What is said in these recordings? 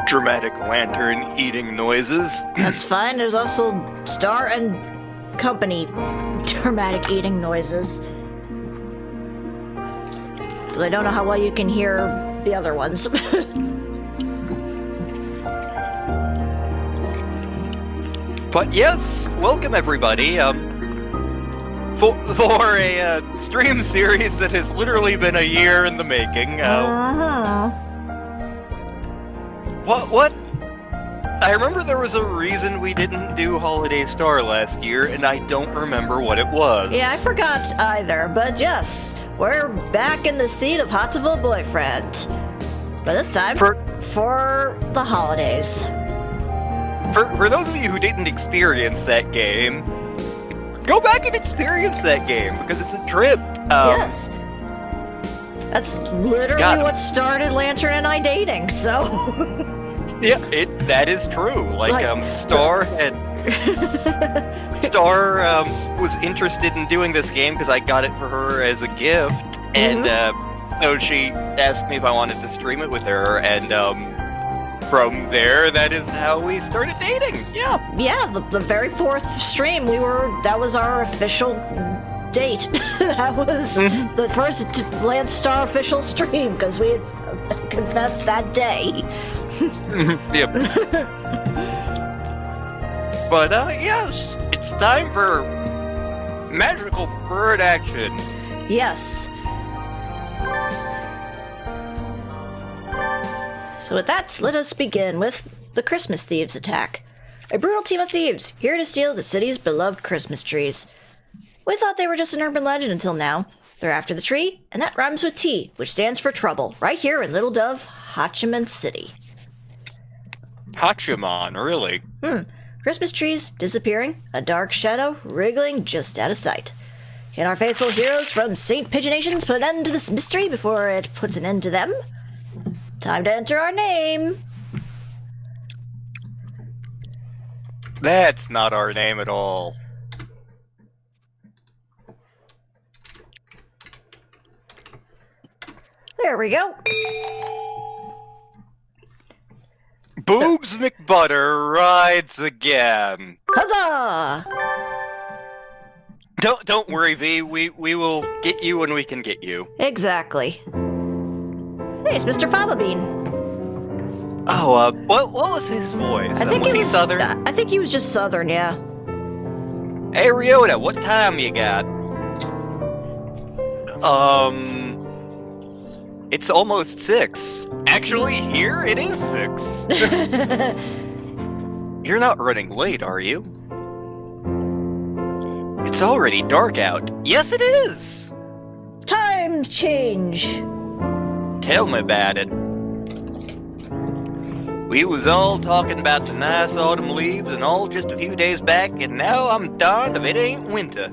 dramatic lantern eating noises. That's fine. There's also Star and Company dramatic eating noises. But I don't know how well you can hear the other ones. But yes, welcome everybody. For a stream series that has literally been a year in the making. What? I remember there was a reason we didn't do Holiday Star last year, and I don't remember what it was. Yeah, I forgot either, but yes, we're back in the seat of Hatoful Boyfriend. But this time, for the holidays. For those of you who didn't experience that game, go back and experience that game, because it's a trip. Yes. That's literally what started Lantern and I dating, so... Yeah, that is true. Star was interested in doing this game because I got it for her as a gift, and so she asked me if I wanted to stream it with her, and from there, that is how we started dating. Yeah. Yeah, the very fourth stream, that was our official date. That was the first Landstar official stream, because we had confessed that day. Yep. But, yes, it's time for magical bird action. Yes. So with that, let us begin with the Christmas Thieves attack. A brutal team of thieves, here to steal the city's beloved Christmas trees. We thought they were just an urban legend until now. They're after the tree, and that rhymes with T, which stands for trouble, right here in Little Dove, Hachiman City. Hachiman, really? Christmas trees disappearing, a dark shadow wriggling just out of sight. Can our faithful heroes from St. Pigeonations put an end to this mystery before it puts an end to them? Time to enter our name. That's not our name at all. There we go. Boobs Mcbutter rides again. Huzzah! Don't worry, V. We will get you when we can get you. Exactly. Hey, it's Mr. Faba Bean. Oh, what was his voice? Was he Southern? I think he was just Southern, yeah. Hey, Ryota, what time you got? It's almost 6. Actually, here it is 6. You're not running late, are you? It's already dark out. Yes, it is! Time change! Tell me about it. We was all talking about the nice autumn leaves and all just a few days back, and now I'm darned if it ain't winter.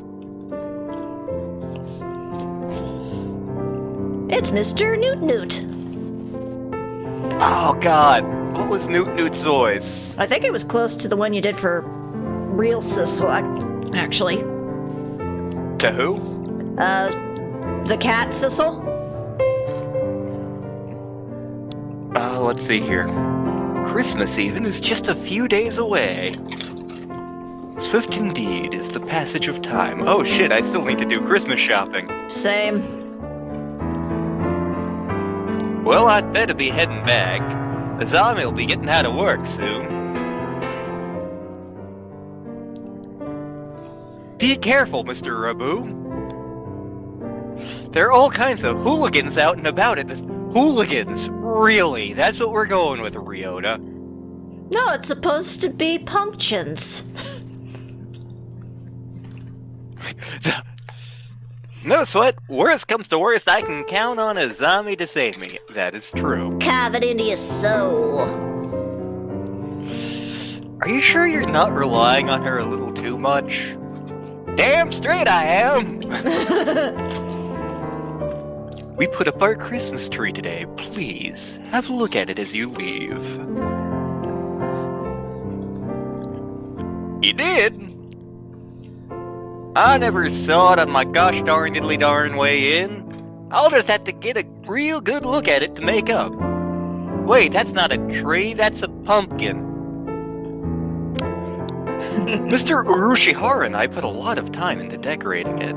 It's Mr. Newt Newt. Oh, God. What was Newt Newt's voice? I think it was close to the one you did for Real Sissel, actually. To who? The cat Sissel? Let's see here. Christmas even is just a few days away. Swift indeed is the passage of time. Oh shit, I still need to do Christmas shopping. Same. Well, I'd better be heading back. Azami'll be getting out of work soon. Be careful, Mr. Rabu. There are all kinds of hooligans out and about at this... Hooligans? Really? That's what we're going with, Ryota. No, it's supposed to be punctions. No sweat. Worst comes to worst, I can count on Azami to save me. That is true. Carve it into your soul. Are you sure you're not relying on her a little too much? Damn straight I am! We put up our Christmas tree today. Please, have a look at it as you leave. You did? I never saw it on my gosh darn diddly darn way in. I'll just have to get a real good look at it to make up. Wait, that's not a tree, that's a pumpkin. Mr. Urushihara and I put a lot of time into decorating it.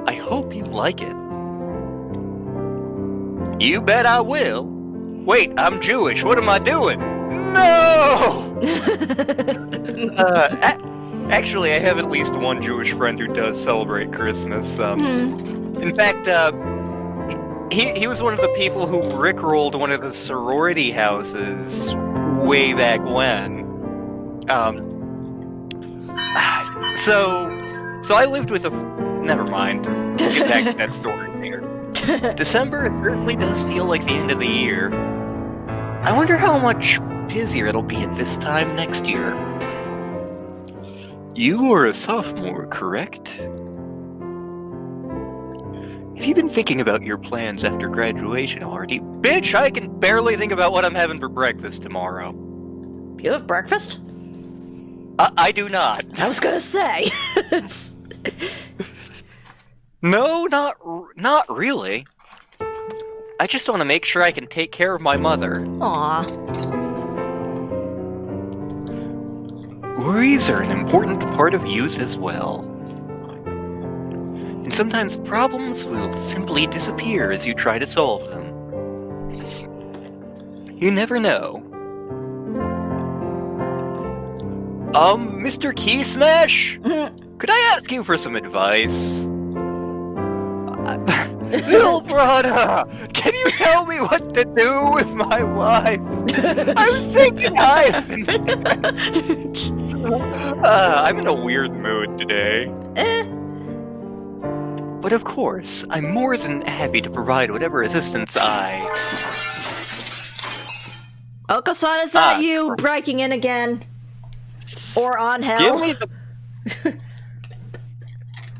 I hope you like it. You bet I will. Wait, I'm Jewish, what am I doing? No! Actually, I have at least one Jewish friend who does celebrate Christmas. In fact, he was one of the people who rickrolled one of the sorority houses way back when. So I lived with a... Never mind. We'll get back to that story later. December certainly does feel like the end of the year. I wonder how much busier it'll be at this time next year. You are a sophomore, correct? Have you been thinking about your plans after graduation already? Bitch, I can barely think about what I'm having for breakfast tomorrow. You have breakfast? I do not. I was gonna say. No, not really. I just want to make sure I can take care of my mother. Aw. Worries are an important part of youth as well. And sometimes problems will simply disappear as you try to solve them. You never know. Mr. Key Smash? Could I ask you for some advice? Little brother, can you tell me what to do with my wife? I'm thinking I'm in a weird mood today. But of course, I'm more than happy to provide whatever assistance Oko-san, is that you breaking in again? Or on hell? Give me the...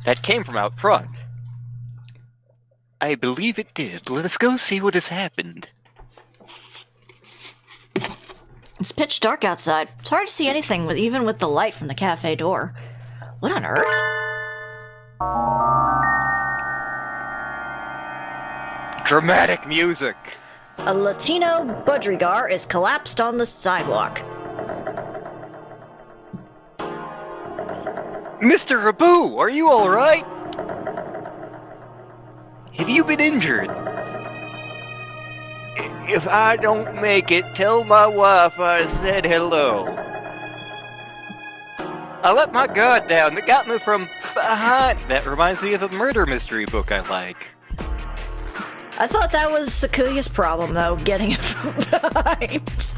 That came from out front. I believe it did. Let us go see what has happened. It's pitch dark outside. It's hard to see anything, even with the light from the cafe door. What on earth? Dramatic music! A Latino budrigar is collapsed on the sidewalk. Mr. Rabu, are you alright? Have you been injured? If I don't make it, tell my wife I said hello. I let my guard down. They got me from behind. That reminds me of a murder mystery book I like. I thought that was Sakuya's problem, though, getting it from behind.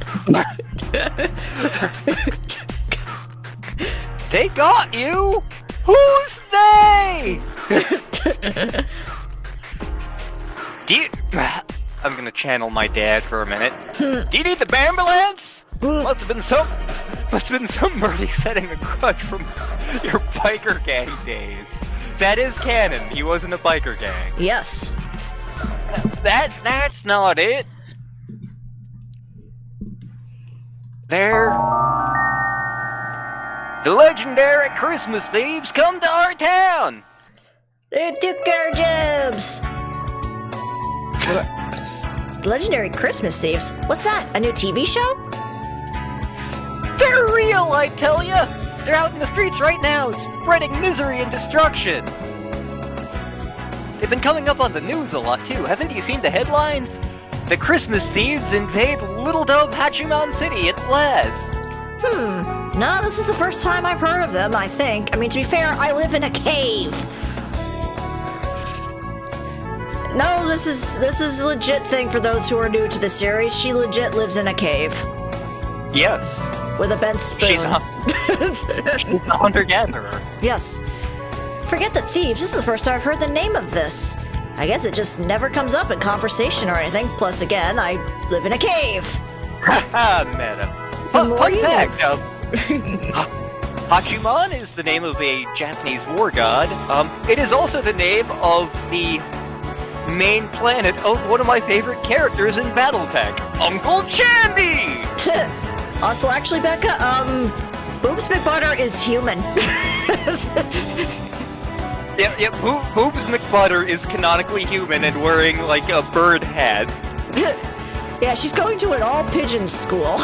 They got you? Who's they? I'm gonna channel my dad for a minute. Do you need the ambulance? Must have been some murder setting a grudge from your biker gang days. That is canon. He wasn't a biker gang. Yes. That's not it. The legendary Christmas Thieves come to our town! They took our jobs! Legendary Christmas Thieves? What's that? A new TV show? They're real, I tell ya! They're out in the streets right now, spreading misery and destruction! They've been coming up on the news a lot too, haven't you seen the headlines? The Christmas Thieves invade Little Dove Hachiman City at last! No, this is the first time I've heard of them, I think. I mean, to be fair, I live in a cave. No, this is a legit thing for those who are new to the series. She legit lives in a cave. Yes. With a bent spoon. She's a hunter-gatherer. Yes. Forget the thieves. This is the first time I've heard the name of this. I guess it just never comes up in conversation or anything. Plus, again, I live in a cave. Haha, madam. Fun fact, Hachiman is the name of a Japanese war god. It is also the name of the main planet of one of my favorite characters in BattleTech, Uncle Chandy! Also, actually, Becca, Boobs Mcbutter is human. Yeah, Boobs Mcbutter is canonically human and wearing, like, a bird hat. Yeah, she's going to an all-pigeons school.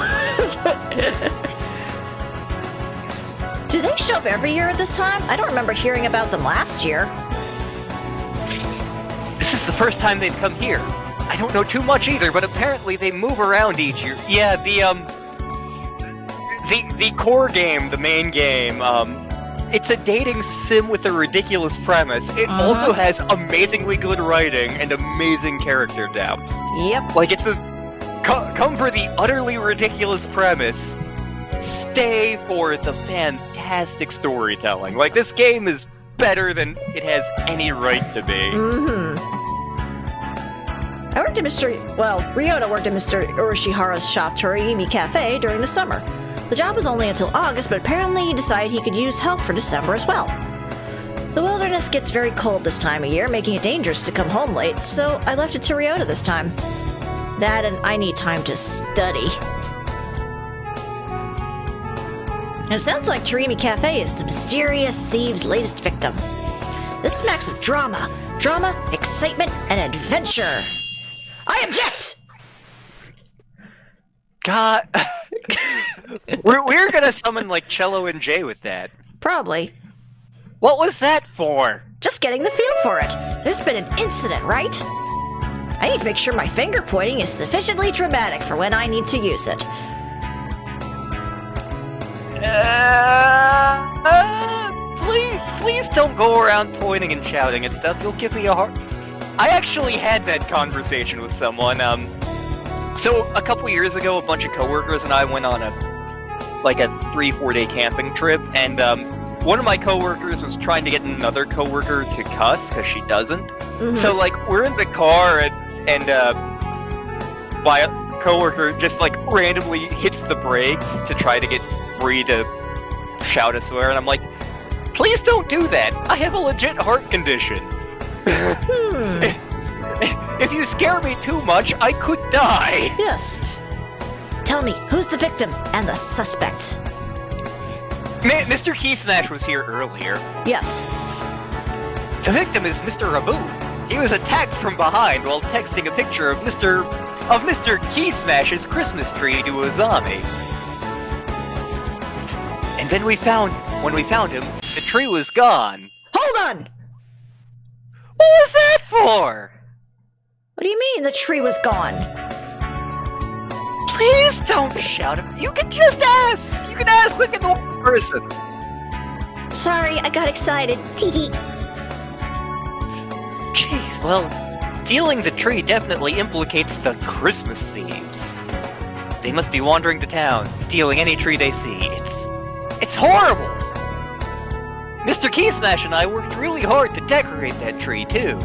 Do they show up every year at this time? I don't remember hearing about them last year. This is the first time they've come here. I don't know too much either, but apparently they move around each year. Yeah, the core game, the main game, it's a dating sim with a ridiculous premise. It also has amazingly good writing and amazing character depth. Yep. Like, it says, come for the utterly ridiculous premise, stay for the fantastic storytelling. Like, this game is better than it has any right to be. Mm-hmm. I worked at Ryota worked at Mr. Urashihara's shop, Toriyimi Cafe, during the summer. The job was only until August, but apparently he decided he could use help for December as well. The wilderness gets very cold this time of year, making it dangerous to come home late, so I left it to Ryota this time. That and I need time to study. And it sounds like Toriyimi Cafe is the mysterious thieves' latest victim. This smacks of drama, excitement, and adventure. I object! God, we're gonna summon like Cello and Jay with that. Probably. What was that for? Just getting the feel for it. There's been an incident, right? I need to make sure my finger pointing is sufficiently dramatic for when I need to use it. Please don't go around pointing and shouting and stuff. You'll give me a heart. I actually had that conversation with someone. So a couple years ago, a bunch of coworkers and I went on a 3-4 day camping trip, and one of my coworkers was trying to get another coworker to cuss because she doesn't. Mm-hmm. So we're in the car and my coworker just randomly hits the brakes to try to get Bree to shout a swear, and I'm like, please don't do that. I have a legit heart condition. If you scare me too much, I could die. Yes. Tell me, who's the victim and the suspect? Mr. Keysmash was here earlier. Yes. The victim is Mr. Rabu. He was attacked from behind while texting a picture of Mr. Keysmash's Christmas tree to a zombie. And then when we found him, the tree was gone. Hold on! What was that for? What do you mean the tree was gone? Please don't shout at me. You can just ask. You can ask like a normal person. Sorry, I got excited. Teehee. Jeez, well, stealing the tree definitely implicates the Christmas Thieves. They must be wandering the town, stealing any tree they see. It's horrible! Mr. Keysmash and I worked really hard to decorate that tree, too.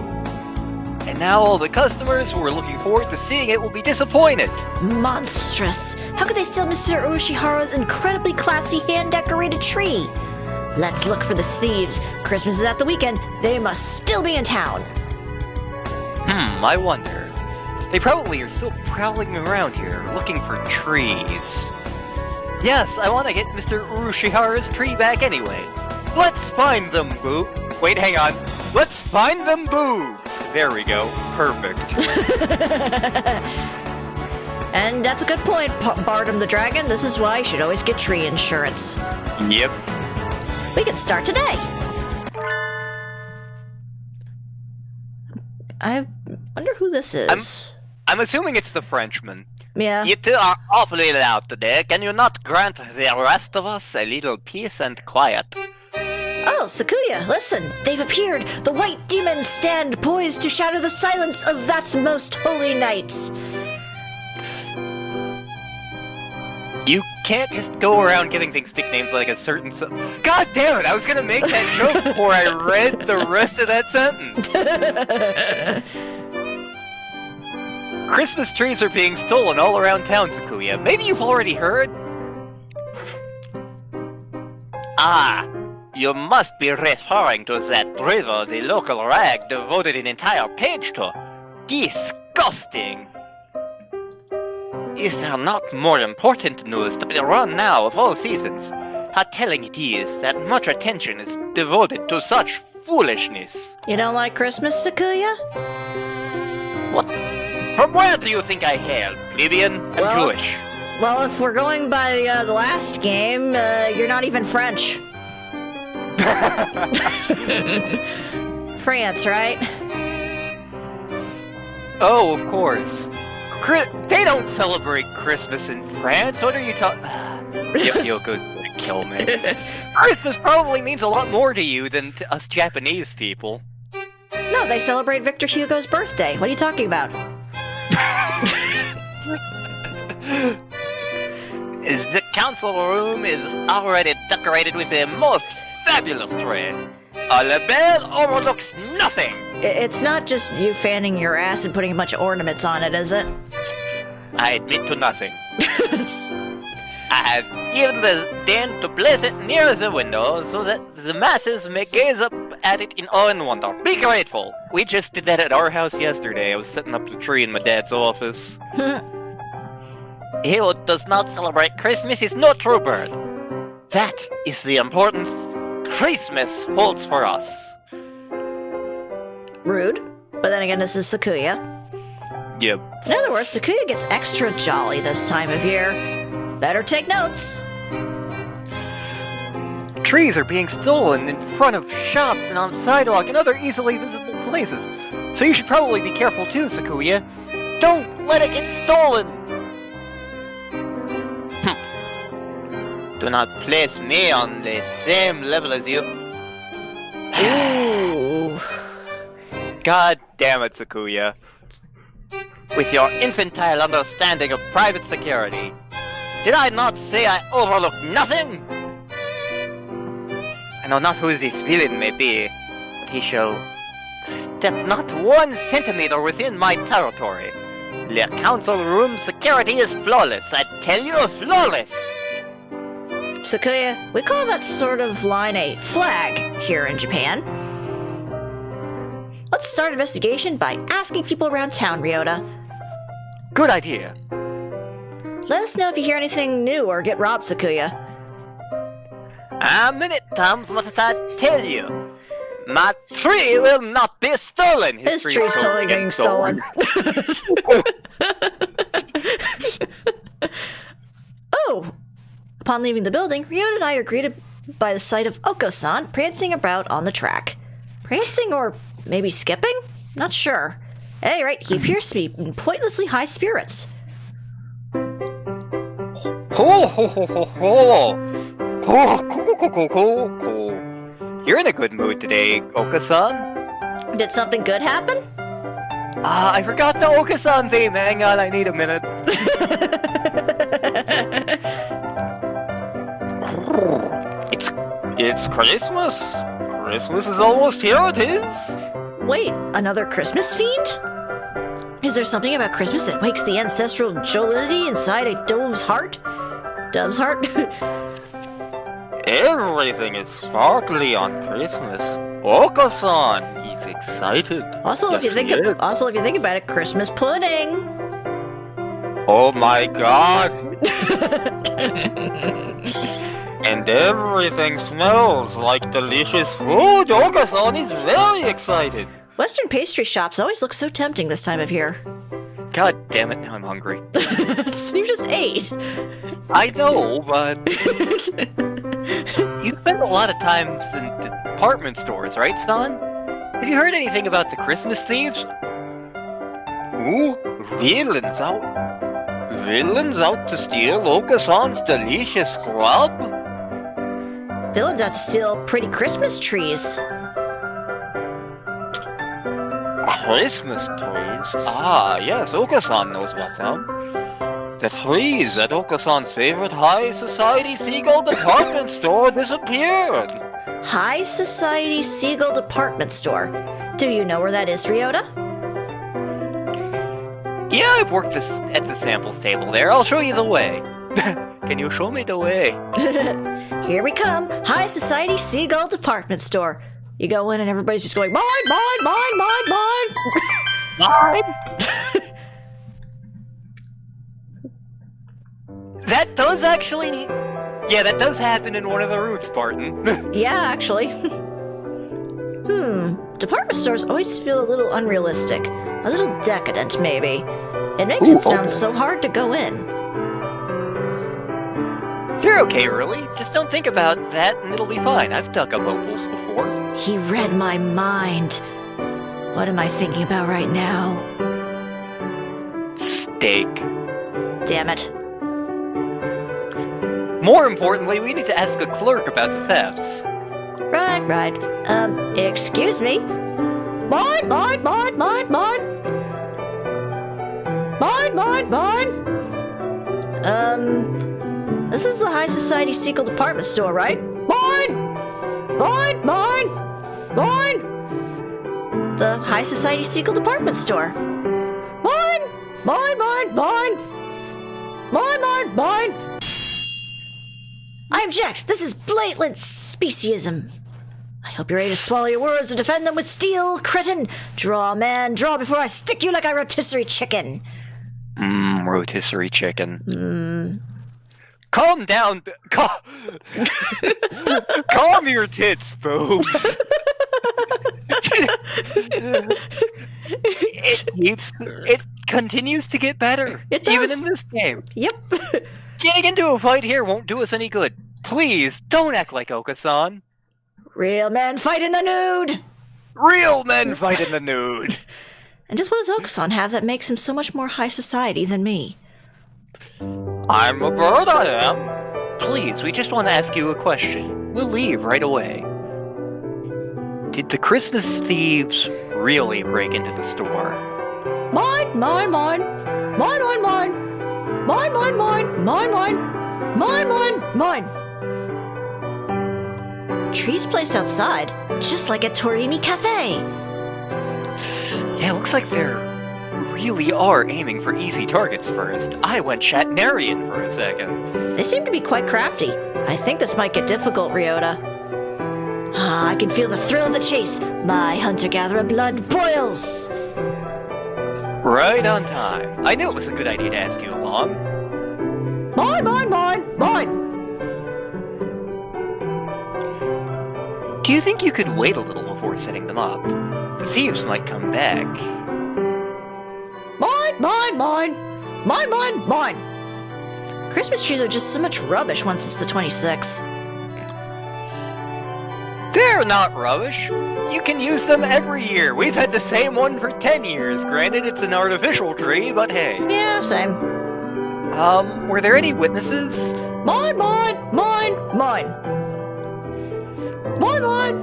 And now all the customers who are looking forward to seeing it will be disappointed. Monstrous! How could they steal Mr. Urashihara's incredibly classy hand-decorated tree? Let's look for the thieves. Christmas is at the weekend. They must still be in town. I wonder. They probably are still prowling around here, looking for trees. Yes, I want to get Mr. Urashihara's tree back anyway. Let's find them, Wait, hang on. Let's find them boobs! There we go. Perfect. And that's a good point, Bardem the Dragon. This is why you should always get tree insurance. Yep. We can start today. I wonder who this is. I'm assuming it's the Frenchman. Yeah. You two are awfully loud today. Can you not grant the rest of us a little peace and quiet? Oh, Sakuya, listen. They've appeared. The white demons stand poised to shatter the silence of that most holy night. You can't just go around giving things nicknames like a certain... God damn it, I was gonna make that joke before I read the rest of that sentence. Christmas trees are being stolen all around town, Sakuya. Maybe you've already heard? Ah, you must be referring to that river the local rag devoted an entire page to. Disgusting! Is there not more important news to be run now of all seasons? How telling it is that much attention is devoted to such foolishness. You don't like Christmas, Sakuya? From where do you think I hail, plebeian and Well, Jewish? Well, if we're going by the last game, you're not even French. France, right? Oh, of course. They don't celebrate Christmas in France. What are you talking? You're good to kill me. Christmas probably means a lot more to you than to us Japanese people. No, they celebrate Victor Hugo's birthday. What are you talking about? The council room is already decorated with a most fabulous tree. La Belle overlooks nothing. It's not just you fanning your ass and putting a bunch of ornaments on it, is it? I admit to nothing. I have even the deigned to place it near the window so that the masses may gaze up at it in awe and wonder. Be grateful. We just did that at our house yesterday. I was setting up the tree in my dad's office. He who does not celebrate Christmas is no true bird. That is the importance Christmas holds for us. Rude. But then again, this is Sakuya. Yep. In other words, Sakuya gets extra jolly this time of year. Better take notes. Trees are being stolen in front of shops and on sidewalk and other easily visible places. So you should probably be careful too, Sakuya. Don't let it get stolen! Do not place me on the same level as you. Ooh. God damn it, Sakuya. With your infantile understanding of private security. Did I not say I overlook nothing? I know not who this villain may be, but he shall step not 1 centimeter within my territory. The council room security is flawless, I tell you, flawless! Sakuya, we call that sort of line a flag here in Japan. Let's start investigation by asking people around town, Ryota. Good idea. Let us know if you hear anything new or get robbed, Sakuya. A minute comes, must I tell you. My tree will not be stolen! His tree's totally getting stolen. Oh! Upon leaving the building, Ryota and I are greeted by the sight of Oko-san prancing about on the track. Prancing or maybe skipping? Not sure. At any rate, he appears to be in pointlessly high spirits. Ho ho ho ho ho! Cool. You're in a good mood today, Oka-san. Did something good happen? I forgot the Oka-san theme. Hang on, I need a minute. It's Christmas. Christmas is almost here, it is. Wait, another Christmas fiend? Is there something about Christmas that wakes the ancestral jollity inside a dove's heart? Dove's heart? Everything is sparkly on Christmas. Oka-san, he's excited. Also, Yes, if you think about it, Christmas pudding. Oh my god! And everything smells like delicious food. Oka-san is very excited. Western pastry shops always look so tempting this time of year. God damn it, now I'm hungry. You just ate. I know, but you spend a lot of times in department stores, right, Stan? Have you heard anything about the Christmas Thieves? Ooh, villains out. Villains out to steal Oka-san's delicious grub? Villains out to steal pretty Christmas trees. Christmas trees? Ah, yes, Oka-san knows about them. The trees at Oka-san's favorite high society seagull department store disappeared. High Society Seagull Department Store. Do you know where that is, Ryota? Yeah, I've worked at the samples table there. I'll show you the way. Can you show me the way? Here we come. High Society Seagull Department Store. You go in and everybody's just going, mine. Mine? That does actually... Yeah, that does happen in one of the routes, Spartan. Yeah, actually. Department stores always feel a little unrealistic. A little decadent, maybe. It makes it sound so hard to go in. You're okay, really. Just don't think about that and it'll be fine. I've dug up opals before. He read my mind. What am I thinking about right now? Steak. Damn it. More importantly, we need to ask a clerk about the thefts. Right. Excuse me? Mine! This is the High Society Sequel Department Store, right? Mine! The High Society Sequel Department Store. Mine! I object! This is blatant speciesism. I hope you're ready to swallow your words and defend them with steel, cretin! Draw, man, draw before I stick you like a rotisserie chicken! Rotisserie chicken. Calm down. Calm your tits, folks. It continues to get better. It does. Even in this game. Yep. Getting into a fight here won't do us any good. Please, don't act like Oka-san. Real men fight in the nude! Real men fight in the nude! And just what does Oka-san have that makes him so much more high society than me? I'm a bird, I am. Please, we just want to ask you a question. We'll leave right away. Did the Christmas thieves really break into the store? Mine! Trees placed outside, just like at Torimi Cafe. Yeah, looks like they're really are aiming for easy targets first. I went Shatnerian for a second. They seem to be quite crafty. I think this might get difficult, Ryota. I can feel the thrill of the chase. My hunter-gatherer blood boils. Right on time. I knew it was a good idea to ask you along. Mine! Do you think you could wait a little before setting them up? The thieves might come back. Mine! Christmas trees are just so much rubbish once it's the 26th. They're not rubbish. You can use them every year. We've had the same one for 10 years. Granted, it's an artificial tree, but hey. Yeah, same. Were there any witnesses? Mine!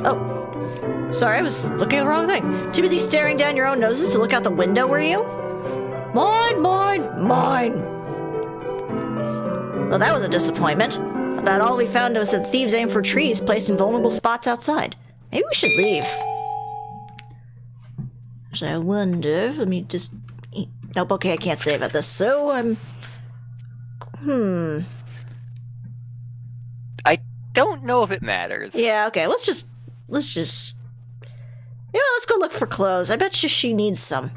Oh, sorry, I was looking at the wrong thing. Too busy staring down your own noses to look out the window, were you? Mine! Well, that was a disappointment. About all we found was that thieves aim for trees placed in vulnerable spots outside. Maybe we should leave. So I wonder, let me just... Nope, okay, I can't save at this, so I don't know if it matters. Yeah, okay, let's just... let's go look for clothes. I bet you she needs some.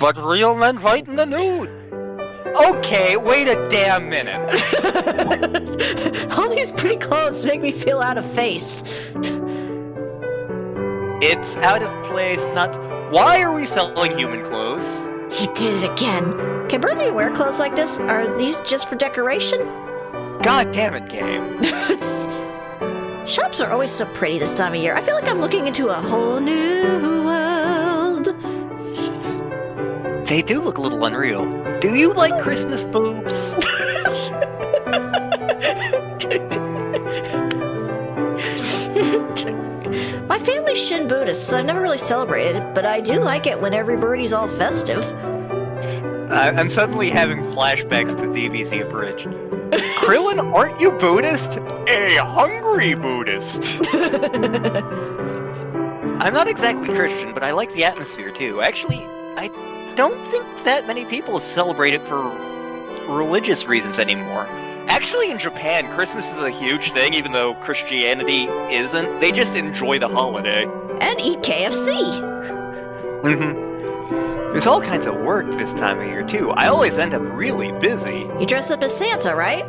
But real men fight in the nude. Okay, wait a damn minute. All these pretty clothes make me feel out of face. It's out of place, not... Why are we selling human clothes? He did it again. Can birds even wear clothes like this? Are these just for decoration? God damn it, game. Shops are always so pretty this time of year. I feel like I'm looking into a whole new world. They do look a little unreal. Do you like Christmas boobs? My family's Shin Buddhist, so I've never really celebrated it, but I do like it when everybody's all festive. I'm suddenly having flashbacks to DBZ Abridged. Krillin, aren't you Buddhist? A hungry Buddhist. I'm not exactly Christian, but I like the atmosphere too. Actually, I don't think that many people celebrate it for religious reasons anymore. Actually, in Japan, Christmas is a huge thing, even though Christianity isn't. They just enjoy the holiday. And eat KFC! There's all kinds of work this time of year, too. I always end up really busy. You dress up as Santa, right?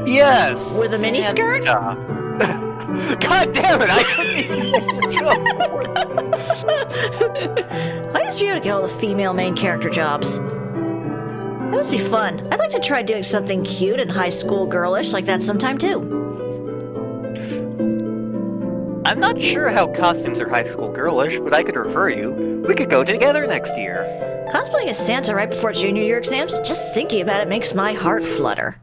Yes! With a miniskirt? God damn it, I couldn't even make the joke. I Rio to get all the female main character jobs. That must be fun. I'd like to try doing something cute and high school girlish like that sometime too. I'm not sure how costumes are high school girlish, but I could refer you. We could go together next year. Cosplaying as Santa right before junior year exams? Just thinking about it makes my heart flutter.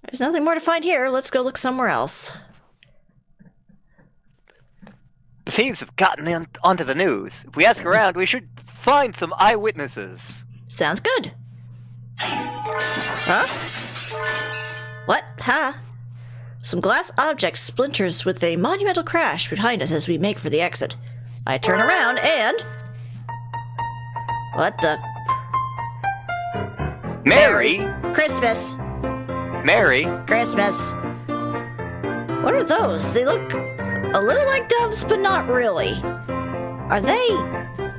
There's nothing more to find here. Let's go look somewhere else. The thieves have gotten onto the news. If we ask around, we should find some eyewitnesses. Sounds good. Huh? What? Huh? Some glass object splinters with a monumental crash behind us as we make for the exit. I turn around and... What the... Merry Christmas! Merry Christmas! What are those? They look a little like doves, but not really. Are they...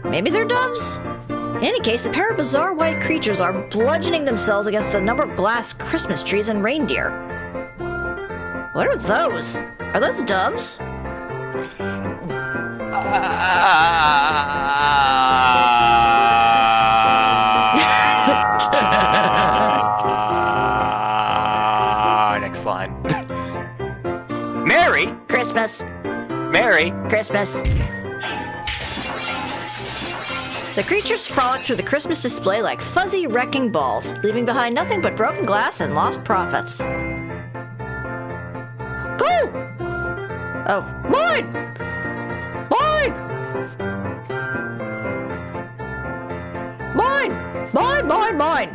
Maybe they're doves? In any case, a pair of bizarre white creatures are bludgeoning themselves against a number of glass Christmas trees and reindeer. What are those? Are those doves? Next line. Merry Christmas! Merry Christmas! The creatures frolic through the Christmas display like fuzzy wrecking balls, leaving behind nothing but broken glass and lost profits. Go! Oh, mine! Mine! Mine! Mine, mine, mine!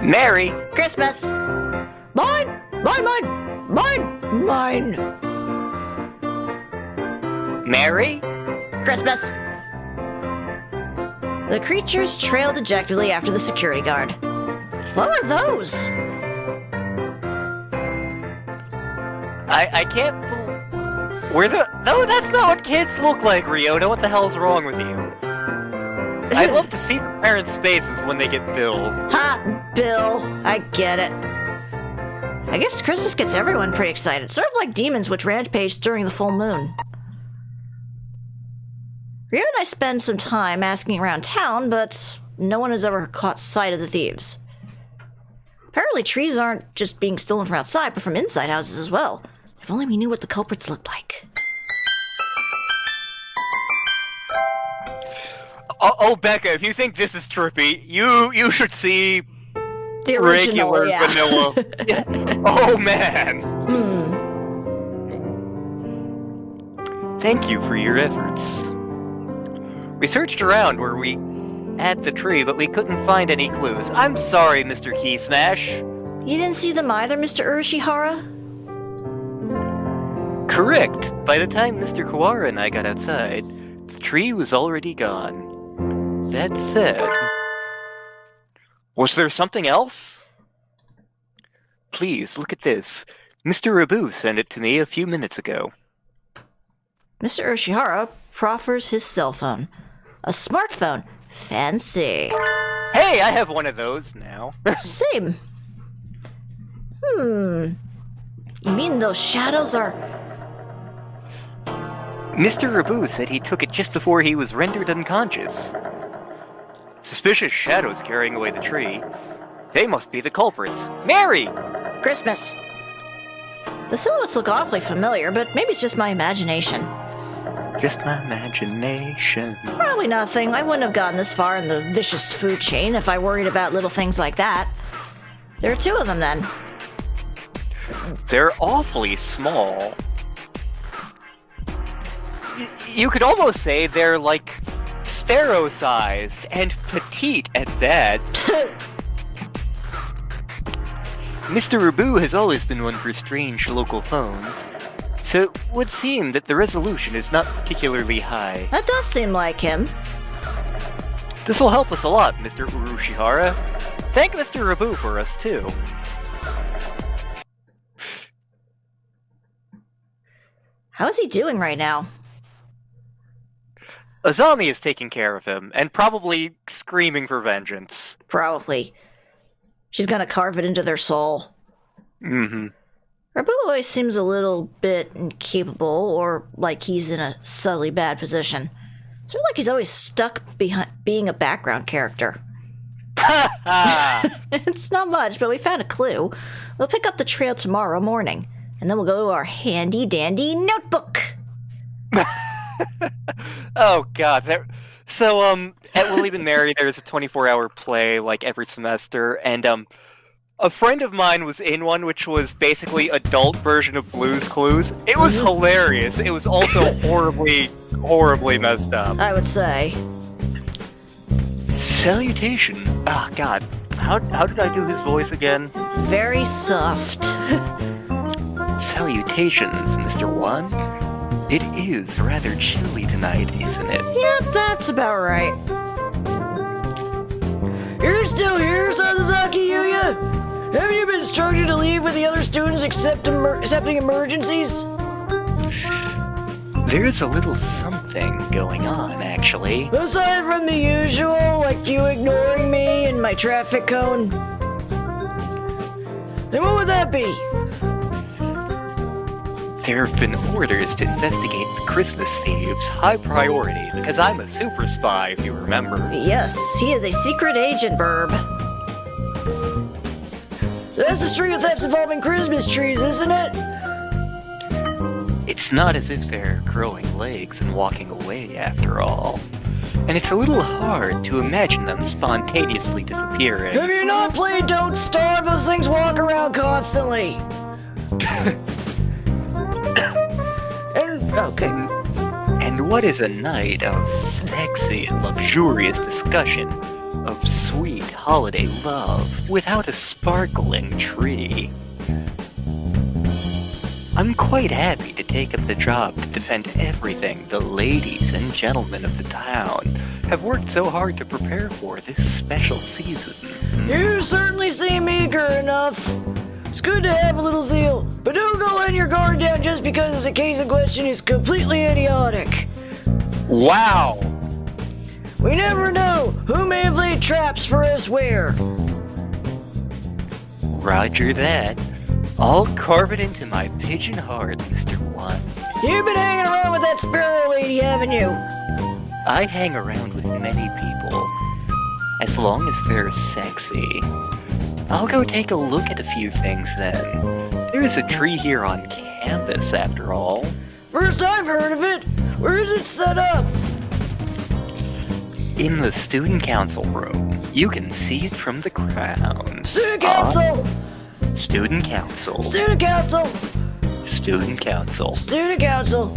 Merry Christmas! Mine! Mine, mine! Mine! Mine! Merry Christmas! The creatures trailed dejectedly after the security guard. What were those? I can't... No, that's not what kids look like, Ryota. What the hell's wrong with you? I'd love to see the parents' faces when they get billed. Ha! Bill! I get it. I guess Christmas gets everyone pretty excited, sort of like demons which rampage during the full moon. Rio and I spend some time asking around town, but no one has ever caught sight of the thieves. Apparently trees aren't just being stolen from outside, but from inside houses as well. If only we knew what the culprits looked like. Oh, Becca, if you think this is trippy, you should see The original, regular yeah. vanilla. Yeah. Oh, man. Thank you for your efforts. We searched around where we had the tree, but we couldn't find any clues. I'm sorry, Mr. Key Smash. You didn't see them either, Mr. Urashihara? Correct. By the time Mr. Kawara and I got outside, the tree was already gone. That said... Was there something else? Please, look at this. Mr. Rabu sent it to me a few minutes ago. Mr. Urashihara proffers his cell phone. A smartphone. Fancy. Hey, I have one of those now. Same. You mean those shadows are... Mr. Rabu said he took it just before he was rendered unconscious. Suspicious shadows carrying away the tree. They must be the culprits. Merry! Christmas. The silhouettes look awfully familiar, but maybe it's just my imagination. Just my imagination. Probably nothing. I wouldn't have gotten this far in the vicious food chain if I worried about little things like that. There are two of them, then. They're awfully small. You could almost say they're like sparrow-sized and petite at that. Mr. Rabu has always been one for strange local phones, so it would seem that the resolution is not particularly high. That does seem like him. This will help us a lot, Mr. Urushihara. Thank Mr. Rabu for us, too. How is he doing right now? Azami is taking care of him, and probably screaming for vengeance. Probably. She's gonna carve it into their soul. Mm-hmm. Our boo always seems a little bit incapable, or like he's in a subtly bad position. Sort of like he's always stuck behind being a background character. It's not much, but we found a clue. We'll pick up the trail tomorrow morning, and then we'll go to our handy-dandy notebook. Oh, God. So, at Willie and Mary, there's a 24-hour play, like, every semester, and, a friend of mine was in one, which was basically adult version of Blue's Clues. It was hilarious. It was also horribly, horribly messed up. I would say. Salutation. Ah, God. How did I do his voice again? Very soft. Salutations, Mr. One. It is rather chilly tonight, isn't it? Yep, that's about right. You're still here, Sasaki Yuya? Have you been instructed to leave with the other students accepting emergencies? There's a little something going on, actually. Aside from the usual, like you ignoring me and my traffic cone? Then what would that be? There have been orders to investigate the Christmas Thieves, high priority, because I'm a super spy, if you remember. Yes, he is a secret agent, Burb. That's the string of thefts involving Christmas trees, isn't it? It's not as if they're growing legs and walking away, after all. And it's a little hard to imagine them spontaneously disappearing. Have you not played Don't Starve? Those things walk around constantly. And what is a night of sexy and luxurious discussion of sweet holiday love without a sparkling tree? I'm quite happy to take up the job to defend everything the ladies and gentlemen of the town have worked so hard to prepare for this special season. You certainly seem eager enough. It's good to have a little zeal, but don't go letting your guard down just because the case in question is completely idiotic. Wow! We never know who may have laid traps for us where. Roger that. I'll carve it into my pigeon heart, Mr. One. You've been hanging around with that sparrow lady, haven't you? I hang around with many people, as long as they're sexy. I'll go take a look at a few things then. There's a tree here on campus, after all. First I've heard of it. Where is it set up? In the student council room. You can see it from the grounds. Student council! Student council. Student council! Student council. Student council!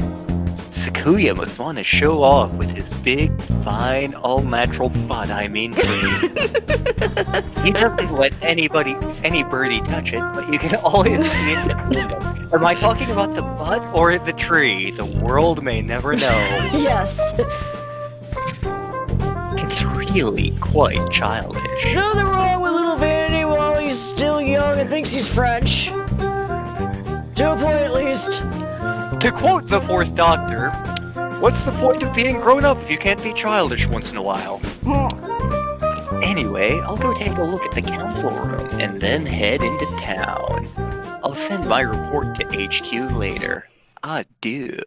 Sakuya must want to show off with his big, fine, all-natural butt, I mean. He doesn't let any birdie touch it, but you can always see it. Am I talking about the butt or the tree? The world may never know. Yes. It's really quite childish. Nothing wrong with little Vanity while he's still young and thinks he's French. To a point, at least. To quote the fourth doctor, what's the point of being grown up if you can't be childish once in a while? Anyway, I'll go take a look at the council room and then head into town. I'll send my report to HQ later. Adieu.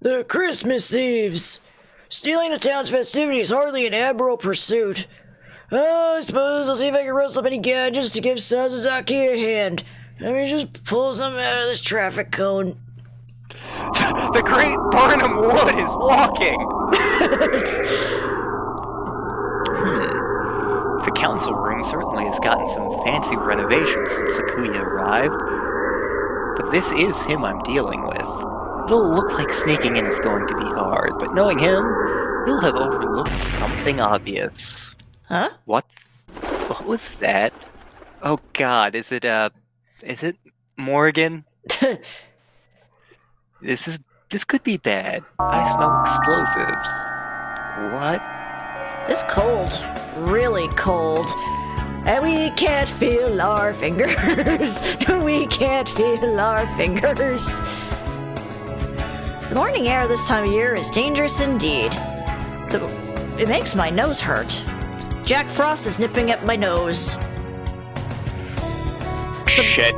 The Christmas Thieves. Stealing the town's festivities is hardly an admirable pursuit. I suppose I'll see if I can rustle up any gadgets to give Sasaki a hand. Let me just pull something out of this traffic cone. The great Barnum Wood is walking! The council room certainly has gotten some fancy renovations since Sakuya arrived. But this is him I'm dealing with. It'll look like sneaking in is going to be hard, but knowing him, he'll have overlooked something obvious. Huh? What was that? Oh God, is it Morgan? This could be bad. I smell explosives. What? It's cold. Really cold. And we can't feel our fingers. No, we can't feel our fingers. The morning air this time of year is dangerous indeed. It makes my nose hurt. Jack Frost is nipping at my nose. Shit.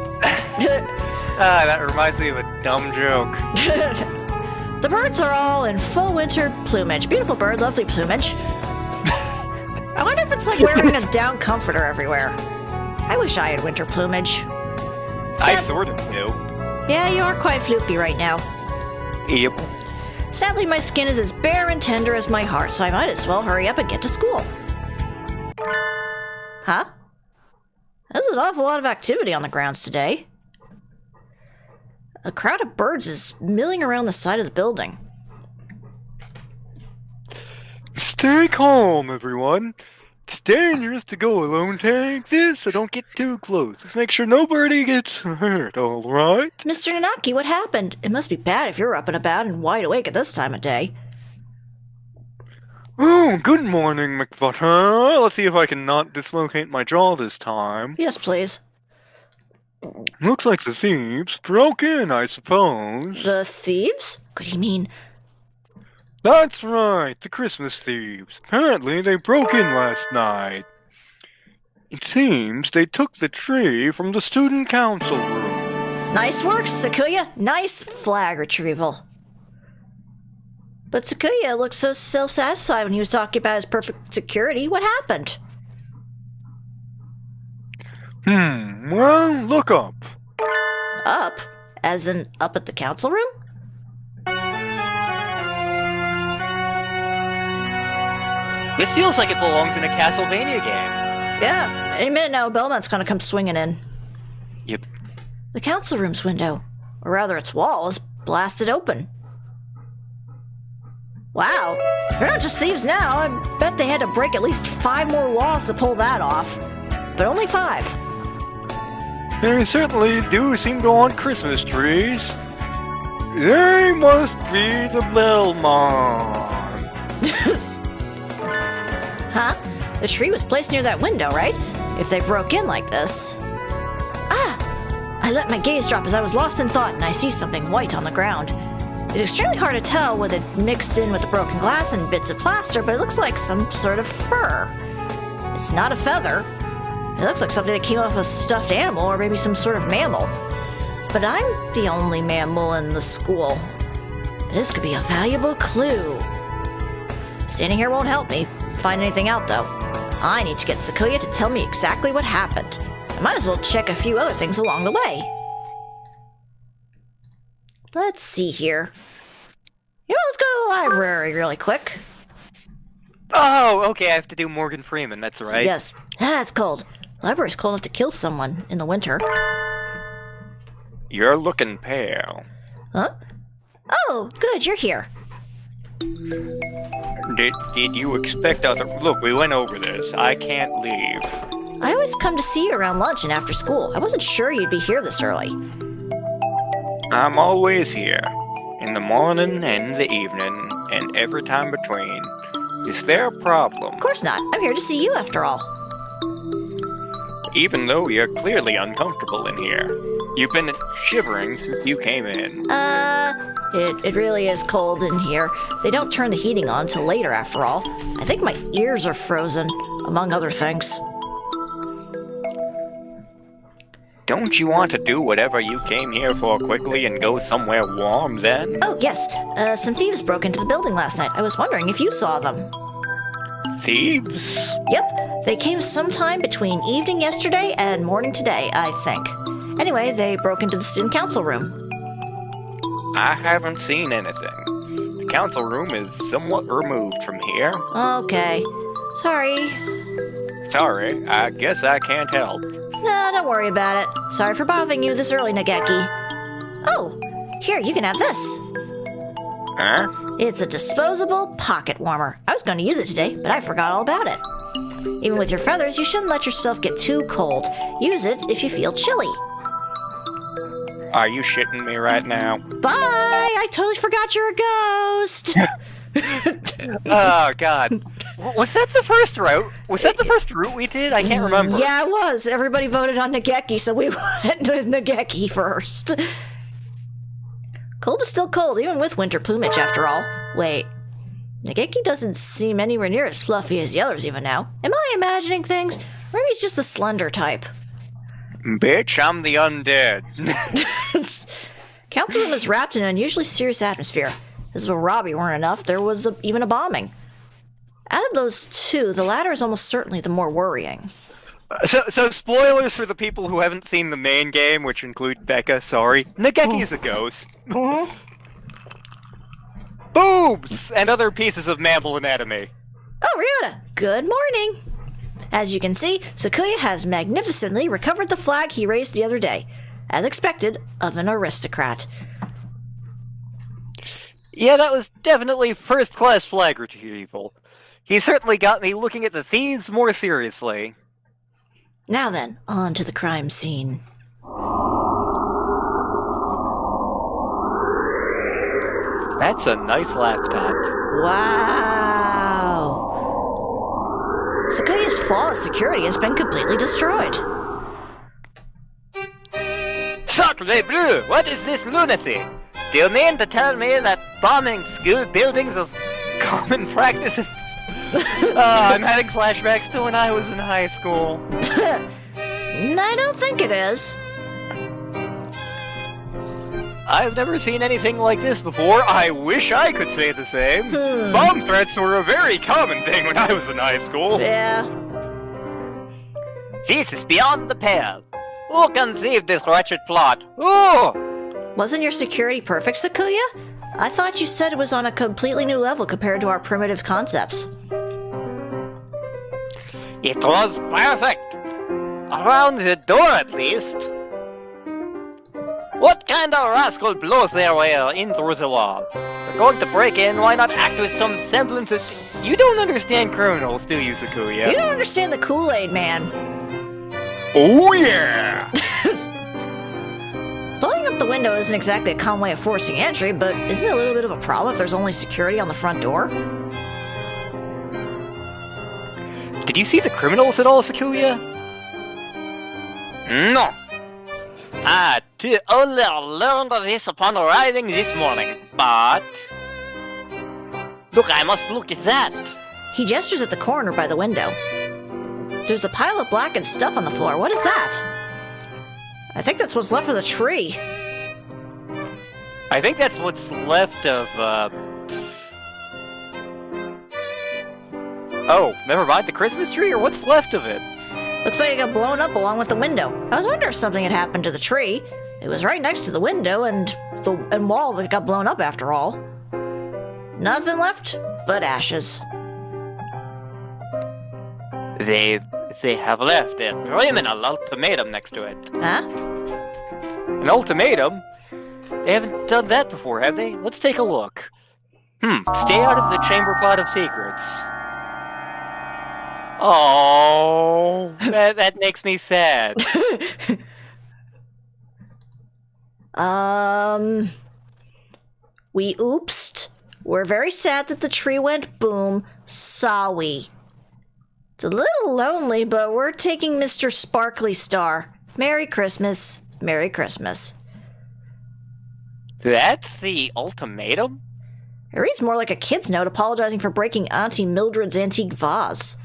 That reminds me of a dumb joke. The birds are all in full winter plumage. Beautiful bird, lovely plumage. I wonder if it's like wearing a down comforter everywhere. I wish I had winter plumage. I sort of do. Yeah, you are quite floofy right now. Yep. Sadly, my skin is as bare and tender as my heart, so I might as well hurry up and get to school. Huh? There's an awful lot of activity on the grounds today. A crowd of birds is milling around the side of the building. Stay calm, everyone. It's dangerous to go alone like this, so don't get too close. Just make sure nobody gets hurt, alright? Mr. Nanaki, what happened? It must be bad if you're up and about and wide awake at this time of day. Oh, good morning, Mcbutter. Let's see if I can not dislocate my jaw this time. Yes, please. Looks like the thieves broke in, I suppose. The thieves? What do you mean? That's right, the Christmas Thieves. Apparently they broke in last night. It seems they took the tree from the student council room. Nice work, Sakuya. Nice flag retrieval. But Sakuya looked so self-satisfied when he was talking about his perfect security. What happened? Well, look up. Up? As in up at the council room? This feels like it belongs in a Castlevania game. Yeah, any minute now, Belmont's gonna come swinging in. Yep. The council room's window, or rather its wall, is blasted open. Wow, they're not just thieves now. I bet they had to break at least 5 more laws to pull that off. But only 5. They certainly do seem to want Christmas trees. They must be the Belmonts. Huh? The tree was placed near that window, right? If they broke in like this... Ah! I let my gaze drop as I was lost in thought and I see something white on the ground. It's extremely hard to tell with it mixed in with the broken glass and bits of plaster, but it looks like some sort of fur. It's not a feather. It looks like something that came off a stuffed animal or maybe some sort of mammal. But I'm the only mammal in the school. This could be a valuable clue. Standing here won't help me find anything out, though. I need to get Sakuya to tell me exactly what happened. I might as well check a few other things along the way. Let's see here. Let's go to the library really quick. Oh, okay, I have to do Morgan Freeman, that's right. Yes. It's cold. Library's cold enough to kill someone in the winter. You're looking pale. Huh? Oh, good, you're here. Did you expect other... Look, we went over this. I can't leave. I always come to see you around lunch and after school. I wasn't sure you'd be here this early. I'm always here. In the morning and the evening, and every time between. Is there a problem? Of course not. I'm here to see you after all. Even though you're clearly uncomfortable in here. You've been shivering since you came in. It really is cold in here. They don't turn the heating on till later after all. I think my ears are frozen, among other things. Don't you want to do whatever you came here for quickly and go somewhere warm then? Oh, yes. Some thieves broke into the building last night. I was wondering if you saw them. Thieves? Yep. They came sometime between evening yesterday and morning today, I think. Anyway, they broke into the student council room. I haven't seen anything. The council room is somewhat removed from here. Okay. Sorry. Sorry, I guess I can't help. No, don't worry about it. Sorry for bothering you this early, Nageki. Oh, here, you can have this. Huh? It's a disposable pocket warmer. I was going to use it today, but I forgot all about it. Even with your feathers, you shouldn't let yourself get too cold. Use it if you feel chilly. Are you shitting me right now? Bye! I totally forgot you're a ghost! Oh, God. Was that the first route? Was that the first route we did? I can't remember. Yeah, it was. Everybody voted on Nageki, so we went with Nageki first. Cold is still cold, even with winter plumage, after all. Wait. Nageki doesn't seem anywhere near as fluffy as the others even now. Am I imagining things? Or maybe he's just the slender type. Bitch, I'm the undead. Council room is wrapped in an unusually serious atmosphere. As if a robbery weren't enough, there was even a bombing. Out of those two, the latter is almost certainly the more worrying. So spoilers for the people who haven't seen the main game, which include Becca, sorry. Nageki's a ghost. Boobs! And other pieces of mammal anatomy. Oh, Ryota, good morning! As you can see, Sakuya has magnificently recovered the flag he raised the other day, as expected of an aristocrat. Yeah, that was definitely first-class flag retrieval. He certainly got me looking at the thieves more seriously. Now then, on to the crime scene. That's a nice laptop. Wow! Sakuya's flawless security has been completely destroyed. Sacre bleu! What is this lunacy? Do you mean to tell me that bombing school buildings is common practice? I'm having flashbacks to when I was in high school. I don't think it is. I've never seen anything like this before. I wish I could say the same. Bomb threats were a very common thing when I was in high school. Yeah. This is beyond the pale. Who conceived this wretched plot? Who? Wasn't your security perfect, Sakuya? I thought you said it was on a completely new level compared to our primitive concepts. It was perfect. Around the door, at least. What kind of rascal blows their way in through the wall? They're going to break in, why not act with some semblance of... You don't understand criminals, do you, Sakuya? You don't understand the Kool-Aid, man. Oh, yeah! Blowing up the window isn't exactly a common way of forcing entry, but isn't it a little bit of a problem if there's only security on the front door? Did you see the criminals at all, Sakuya? No. I only learned of this upon arriving this morning, but... Look, I must look at that. He gestures at the corner by the window. There's a pile of blackened stuff on the floor. What is that? I think that's what's left of the tree. I think that's what's left of, Oh, never mind, the Christmas tree, or what's left of it? Looks like it got blown up along with the window. I was wondering if something had happened to the tree. It was right next to the window and the wall that got blown up after all. Nothing left but ashes. They have left a criminal ultimatum next to it. Huh? An ultimatum? They haven't done that before, have they? Let's take a look. Stay out of the chamber pot of secrets. Oh, that makes me sad. We oopsed. We're very sad that the tree went boom. Sorry. It's a little lonely, but we're taking Mr. Sparkly Star. Merry Christmas. Merry Christmas. That's the ultimatum? It reads more like a kid's note apologizing for breaking Auntie Mildred's antique vase.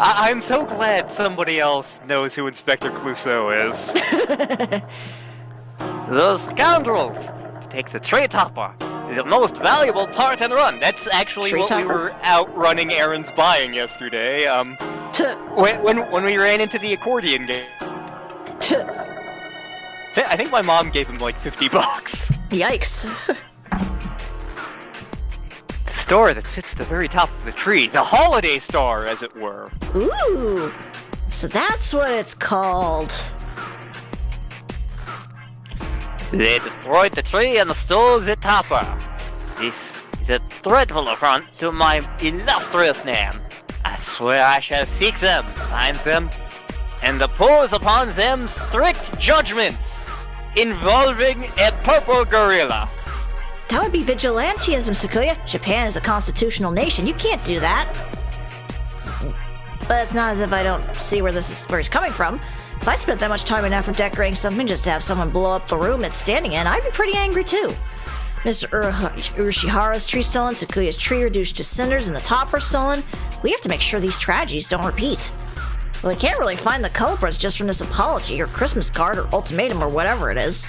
I'm so glad somebody else knows who Inspector Clouseau is. Those scoundrels! Take the tree topper. The most valuable part and run. That's actually Tree what topper? we were out running errands buying yesterday. When we ran into the accordion game. I think my mom gave him like $50. Yikes. The star that sits at the very top of the tree. The holiday star, as it were. Ooh. So that's what it's called. They destroyed the tree and stole the topper. This is a dreadful affront to my illustrious name. I swear I shall seek them, find them, and impose upon them strict judgments involving a purple gorilla. That would be vigilantism, Sakuya. Japan is a constitutional nation. You can't do that. But it's not as if I don't see where he's coming from. If I spent that much time and effort decorating something just to have someone blow up the room it's standing in, I'd be pretty angry too. Mr. Urashihara's tree stolen, Sakuya's tree reduced to cinders, and the topper stolen. We have to make sure these tragedies don't repeat. But we can't really find the culprits just from this apology or Christmas card or ultimatum or whatever it is.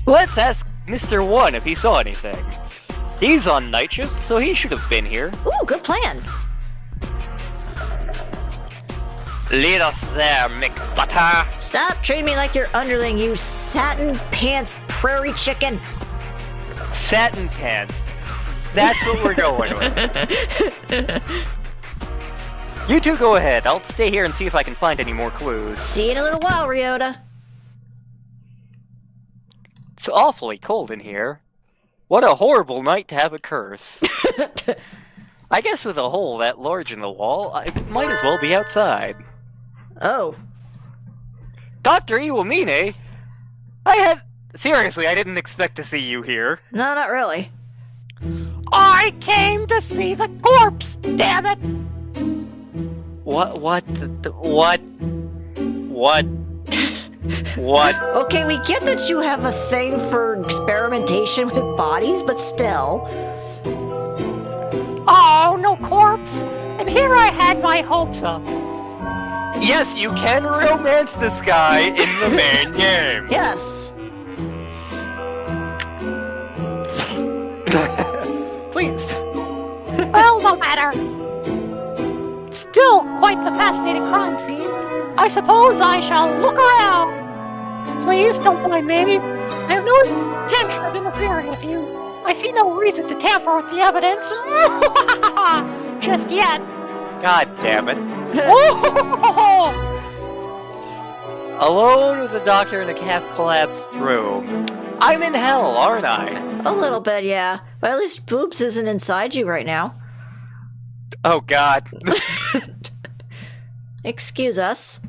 Let's ask Mr. One if he saw anything. He's on night shift, so he should have been here. Ooh, good plan. Lead us there, Mcbutter. Stop treating me like your underling, you satin pants prairie chicken. Satin pants. That's what we're going with. You two go ahead. I'll stay here and see if I can find any more clues. See you in a little while, Ryota. It's awfully cold in here. What a horrible night to have a curse. I guess with a hole that large in the wall, I might as well be outside. Oh. Dr. Iwamine? Seriously, I didn't expect to see you here. No, not really. I came to see the corpse, damn it! What? Okay, we get that you have a thing for experimentation with bodies, but still. Oh, no corpse! And here I had my hopes up. Yes, you can romance this guy in the main game. Yes. Please. Well, no matter. Still quite the fascinating crime scene. I suppose I shall look around. Please don't mind me. I have no intention of interfering with you. I see no reason to tamper with the evidence. Just yet. God damn it. Alone with the doctor in a half-collapsed room. I'm in hell, aren't I? A little bit, yeah. But at least Boobs isn't inside you right now. Oh, God. Excuse us.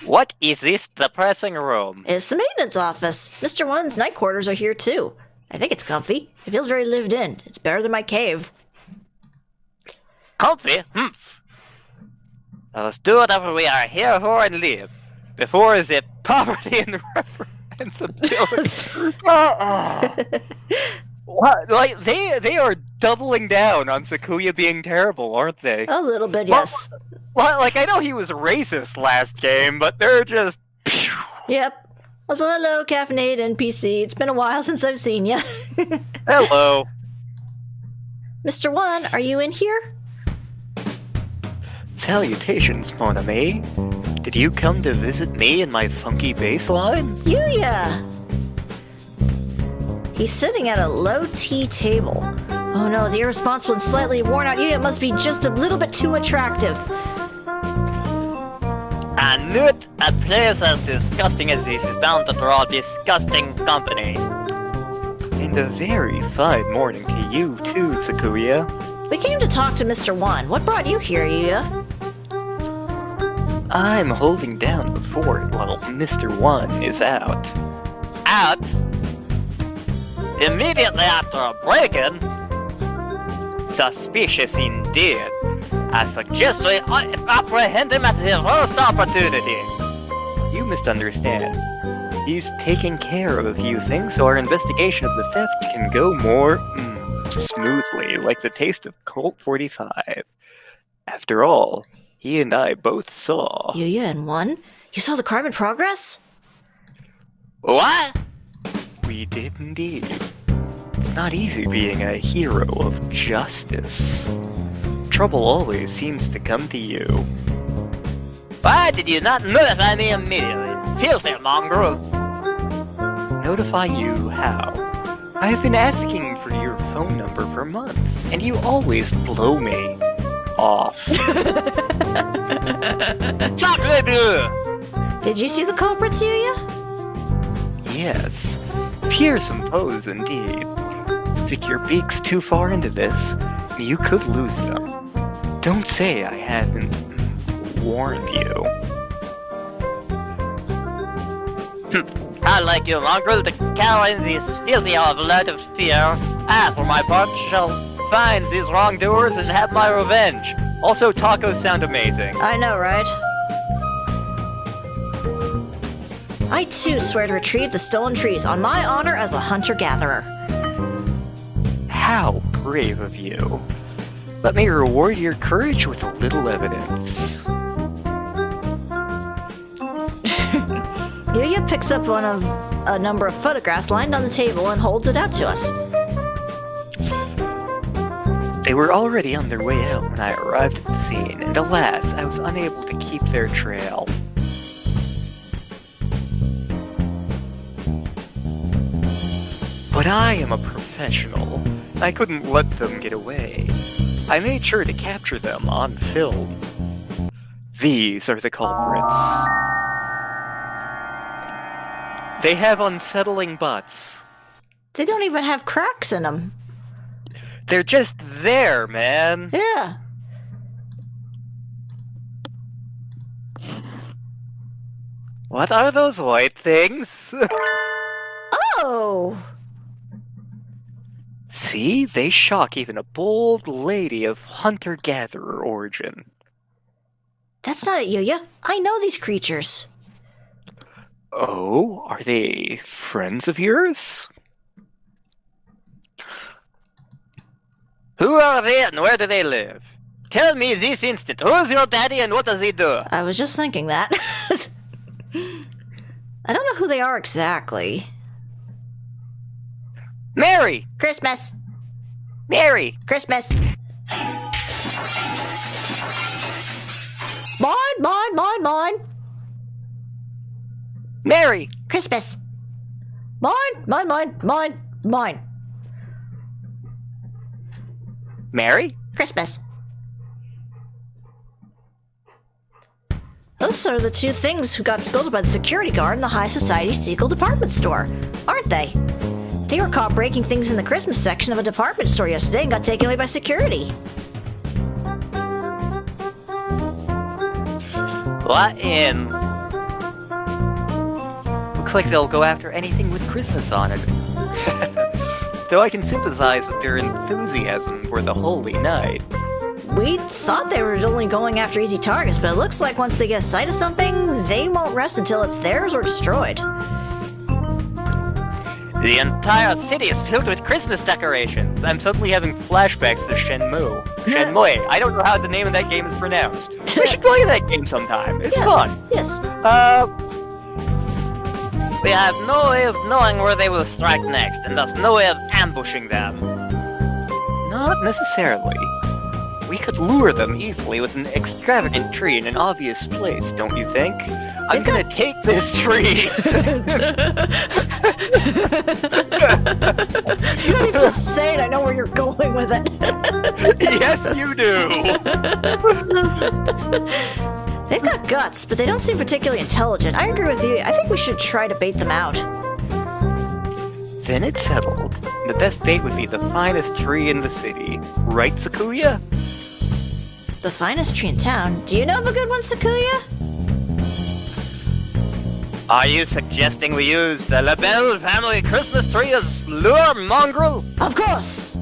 What is this depressing room? It's the maintenance office. Mr. One's night quarters are here, too. I think it's comfy. It feels very lived in. It's better than my cave. Comfy? Humph. Now let's do whatever we are here for and live. Before is it poverty and reprehensibility? What? Like, they are doubling down on Sakuya being terrible, aren't they? A little bit, yes. Well, like, I know he was racist last game, but they're just... Yep. Also, hello, Caffeinated NPC. It's been a while since I've seen you. Hello. Mr. One, are you in here? Salutations, mon ami. Did you come to visit me in my funky baseline? Yuya! He's sitting at a low tea table. Oh no, the irresponsible and slightly worn out Yuya must be just a little bit too attractive. I knew it. A place as disgusting as this is bound to draw disgusting company. And a very fine morning to you too, Sakuya. We came to talk to Mr. One. What brought you here, Yuya? I'm holding down the fort while Mr. One is out. Out? Immediately after a break-in? Suspicious indeed. I suggest we apprehend him at his first opportunity. You misunderstand. He's taking care of a few things so our investigation of the theft can go more smoothly, like the taste of Colt 45. After all, he and I both saw... Yuya and One? You saw the crime in progress? What? We did indeed. It's not easy being a hero of justice. Trouble always seems to come to you. Why did you not notify me immediately? Filthy mongrel! Notify you how? I've been asking for your phone number for months, and you always blow me off. Chocolate! Did you see the culprits, Yuya? Yes. Fearsome pose indeed. Stick your beaks too far into this, and you could lose them. Don't say I haven't warned you. I like you, mongrel, to cower in this filthy light of fear. I, for my part, shall find these wrongdoers and have my revenge. Also, tacos sound amazing. I know, right? I too swear to retrieve the stolen trees on my honor as a hunter-gatherer. How? brave of you. Let me reward your courage with a little evidence. Yuya picks up one of a number of photographs lined on the table and holds it out to us. They were already on their way out when I arrived at the scene, and alas, I was unable to keep their trail. But I am a professional. I couldn't let them get away. I made sure to capture them on film. These are the culprits. They have unsettling butts. They don't even have cracks in them. They're just there, man. Yeah. What are those white things? Oh! See? They shock even a bold lady of hunter-gatherer origin. That's not it, Yuya. I know these creatures. Oh? Are they friends of yours? Who are they and where do they live? Tell me this instant, who's your daddy and what does he do? I was just thinking that. I don't know who they are exactly. Mary! Christmas! Mary! Christmas! Mine! Mary! Christmas! Mine! Mary? Christmas! Those are the two things who got scolded by the security guard in the High Society Sequel department store, aren't they? They were caught breaking things in the Christmas section of a department store yesterday and got taken away by security. What in? Looks like they'll go after anything with Christmas on it. Though I can sympathize with their enthusiasm for the holy night. We thought they were only going after easy targets, but it looks like once they get a sight of something, they won't rest until it's theirs or destroyed. The entire city is filled with Christmas decorations. I'm suddenly having flashbacks to Shenmue. Shenmue. I don't know how the name of that game is pronounced. We should play that game sometime. It's fun. Yes. We have no way of knowing where they will strike next, and thus no way of ambushing them. Not necessarily. We could lure them easily with an extravagant tree in an obvious place, don't you think? I'm gonna take this tree! You don't even just say it, I know where you're going with it. Yes, you do! They've got guts, but they don't seem particularly intelligent. I agree with you. I think we should try to bait them out. Then it's settled. The best bait would be the finest tree in the city. Right, Sakuya? The finest tree in town? Do you know of a good one, Sakuya? Are you suggesting we use the LaBelle family Christmas tree as lure mongrel? Of course!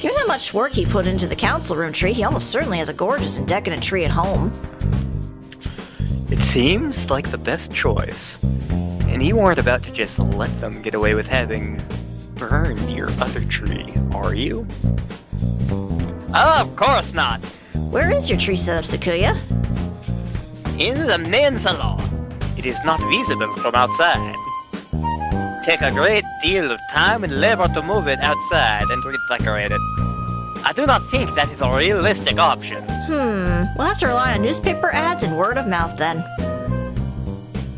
Given how much work he put into the council room tree, he almost certainly has a gorgeous and decadent tree at home. It seems like the best choice. And you aren't about to just let them get away with having burned your other tree, are you? Of course not! Where is your tree setup, Sakuya? In the main salon. It is not visible from outside. Take a great deal of time and labor to move it outside and redecorate it. I do not think that is a realistic option. We'll have to rely on newspaper ads and word of mouth then.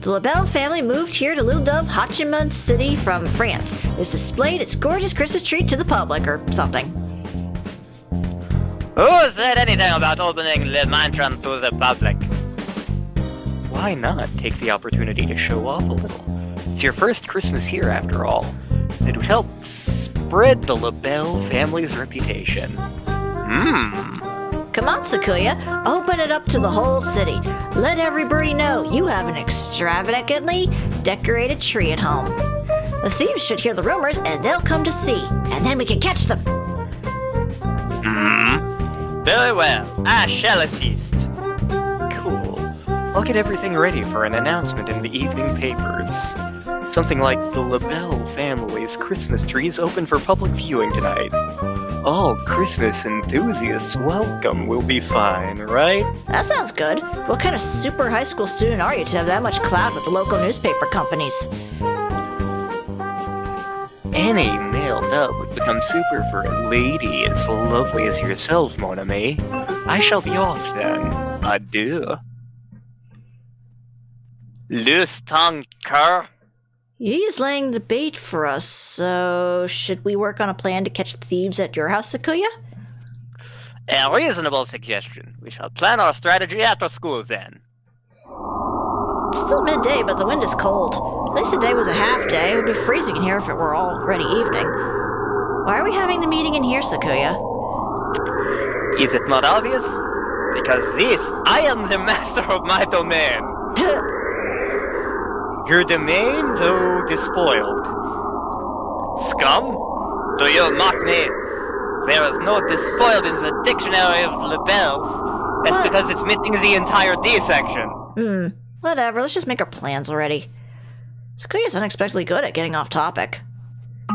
The LaBelle family moved here to Little Dove, Hachiman City from France. It's displayed its gorgeous Christmas tree to the public or something. Who said anything about opening Le Mantron to the public? Why not take the opportunity to show off a little? It's your first Christmas here, after all. It would help spread the LaBelle family's reputation. Come on, Sakuya. Open it up to the whole city. Let everybody know you have an extravagantly decorated tree at home. The thieves should hear the rumors and they'll come to see, and then we can catch them. Very well. I shall assist. Cool. I'll get everything ready for an announcement in the evening papers. Something like the LaBelle family's Christmas tree is open for public viewing tonight. All Christmas enthusiasts welcome will be fine, right? That sounds good. What kind of super high school student are you to have that much clout with the local newspaper companies? Any male dub would become super for a lady as lovely as yourself, mon ami. I shall be off then. Adieu. Loose tongue cur. He is laying the bait for us, so should we work on a plan to catch the thieves at your house, Sakuya? A reasonable suggestion. We shall plan our strategy after school then. It's still midday, but the wind is cold. At least today was a half day. It would be freezing in here if it were already evening. Why are we having the meeting in here, Sakuya? Is it not obvious? Because I am the master of my domain. Your domain, though despoiled. Scum? Do you mock me? There is no despoiled in the dictionary of labels. That's What? because it's missing the entire D section. Whatever, let's just make our plans already. Sakuya's unexpectedly good at getting off topic.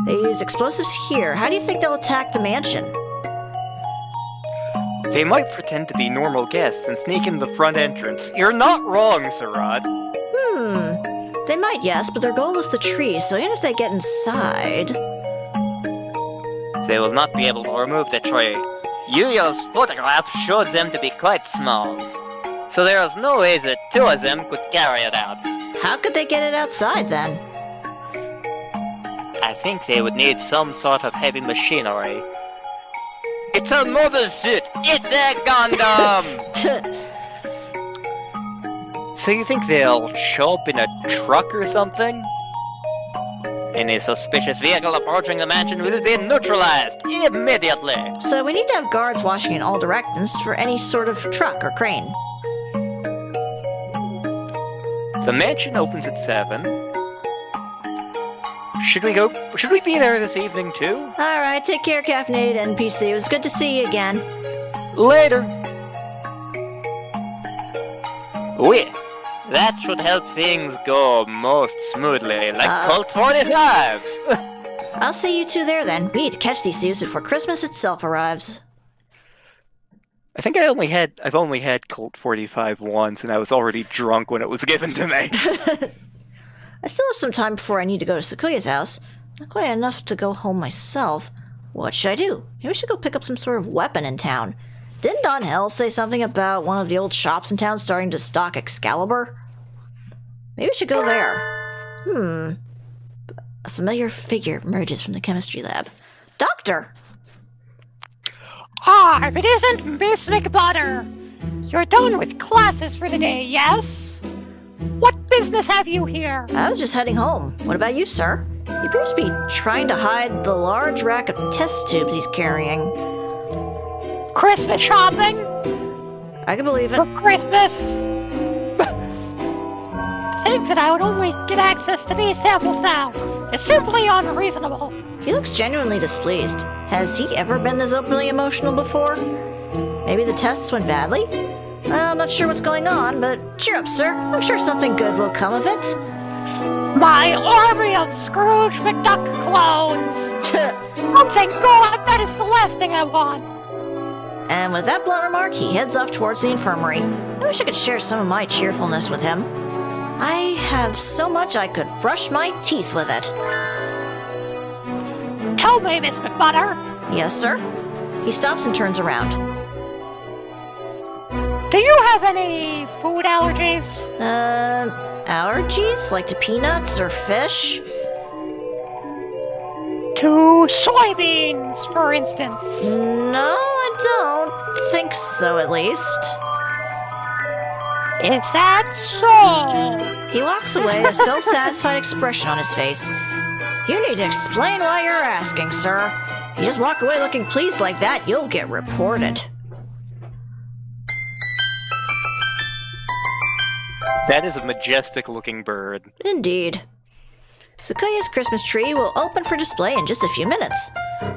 They use explosives here. How do you think they'll attack the mansion? They might pretend to be normal guests and sneak in the front entrance. You're not wrong, Sarad. They might, yes, but their goal was the tree, so even if they get inside... They will not be able to remove the tree. Yuya's photograph showed them to be quite small. So there is no way the two of them could carry it out. How could they get it outside, then? I think they would need some sort of heavy machinery. It's a mobile suit! It's a Gundam! So you think they'll show up in a truck or something? Any suspicious vehicle approaching the mansion will be neutralized immediately! So we need to have guards watching in all directions for any sort of truck or crane. The mansion opens at 7. Should we be there this evening too? Alright, take care, caffeinated NPC. It was good to see you again. Later! Oui, that should help things go most smoothly, like Colt 45! I'll see you two there then. We need to catch these thieves before Christmas itself arrives. I think I've only had Colt 45 once, and I was already drunk when it was given to me. I still have some time before I need to go to Sakuya's house. Not quite enough to go home myself. What should I do? Maybe I should go pick up some sort of weapon in town. Didn't Don Hell say something about one of the old shops in town starting to stock Excalibur? Maybe I should go there. A familiar figure emerges from the chemistry lab. Doctor! If it isn't Miss Mcbutter. You're done with classes for the day, yes? What business have you here? I was just heading home. What about you, sir? He appears to be trying to hide the large rack of test tubes he's carrying. Christmas shopping? I can believe it. For Christmas? Think that I would only get access to these samples now. It's simply unreasonable. He looks genuinely displeased. Has he ever been this openly emotional before? Maybe the tests went badly? I'm not sure what's going on, but cheer up, sir. I'm sure something good will come of it. My army of Scrooge McDuck clones! Oh, thank God, that is the last thing I want. And with that blunt remark, he heads off towards the infirmary. I wish I could share some of my cheerfulness with him. I have so much I could brush my teeth with it. Tell me, Miss Mcbutter. Yes, sir? He stops and turns around. Do you have any food allergies? Allergies? Like to peanuts or fish? To soybeans, for instance. No, I don't think so, at least. Is that so? He walks away, a self-satisfied expression on his face. You need to explain why you're asking, sir. You just walk away looking pleased like that, you'll get reported. That is a majestic-looking bird. Indeed. Sakuya's Christmas tree will open for display in just a few minutes.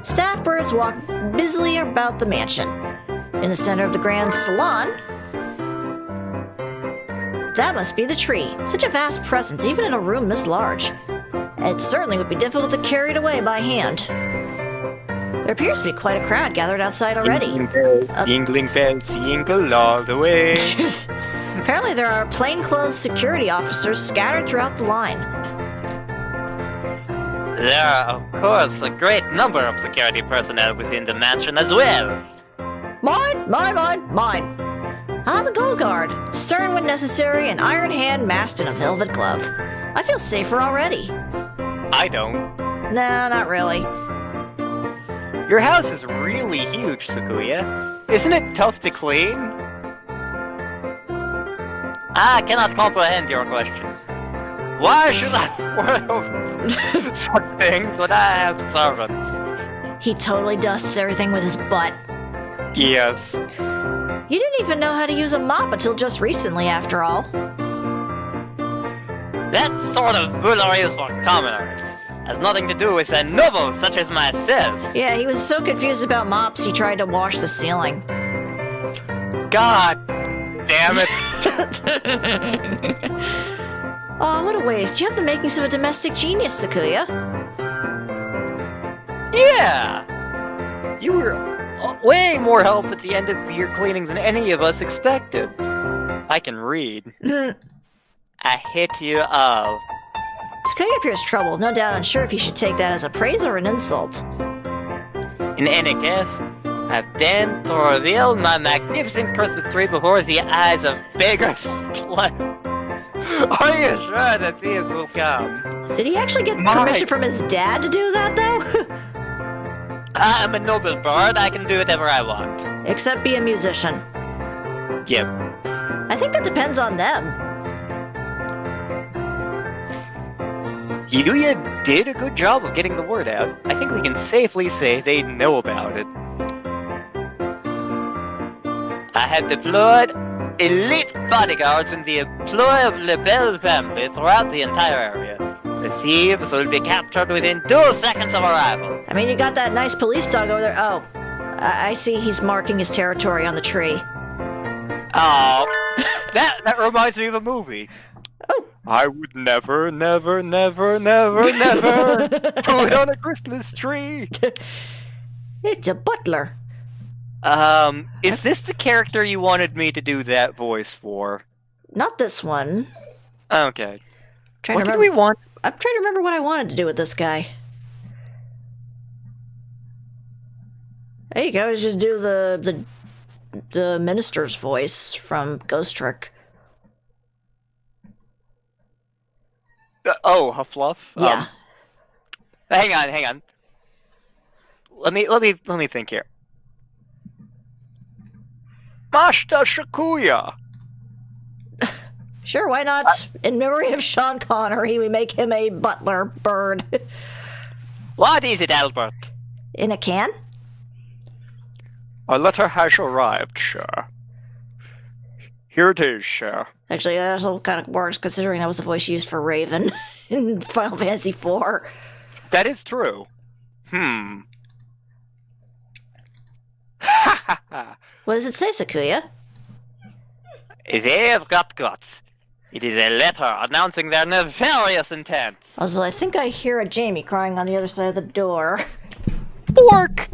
Staff birds walk busily about the mansion. In the center of the grand salon, that must be the tree. Such a vast presence, even in a room this large. It certainly would be difficult to carry it away by hand. There appears to be quite a crowd gathered outside already. Jingling bells, jingle all the way. Apparently there are plainclothes security officers scattered throughout the line. There are, of course, a great number of security personnel within the mansion as well. Mine! The Gold Guard, stern when necessary, an iron hand masked in a velvet glove. I feel safer already. I don't. No, not really. Your house is really huge, Sakuya. Isn't it tough to clean? I cannot comprehend your question. Why should I worry over such things when I have servants? He totally dusts everything with his butt. Yes. You didn't even know how to use a mop until just recently, after all. That sort of foolery is for commoners. Has nothing to do with a noble such as myself. Yeah, he was so confused about mops, he tried to wash the ceiling. God damn it. Oh, what a waste. You have the makings of a domestic genius, Sakuya. Yeah! You were way more help at the end of your cleaning than any of us expected. I can read. I hate you all. Sakuya appears troubled, no doubt unsure if he should take that as a praise or an insult. In any case, I've deigned to reveal my magnificent Christmas tree before the eyes of beggars. Are you sure the thieves will come? Did he actually get permission from his dad to do that, though? I am a noble bird, I can do whatever I want. Except be a musician. Yep. I think that depends on them. You did a good job of getting the word out. I think we can safely say they know about it. I have deployed elite bodyguards in the employ of the Bell family throughout the entire area. The thieves will be captured within 2 seconds of arrival. I mean, you got that nice police dog over there. Oh, I see he's marking his territory on the tree. Oh, that reminds me of a movie. Oh. I would never put it on a Christmas tree. It's a butler. Is this the character you wanted me to do that voice for? Not this one. Okay. What did we want? I'm trying to remember what I wanted to do with this guy. There you go. Just do the minister's voice from Ghost Trick. Huffluff. Yeah. Hang on. Let me think here. Mashta Shakuya. Sure, why not? In memory of Sean Connery, we make him a butler bird. What is it, Albert? In a can? A letter has arrived, sir. Here it is, sir. Actually, that also kind of works, considering that was the voice used for Raven in Final Fantasy IV. That is true. What does it say, Sakuya? They've got guts. It is a letter announcing their nefarious intent. Also, I think I hear a Jamie crying on the other side of the door. Bork!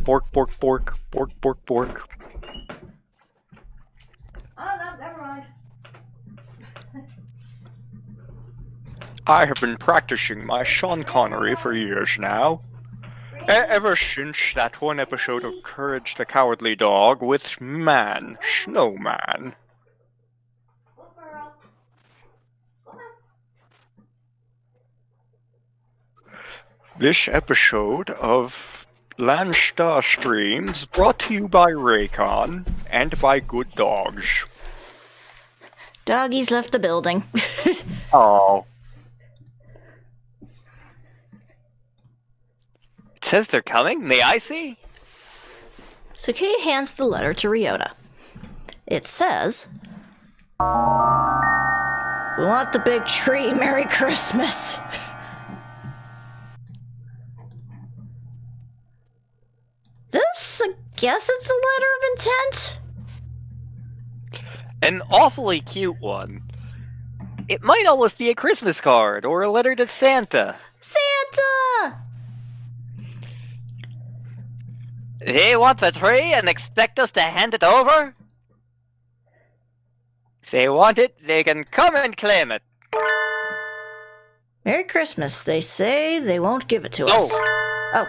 Bork, bork, bork, bork, bork, bork. Oh, no, never mind. I have been practicing my Sean Connery for years now. Ever since that one episode of Courage the Cowardly Dog with Snowman. This episode of Landstar Streams brought to you by Raycon and by Good Dogs. Doggies left the building. Oh. It says they're coming? May I see? Sakuya hands the letter to Ryota. It says, "We want the big tree. Merry Christmas." This, I guess it's a letter of intent? An awfully cute one. It might almost be a Christmas card or a letter to Santa. Santa! They want the tree and expect us to hand it over? If they want it, they can come and claim it. Merry Christmas. They say they won't give it to us. Oh.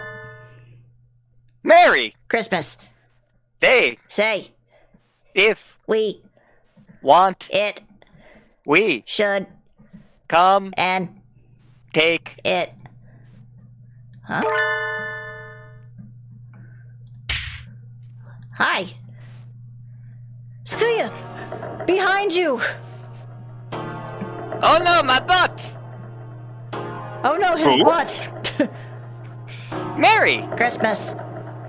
Merry Christmas. They Say. If We. Want. It. We. Should. Come. And. Take. It. Huh? Hi. Skuya! Behind you! Oh no, my butt! Oh no, his Who? butt! Merry! Christmas.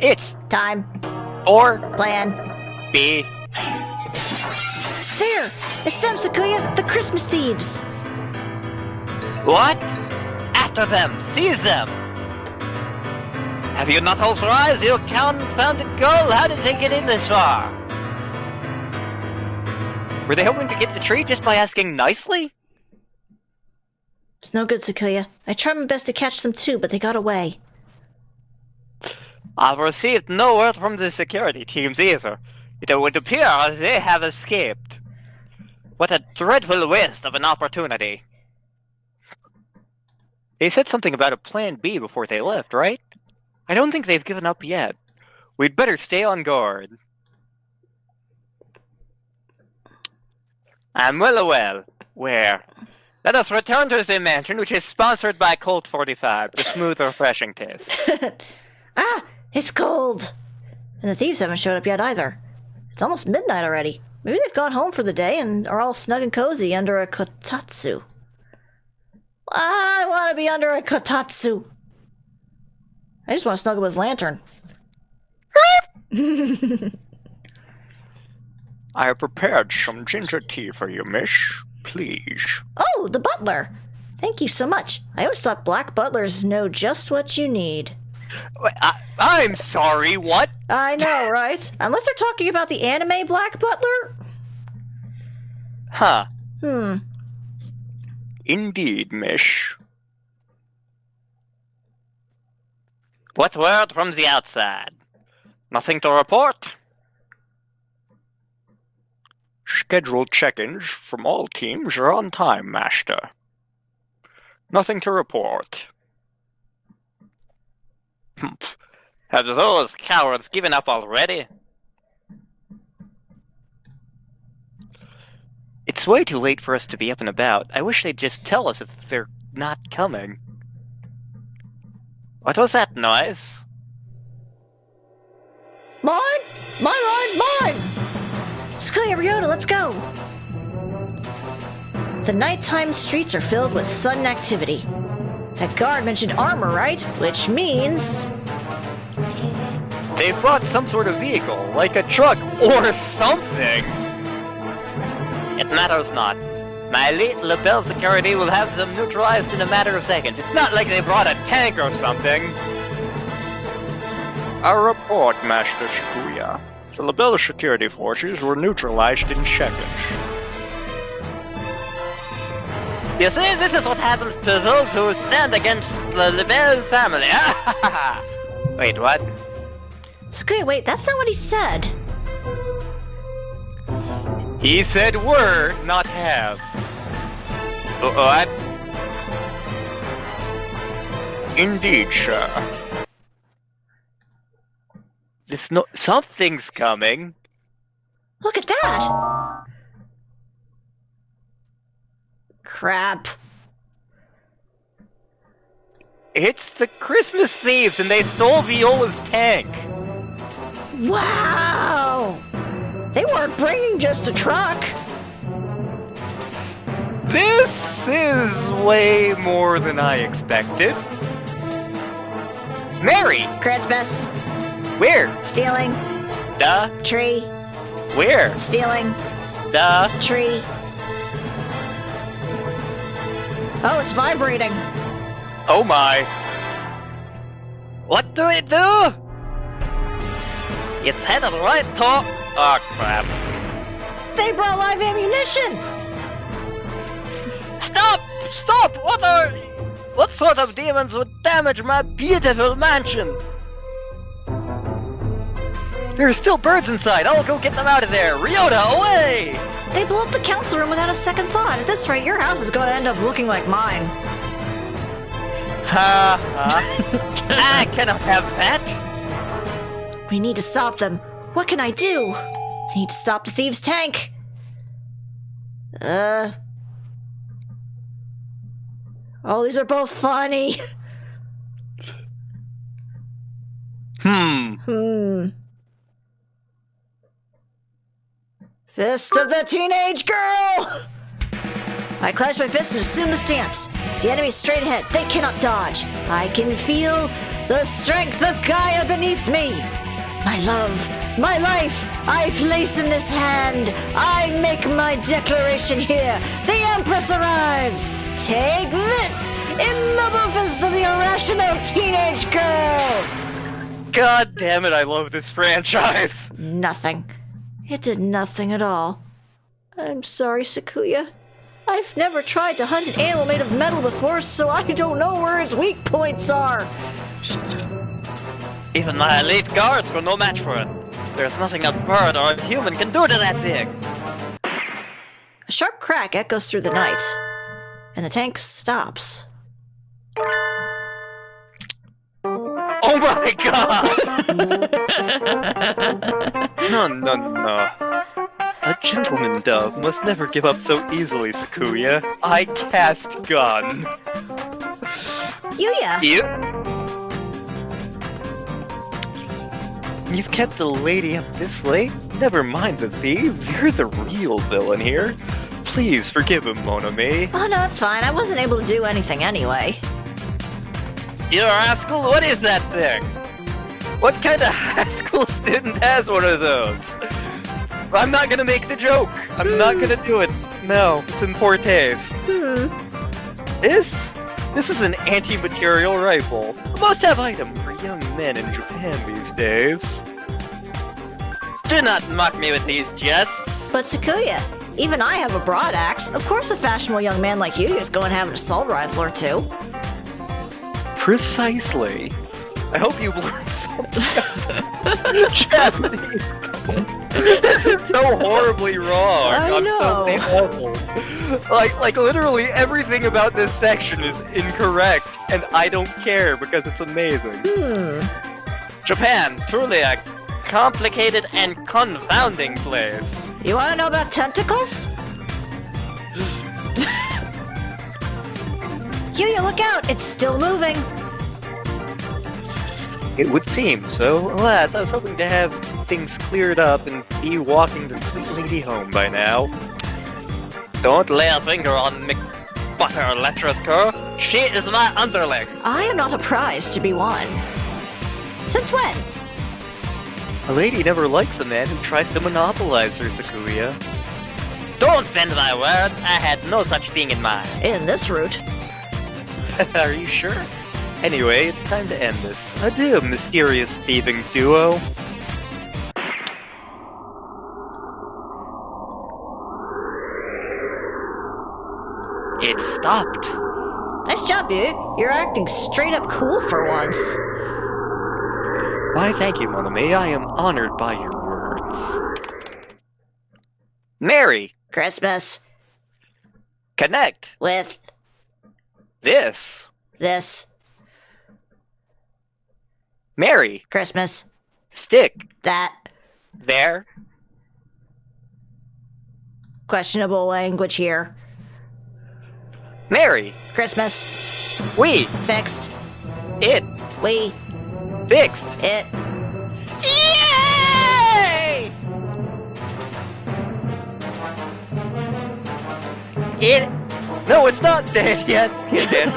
It's Time. or Plan. be. There! It's them, Skuya! The Christmas Thieves! What? After them! Seize them! Have you not also eyes, you confounded gull? How did they get in this far? Were they hoping to get the tree just by asking nicely? It's no good, Skuya. I tried my best to catch them too, but they got away. I've received no word from the security teams either. It would appear as they have escaped. What a dreadful waste of an opportunity. They said something about a plan B before they left, right? I don't think they've given up yet. We'd better stay on guard. I'm well aware. Where? Let us return to the mansion, which is sponsored by Colt 45, the smooth, refreshing taste. Ah! It's cold! And the thieves haven't showed up yet either. It's almost midnight already. Maybe they've gone home for the day and are all snug and cozy under a kotatsu. I want to be under a kotatsu. I just want to snuggle with Lantern. I have prepared some ginger tea for you, miss. Please. Oh, the butler! Thank you so much. I always thought black butlers know just what you need. I'm sorry, what? I know, right? Unless they're talking about the anime Black Butler? Huh. Indeed, miss. What word from the outside? Nothing to report? Scheduled check-ins from all teams are on time, Master. Nothing to report. Humph. Have those cowards given up already? It's way too late for us to be up and about. I wish they'd just tell us if they're not coming. What was that noise? Mine! Mine! Skuya, Ryota, let's go! The nighttime streets are filled with sudden activity. That guard mentioned armor, right? Which means... They brought some sort of vehicle, like a truck or something. It matters not. My elite lapel security will have them neutralized in a matter of seconds. It's not like they brought a tank or something. A report, Master Skuya. The Labella security forces were neutralized in seconds. You see, this is what happens to those who stand against the Lebel family. Wait, what? Skuya, wait, that's not what he said. He said were, not have. What? Indeed, sir. Something's coming. Look at that! Crap. It's the Christmas Thieves, and they stole Viola's tank. Wow! They weren't bringing just a truck. This is way more than I expected. Merry! Christmas. Where? Stealing. Duh. Tree. Where? Stealing. Duh. Tree. Oh, it's vibrating. Oh my. What do it do? It's headed right to... Oh crap. They brought live ammunition! Stop! Stop! What sort of demons would damage my beautiful mansion? There are still birds inside. I'll go get them out of there. Ryota, away! They blew up the council room without a second thought. At this rate, your house is going to end up looking like mine. Ha ha. I cannot have that. We need to stop them. What can I do? I need to stop the thieves' tank. Oh, these are both funny. Fist of the teenage girl! I clench my fist and assume a stance. The enemy is straight ahead. They cannot dodge. I can feel the strength of Gaia beneath me. My love, my life, I place in this hand. I make my declaration here. The Empress arrives. Take this, immobile fist of the irrational teenage girl. God damn it, I love this franchise. Nothing. It did nothing at all. I'm sorry, Sakuya. I've never tried to hunt an animal made of metal before, so I don't know where its weak points are. Even my elite guards were no match for it. There's nothing a bird or a human can do to that thing. A sharp crack echoes through the night, and the tank stops. Oh my god! No. A gentleman dove must never give up so easily, Sakuya. I cast gun. Yuya! You've kept the lady up this late? Never mind the thieves, you're the real villain here. Please forgive him, Monami. Oh no, it's fine. I wasn't able to do anything anyway. You rascal, what is that thing? What kind of high school student has one of those? I'm not gonna make the joke. I'm not gonna do it. No, it's in poor taste. This is an anti-material rifle. A must-have item for young men in Japan these days. Do not mock me with these jests. But Sakuya, even I have a broad axe. Of course a fashionable young man like you is going to have an assault rifle or two. Precisely. I hope you've learned something. Japanese. This is so horribly wrong. I know. I'm so awful. Like literally everything about this section is incorrect, and I don't care because it's amazing. Japan, truly a complicated and confounding place. You want to know about tentacles? Yuya, look out! It's still moving. It would seem so. Alas, I was hoping to have things cleared up and be walking the sweet lady home by now. Don't lay a finger on Mcbutter, Letrasker. She is my underling. I am not a prize to be won. Since when? A lady never likes a man who tries to monopolize her, Sakuya. Don't bend my words. I had no such thing in mind. In this route. Are you sure? Anyway, it's time to end this. Adieu, mysterious thieving duo. It stopped. Nice job, you. You're acting straight up cool for once. Why, thank you, Monami. I am honored by your words. Merry Christmas. Connect With this. Merry Christmas. Stick That. there. Questionable language here. Merry Christmas. We Fixed. it We fixed. it. Yay! It. No, it's not dead yet. It's dead.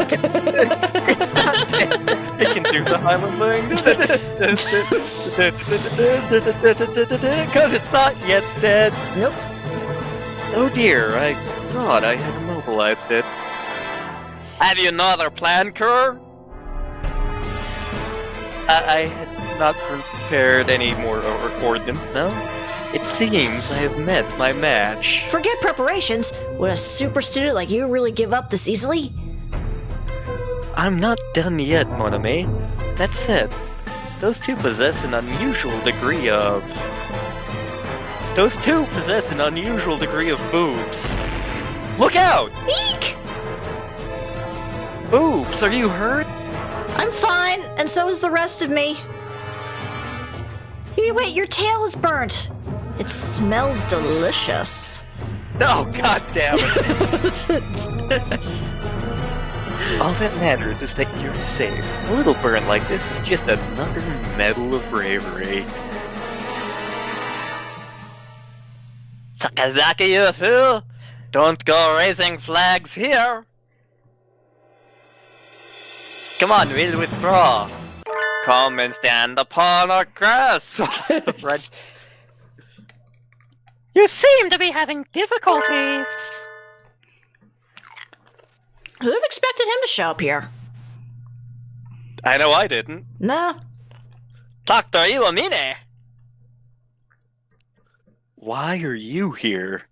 It's not dead. It can do the Highland thing. Because it's not yet dead. Nope. Oh dear, I thought I had immobilized it. Have you another plan, Kerr? I had not prepared any more ordnance, no? It's seems I have met my match. Forget preparations. Would a super student like you really give up this easily? I'm not done yet, mon ami. That said, those two possess an unusual degree of boobs. Look out! Eek! Boobs, are you hurt? I'm fine, and so is the rest of me. Hey, wait, your tail is burnt. It smells delicious. Oh, god damn it. All that matters is that you're safe. A little burn like this is just another medal of bravery. Sakazaki, you fool! Don't go raising flags here! Come on, we'll withdraw. Come and stand upon our grass! Right. You seem to be having difficulties. Who'd have expected him to show up here? I know I didn't. Nah. Dr. Iwamine! Why are you here?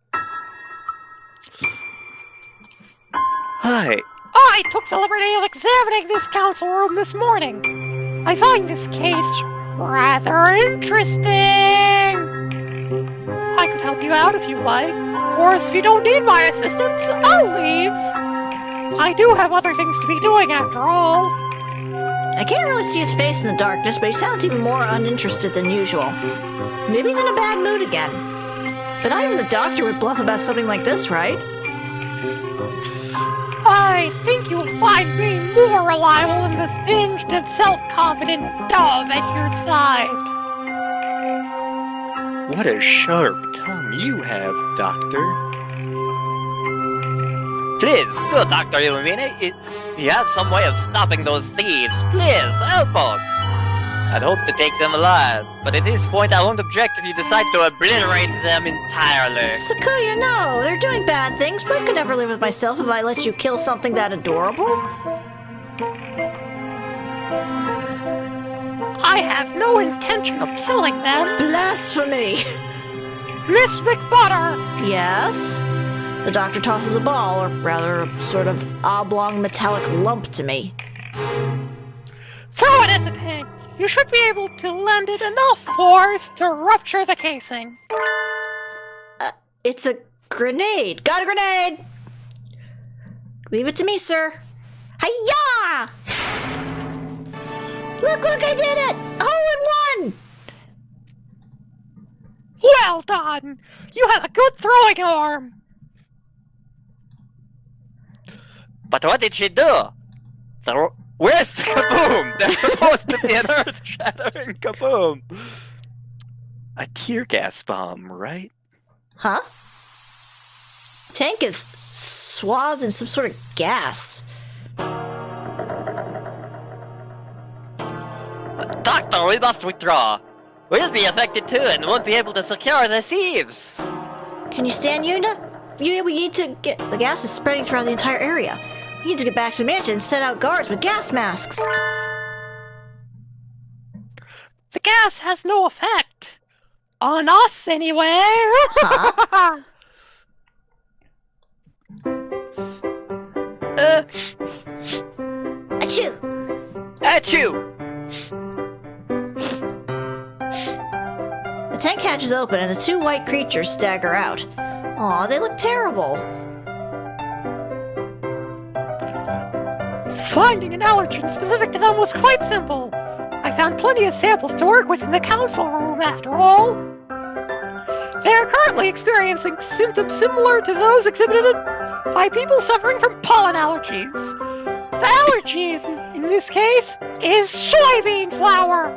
Hi. I took the liberty of examining this council room this morning. I find this case rather interesting. I could help you out if you like. Or if you don't need my assistance, I'll leave. I do have other things to be doing after all. I can't really see his face in the darkness, but he sounds even more uninterested than usual. Maybe he's in a bad mood again. But not even the doctor would bluff about something like this, right? I think you'll find me more reliable than the singed and self-confident dove at your side. What a sharp tongue you have, Doctor. Please, do, Dr. Illumine. You have some way of stopping those thieves. Please, help us. I'd hope to take them alive, but at this point I won't object if you decide to obliterate them entirely. Sakuya, no! They're doing bad things, but I could never live with myself if I let you kill something that adorable. I have no intention of killing them. Blasphemy! Miss Mcbutter! Yes? The doctor tosses a ball, or rather a sort of oblong metallic lump to me. Throw it at the tank. You should be able to lend it enough force to rupture the casing. It's a grenade. Got a grenade! Leave it to me, sir. Hi-ya! Look, I did it! Hole in one! Well done! You have a good throwing arm. But what did she do? Where's the kaboom? There's supposed to be an earth-shattering kaboom. A tear gas bomb, right? Huh? Tank is swathed in some sort of gas. Doctor, we must withdraw. We'll be affected too and won't be able to secure the thieves. Can you stand, Yuna? Yuna, we need to get... The gas is spreading throughout the entire area. We need to get back to the mansion and set out guards with gas masks. The gas has no effect. On us, anyway. Huh? Achoo! Achoo! The tank hatch is open and the two white creatures stagger out. Aw, they look terrible. Finding an allergen specific to them was quite simple. I found plenty of samples to work with in the council room, after all. They are currently experiencing symptoms similar to those exhibited by people suffering from pollen allergies. The allergy, in this case, is soybean flour.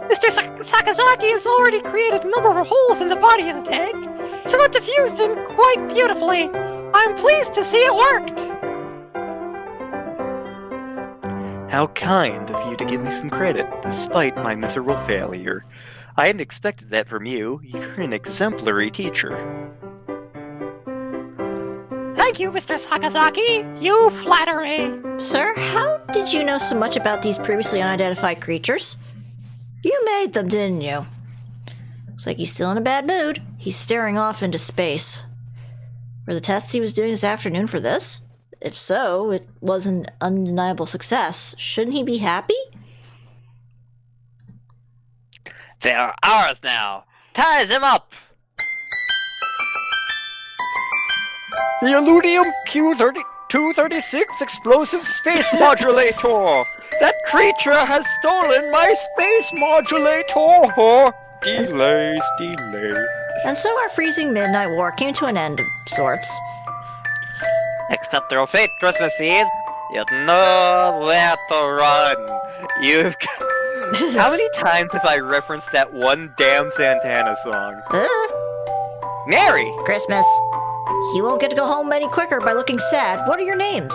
Mr. Sakazaki has already created a number of holes in the body of the tank, so it diffused in quite beautifully. I'm pleased to see it worked. How kind of you to give me some credit, despite my miserable failure. I hadn't expected that from you. You're an exemplary teacher. Thank you, Mr. Sakazaki. You flatter me. Sir, how did you know so much about these previously unidentified creatures? You made them, didn't you? Looks like he's still in a bad mood. He's staring off into space. Were the tests he was doing this afternoon for this? If so, it was an undeniable success. Shouldn't he be happy? They're ours now. Ties him up. The Illudium Q-236 explosive space modulator! That creature has stolen my space modulator! Delays. And so our freezing midnight war came to an end of sorts. Accept your fate, Christmas Thieves. You know where to run. You've How many times have I referenced that one damn Santana song? Mary! Christmas. You won't get to go home any quicker by looking sad. What are your names?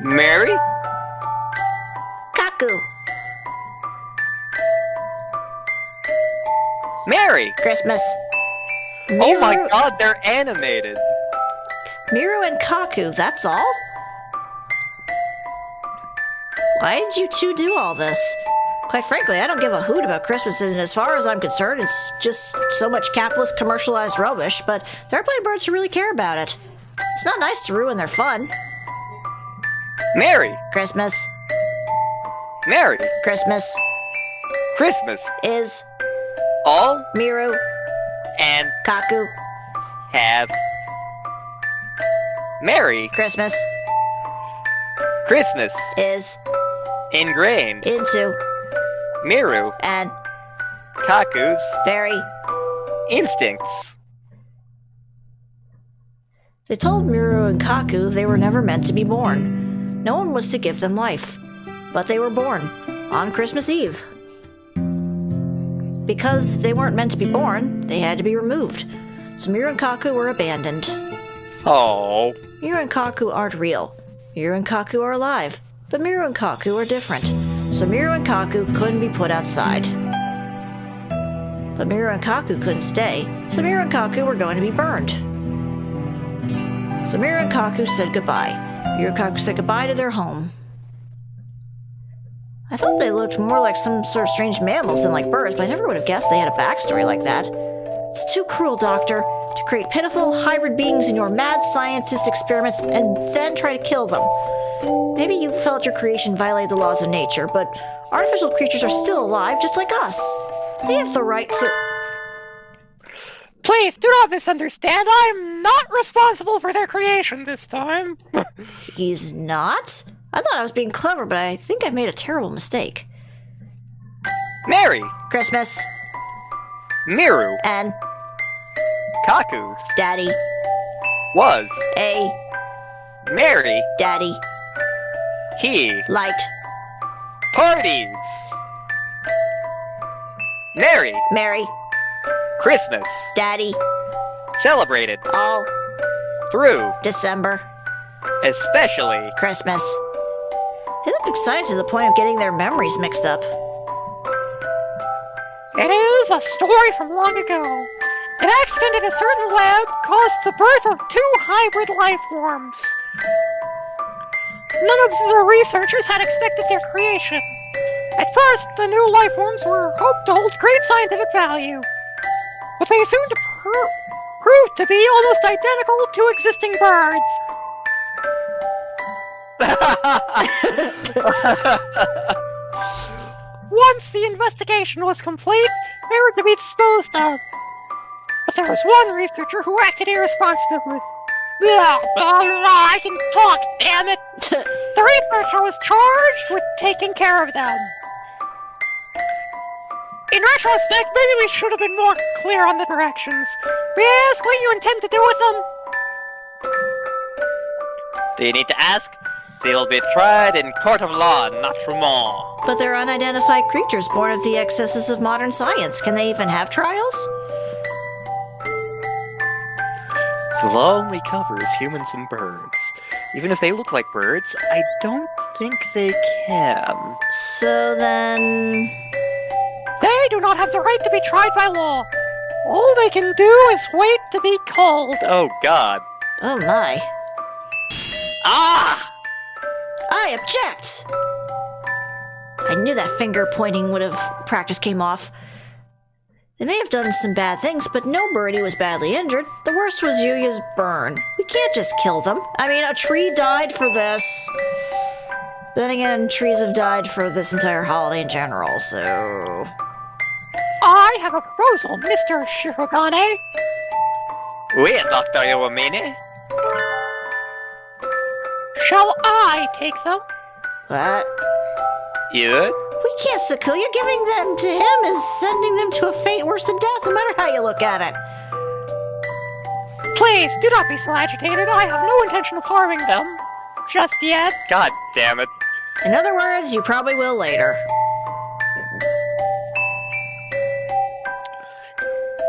Mary? Kaku. Mary! Christmas. Oh my god, they're animated! Miru and Kaku, that's all? Why did you two do all this? Quite frankly, I don't give a hoot about Christmas, and as far as I'm concerned, it's just so much capitalist commercialized rubbish, but there are plenty of birds who really care about it. It's not nice to ruin their fun. Mary! Christmas. Mary! Christmas. Christmas! Is All Miru and Kaku have Mary! Christmas Christmas! is Ingrained into Miru and Kaku's very. instincts. They told Miru and Kaku they were never meant to be born. No one was to give them life. But they were born on Christmas Eve. Because they weren't meant to be born, they had to be removed. So Miru and Kaku were abandoned. Oh. Miru and Kaku aren't real. Miru and Kaku are alive. But Miru and Kaku are different. So Miru and Kaku couldn't be put outside. But Miru and Kaku couldn't stay. So Miru and Kaku were going to be burned. So Miru and Kaku said goodbye. Miru and Kaku said goodbye to their home. I thought they looked more like some sort of strange mammals than like birds, but I never would have guessed they had a backstory like that. It's too cruel, Doctor, to create pitiful hybrid beings in your mad scientist experiments and then try to kill them. Maybe you felt your creation violated the laws of nature, but artificial creatures are still alive just like us. They have the right to... Please, do not misunderstand. I'm not responsible for their creation this time. He's not? I thought I was being clever, but I think I've made a terrible mistake. Mary! Christmas. Miru! And Kaku's Daddy. was A. Mary! Daddy. He Liked. parties! Mary! Mary. Christmas! Daddy. Celebrated All. through December. especially Christmas. They looked excited to the point of getting their memories mixed up. It is a story from long ago. An accident in a certain lab caused the birth of 2 hybrid life forms. None of the researchers had expected their creation. At first, the new life forms were hoped to hold great scientific value, but they soon proved to be almost identical to existing birds. Once the investigation was complete, they were to be disposed of. But there was one researcher who acted irresponsibly. I can talk, damn it! The researcher was charged with taking care of them. In retrospect, maybe we should have been more clear on the directions. May I ask what you intend to do with them? Do you need to ask? They will be tried in court of law, not Tremont. But they're unidentified creatures born of the excesses of modern science. Can they even have trials? The law only covers humans and birds. Even if they look like birds, I don't think they can. So then... They do not have the right to be tried by law. All they can do is wait to be called. Oh god. Oh my. Ah! I object! I knew that finger pointing would have practice came off. They may have done some bad things, but no birdie was badly injured. The worst was Yuya's burn. We can't just kill them. I mean, a tree died for this. But then again, trees have died for this entire holiday in general, so... I have a proposal, Mr. Shirogane. Wait, Dr. Iwamine. Shall I take them? What? You? We can't, Sakuya. Giving them to him is sending them to a fate worse than death, no matter how you look at it. Please, do not be so agitated. I have no intention of harming them. Just yet. God damn it. In other words, you probably will later.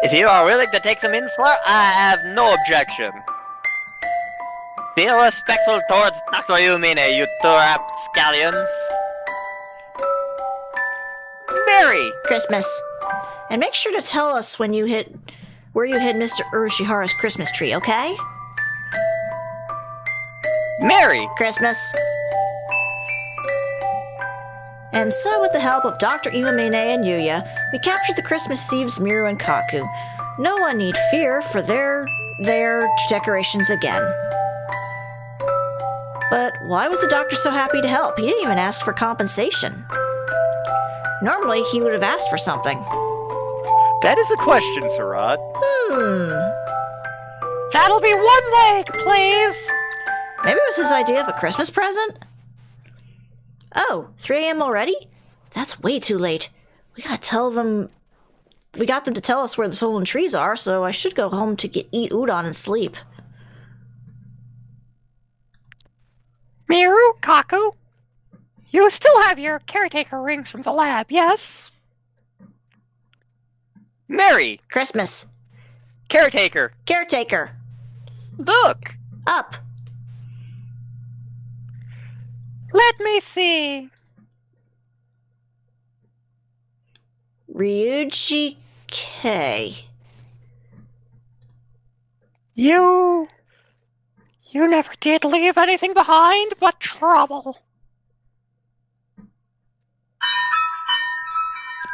If you are willing to take them in, sir, I have no objection. Be respectful towards Dr. Yumine, you two rapscallions. Merry Christmas. And make sure to tell us when you hit... where you hid Mr. Urushihara's Christmas tree, okay? Merry Christmas. And so, with the help of Dr. Iwamine and Yuya, we captured the Christmas thieves Miru and Kaku. No one need fear for their decorations again. But why was the doctor so happy to help? He didn't even ask for compensation. Normally, he would have asked for something. That is a question, Sarat. That'll be one leg, please. Maybe it was his idea of a Christmas present? Oh, 3 a.m. already? That's way too late. We got them to tell us where the stolen trees are, so I should go home to eat udon and sleep. Miru, Kaku, you still have your caretaker rings from the lab, yes? Merry Christmas. Caretaker. Caretaker. Look. Up. Let me see. Ryuji K. You never did leave anything behind but trouble.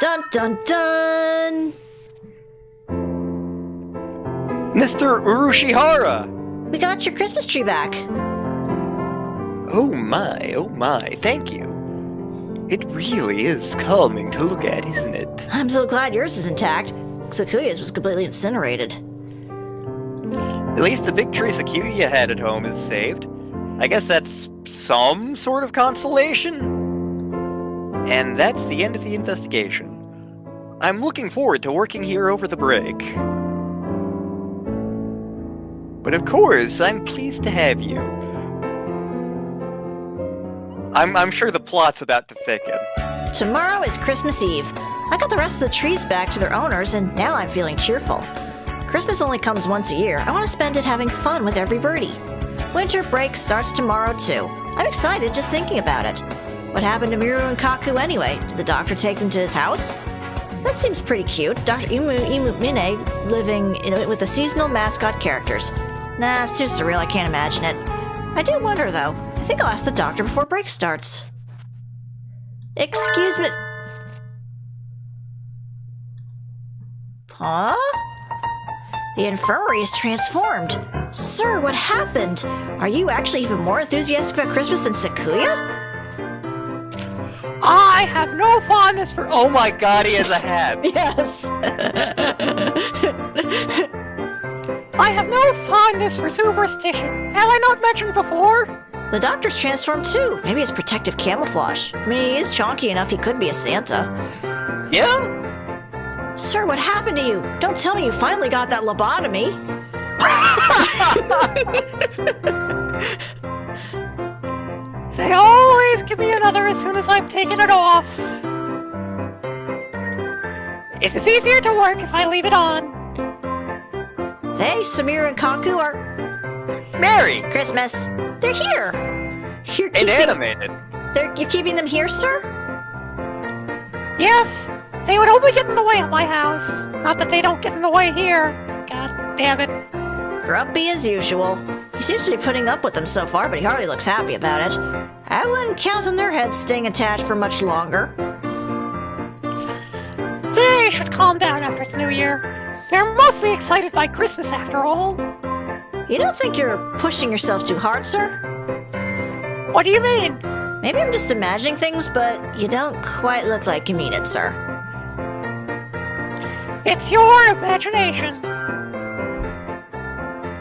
Dun dun dun! Mr. Urushihara. We got your Christmas tree back. Oh my, thank you. It really is calming to look at, isn't it? I'm so glad yours is intact. Sakuya's was completely incinerated. At least the big tree Sakuya had at home is saved. I guess that's some sort of consolation. And that's the end of the investigation. I'm looking forward to working here over the break. But of course, I'm pleased to have you. I'm sure the plot's about to thicken. Tomorrow is Christmas Eve. I got the rest of the trees back to their owners, and now I'm feeling cheerful. Christmas only comes once a year. I want to spend it having fun with everybirdie. Winter break starts tomorrow, too. I'm excited just thinking about it. What happened to Miru and Kaku anyway? Did the doctor take them to his house? That seems pretty cute. Dr. Imumine living with the seasonal mascot characters. Nah, it's too surreal. I can't imagine it. I do wonder, though. I think I'll ask the doctor before break starts. Excuse me. Huh? The infirmary is transformed. Sir, what happened? Are you actually even more enthusiastic about Christmas than Sakuya? I have no fondness for... Oh my god, he has a hat! Yes. I have no fondness for superstition. Have I not mentioned before? The doctor's transformed too. Maybe it's protective camouflage. I mean, he is chonky enough he could be a Santa. Yeah? Sir, what happened to you? Don't tell me you finally got that lobotomy. They always give me another as soon as I'm taking it off. It is easier to work if I leave it on. They, Samira and Kaku are... Merry Christmas. They're here. You're and animated. You're keeping them here, sir? Yes, they would only get in the way of my house. Not that they don't get in the way here. God damn it. Grumpy as usual. He seems to be putting up with them so far, but he hardly looks happy about it. I wouldn't count on their heads staying attached for much longer. They should calm down after the New Year. They're mostly excited by Christmas after all. You don't think you're pushing yourself too hard, sir? What do you mean? Maybe I'm just imagining things, but you don't quite look like you mean it, sir. It's your imagination.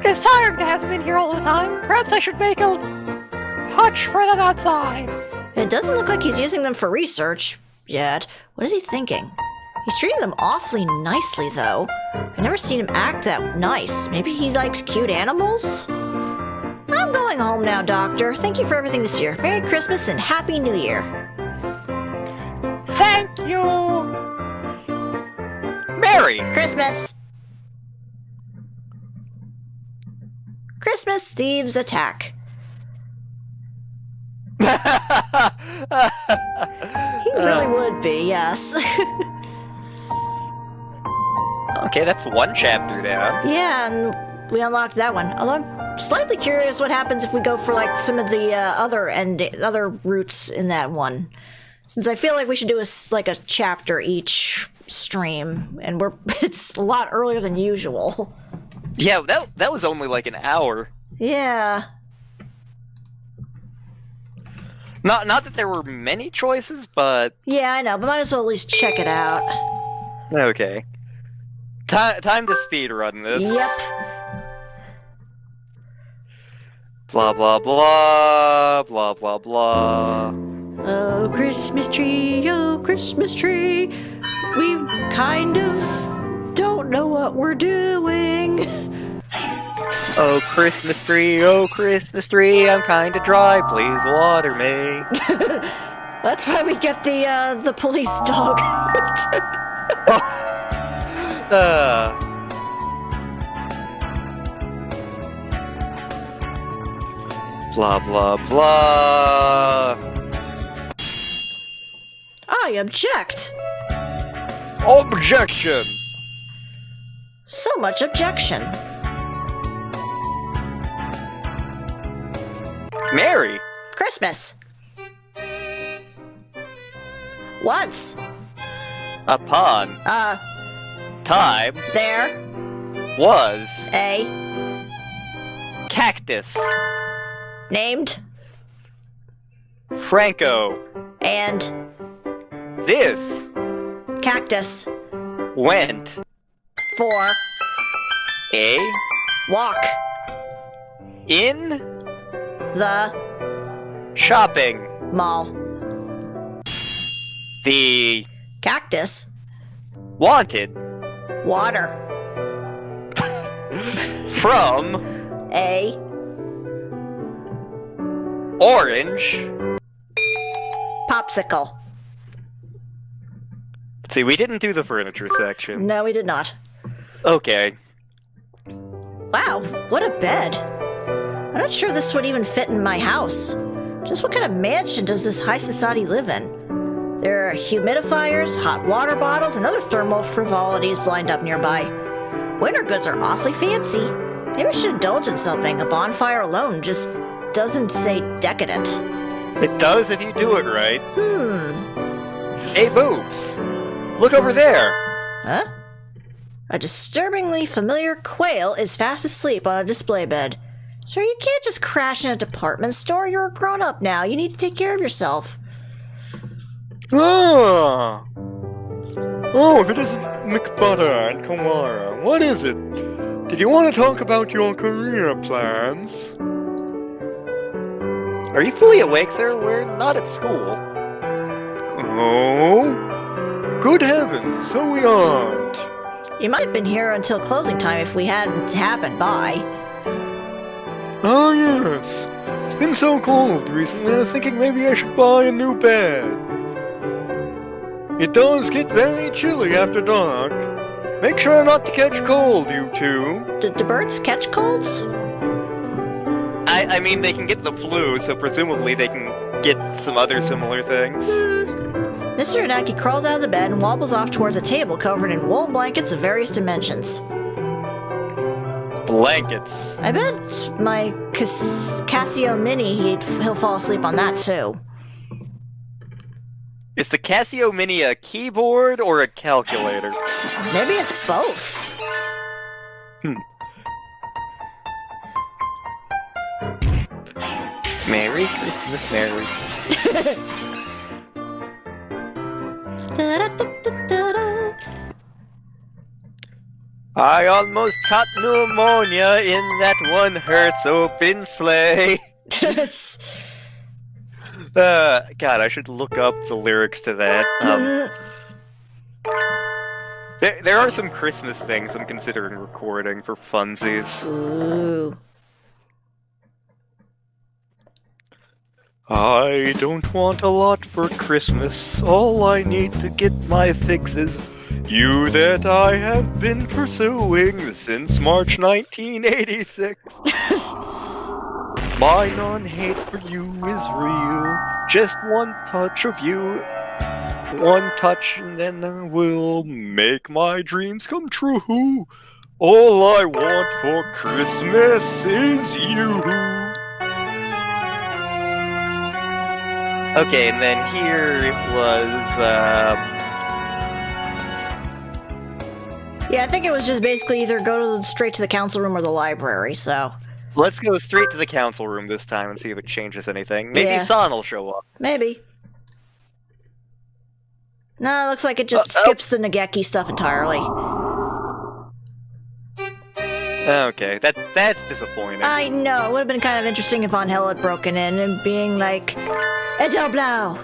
It's tiring to have them in here all the time. Perhaps I should make a hutch for them outside. It doesn't look like he's using them for research yet. What is he thinking? He's treating them awfully nicely, though. I've never seen him act that nice. Maybe he likes cute animals? I'm going home now, Doctor. Thank you for everything this year. Merry Christmas and Happy New Year. Thank you. Mary! Christmas! Christmas Thieves attack. He really would be, yes. Okay, that's one chapter down. Yeah, and we unlocked that one. Although I'm slightly curious what happens if we go for like some of the other routes in that one. Since I feel like we should do a chapter each stream, and it's a lot earlier than usual. Yeah, that was only like an hour. Yeah. Not that there were many choices, but... Yeah, I know, but might as well at least check it out. Okay. Time to speedrun this. Yep. Blah, blah, blah. Blah, blah, blah. Oh, Christmas tree, we kind of don't know what we're doing. Oh, Christmas tree, I'm kinda dry, please water me. That's why we get the police dog. Blah, blah, blah. I object. Objection! So much objection. Mary! Christmas. Once. Upon time There. was A. cactus. Named. Franco. And. This Cactus. went For. a Walk. in The. shopping. Mall. The Cactus. wanted Water. from A. orange. Popsicle. See, we didn't do the furniture section. No, we did not. Okay. Wow, what a bed. I'm not sure this would even fit in my house. Just what kind of mansion does this high society live in? There are humidifiers, hot water bottles, and other thermal frivolities lined up nearby. Winter goods are awfully fancy. Maybe I should indulge in something. A bonfire alone just doesn't say decadent. It does if you do it right. Hey, boobs. Look over there. Huh? A disturbingly familiar quail is fast asleep on a display bed. Sir, you can't just crash in a department store. You're a grown-up now. You need to take care of yourself. Ah! Oh, if it isn't Mcbutter and Kamara, what is it? Did you want to talk about your career plans? Are you fully awake, sir? We're not at school. Oh? Good heavens, so we aren't. You might have been here until closing time if we hadn't happened by. Oh yes. It's been so cold recently, I was thinking maybe I should buy a new bed. It does get very chilly after dark. Make sure not to catch cold, you two. Do birds catch colds? I mean, they can get the flu, so presumably they can get some other similar things. Mr. Anaki crawls out of the bed and wobbles off towards a table covered in wool blankets of various dimensions. Blankets. I bet my Casio Mini, he'll fall asleep on that too. Is the Casio Mini a keyboard or a calculator? Maybe it's both. Merry Christmas, Merry. Da-da-da-da-da-da. I almost caught pneumonia in that one hearse open sleigh. God, I should look up the lyrics to that. There are some Christmas things I'm considering recording for funsies. Ooh. I don't want a lot for Christmas. All I need to get my fix is you that I have been pursuing since March 1986. My non-hate for you is real. Just one touch of you. One touch and then I will make my dreams come true. All I want for Christmas is you. Okay, and then here it was, Yeah, I think it was just basically either go straight to the council room or the library, so... let's go straight to the council room this time and see if it changes anything. Maybe Yeah. San will show up. Maybe. No, it looks like it just skips the Nageki stuff entirely. Okay, that's disappointing. I know, it would have been kind of interesting if Angel had broken in and being like, Edo Blau!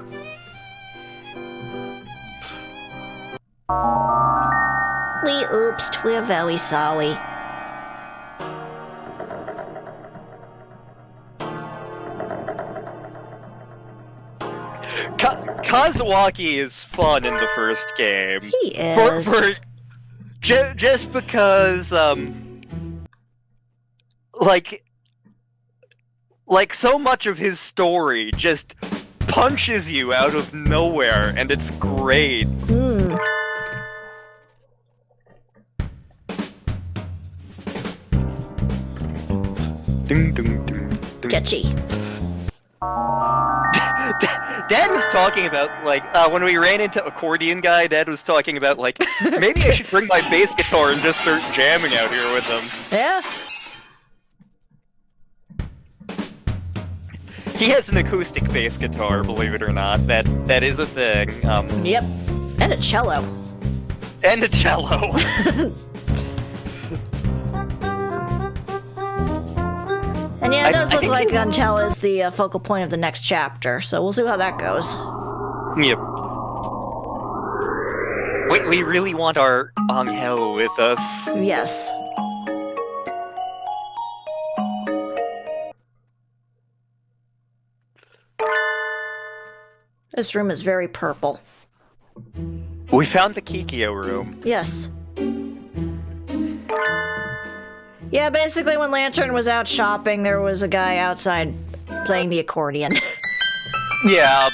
We oopsed, we're very sorry. Kazuaki is fun in the first game. He is. Just because, like so much of his story just punches you out of nowhere, and it's great. Hmm. Ding, ding, ding, ding. Catchy. Dad was talking about, like, when we ran into Accordion Guy, Dad was talking about, like, maybe I should bring my bass guitar and just start jamming out here with him. Yeah? He has an acoustic bass guitar, believe it or not. That is a thing. Yep. And a cello. And a cello. And yeah, it does I look think like Angel is the focal point of the next chapter, so we'll see how that goes. Yep. We really want our Angel with us. Yes. This room is very purple. We found the Kikyo room. Yes. Yeah, basically when Lantern was out shopping, there was a guy outside playing the accordion. Yeah.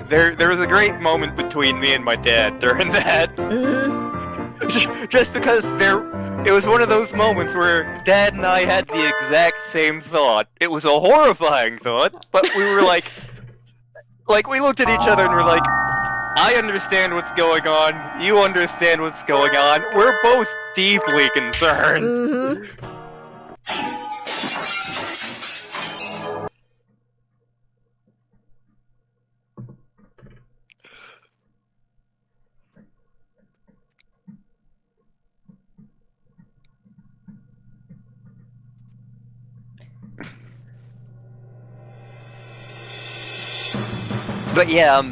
There was a great moment between me and my dad during that. Mm-hmm. Just because it was one of those moments where Dad and I had the exact same thought. It was a horrifying thought, but we were like we looked at each other and were like, I understand what's going on, you understand what's going on, we're both deeply concerned. Mm-hmm. But yeah,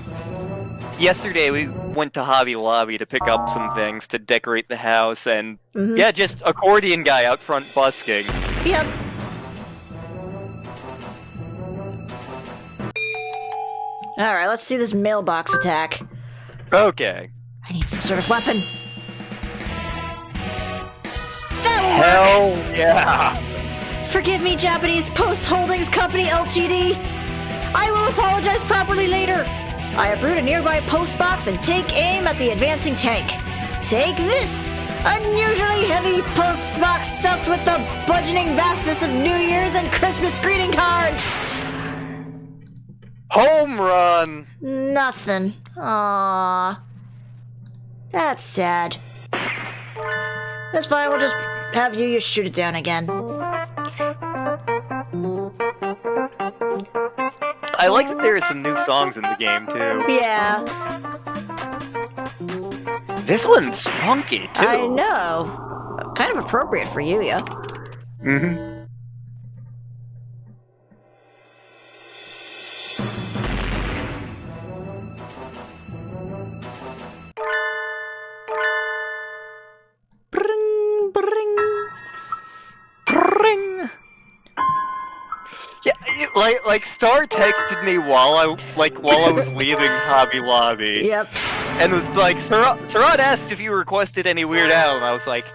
yesterday we went to Hobby Lobby to pick up some things to decorate the house, and yeah, just accordion guy out front busking. Yep. Alright, let's see this mailbox attack. Okay. I need some sort of weapon. Hell yeah! Forgive me, Japanese Post Holdings Company Ltd. I will apologize properly later. I uproot a nearby post box and take aim at the advancing tank. Take this! Unusually heavy post box stuffed with the budgeting vastness of New Year's and Christmas greeting cards! Home run! Nothing. Aww. That's sad. That's fine, we'll just have you shoot it down again. I like that there are some new songs in the game, too. Yeah. This one's funky, too. I know. Kind of appropriate for you, yeah? Mm-hmm. Bring, bring. Ring. Yeah, like Star texted me while I was leaving Hobby Lobby. Yep. And was like, Sarat asked if you requested any Weird Al, and I was like,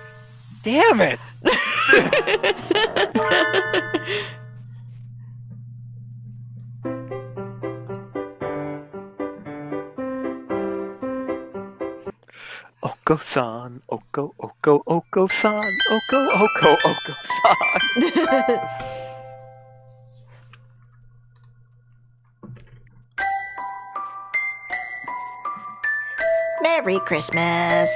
damn it! Oko-san, Oko-san, Oko-san. Merry Christmas.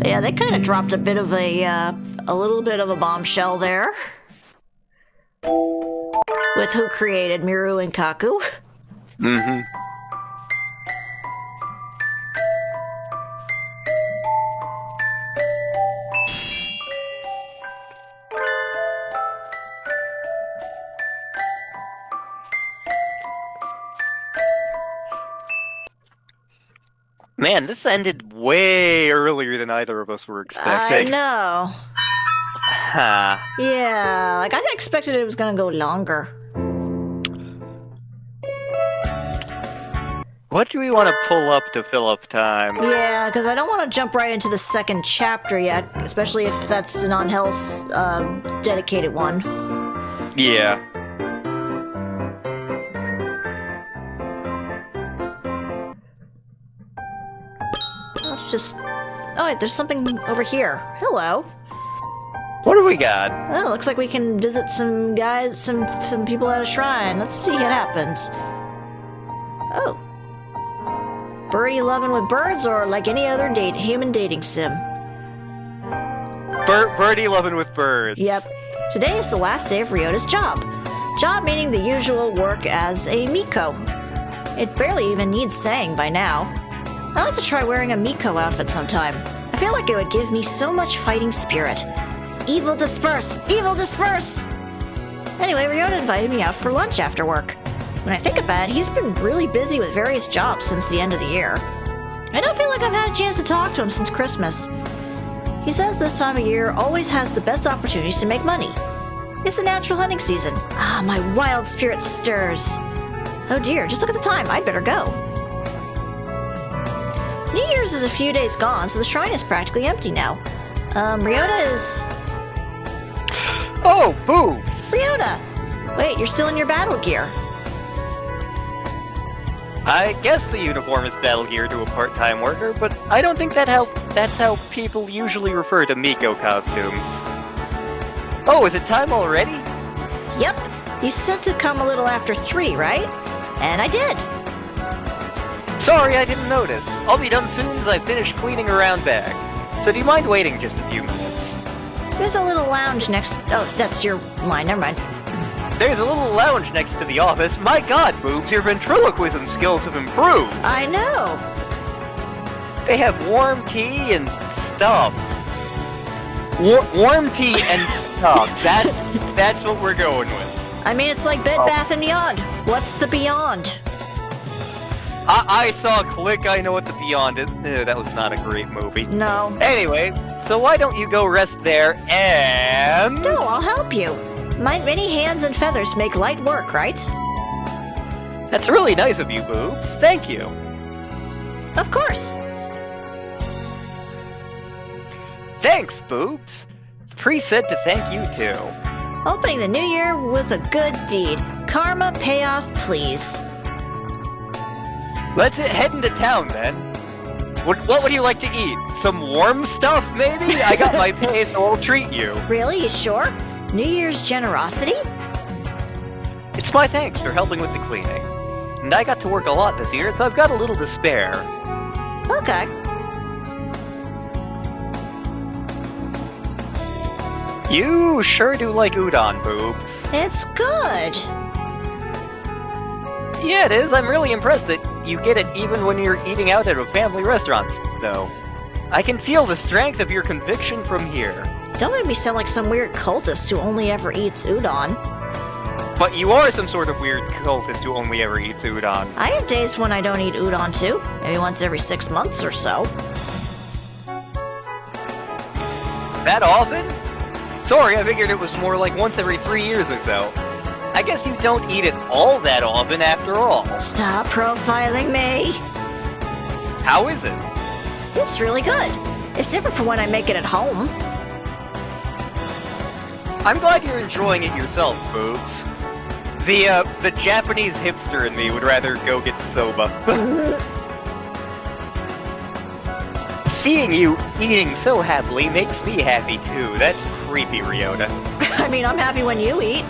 Yeah, they kind of dropped a bit of a little bit of a bombshell there. With who created Miru and Kaku. Mm-hmm. Man, this ended way earlier than either of us were expecting. I know. Huh. Yeah, like I expected it was gonna go longer. What do we want to pull up to fill up time? Yeah, because I don't want to jump right into the second chapter yet, especially if that's an on-Hell's dedicated one. Yeah. Let's just... Oh, wait, there's something over here. Hello. What do we got? Well, looks like we can visit some guys, some people at a shrine. Let's see what happens. Oh. Birdie loving with birds or like any other human dating sim? Birdie loving with birds. Yep. Today is the last day of Ryota's job. Job meaning the usual work as a Miko. It barely even needs saying by now. I'd like to try wearing a Miko outfit sometime. I feel like it would give me so much fighting spirit. Evil disperse! Evil disperse! Anyway, Ryota invited me out for lunch after work. When I think about it, he's been really busy with various jobs since the end of the year. I don't feel like I've had a chance to talk to him since Christmas. He says this time of year always has the best opportunities to make money. It's the natural hunting season. Ah, my wild spirit stirs. Oh dear, just look at the time. I'd better go. New Year's is a few days gone, so the shrine is practically empty now. Ryota is... Oh, boobs! Ryota! Wait, you're still in your battle gear. I guess the uniform is battle gear to a part-time worker, but I don't think that's how people usually refer to Miko costumes. Oh, is it time already? Yep. You said to come a little after 3, right? And I did. Sorry, I didn't notice. I'll be done soon as I finish cleaning around back. So do you mind waiting just a few minutes? There's a little lounge next... Oh, that's your line. Never mind. There's a little lounge next to the office. My god, boobs, your ventriloquism skills have improved. I know. They have warm tea and stuff. Warm tea and stuff. That's what we're going with. I mean, it's like Bed Bath & Beyond. What's the beyond? I saw Click, I know what the beyond is. That was not a great movie. No. Anyway, so why don't you go rest there and... No, I'll help you. My many hands and feathers make light work, right? That's really nice of you, Boobs. Thank you. Of course. Thanks, Boobs. The priest said to thank you, too. Opening the new year with a good deed. Karma payoff, please. Let's head into town, then. What would you like to eat? Some warm stuff, maybe? I got my pay, so I'll treat you. Really? You sure? New Year's generosity? It's my thanks for helping with the cleaning. And I got to work a lot this year, so I've got a little to spare. Okay. You sure do like udon, boobs. It's good. Yeah, it is. I'm really impressed that you get it even when you're eating out at a family restaurant, though. I can feel the strength of your conviction from here. Don't make me sound like some weird cultist who only ever eats udon. But you are some sort of weird cultist who only ever eats udon. I have days when I don't eat udon too. Maybe once every 6 months or so. That often? Sorry, I figured it was more like once every 3 years or so. I guess you don't eat it all that often after all. Stop profiling me. How is it? It's really good. It's different from when I make it at home. I'm glad you're enjoying it yourself, boobs. The Japanese hipster in me would rather go get soba. Seeing you eating so happily makes me happy too. That's creepy, Ryota. I mean, I'm happy when you eat.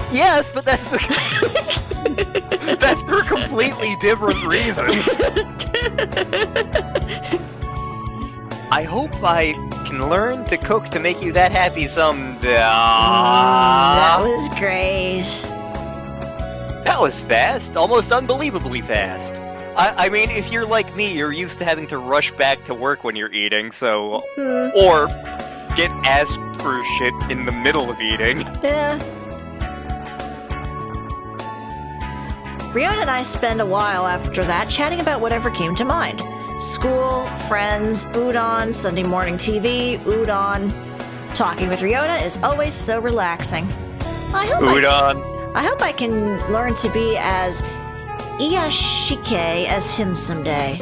Yes, but that's for completely different reasons. I hope I can learn to cook to make you that happy someday. That was great. That was fast, almost unbelievably fast. I mean, if you're like me, you're used to having to rush back to work when you're eating, so... Or get asked for shit in the middle of eating. Yeah. Ryota and I spend a while after that chatting about whatever came to mind. School, friends, udon, Sunday morning TV, udon. Talking with Ryota is always so relaxing. I hope I can learn to be as Iyashike as him someday.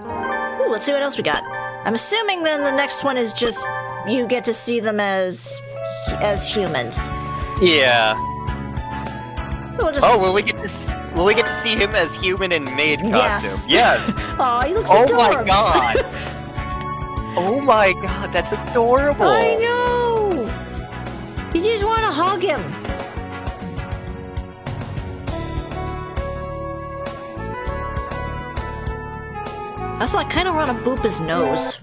Ooh, let's see what else we got. I'm assuming then the next one is just you get to see them as humans. Yeah. So we'll just... Oh, will we get to see him as human in maid costume? Yes. Aw, he looks Oh adorable. my god. Oh my god, that's adorable. I know. You just want to hug him. Also, I kind of want to boop his nose.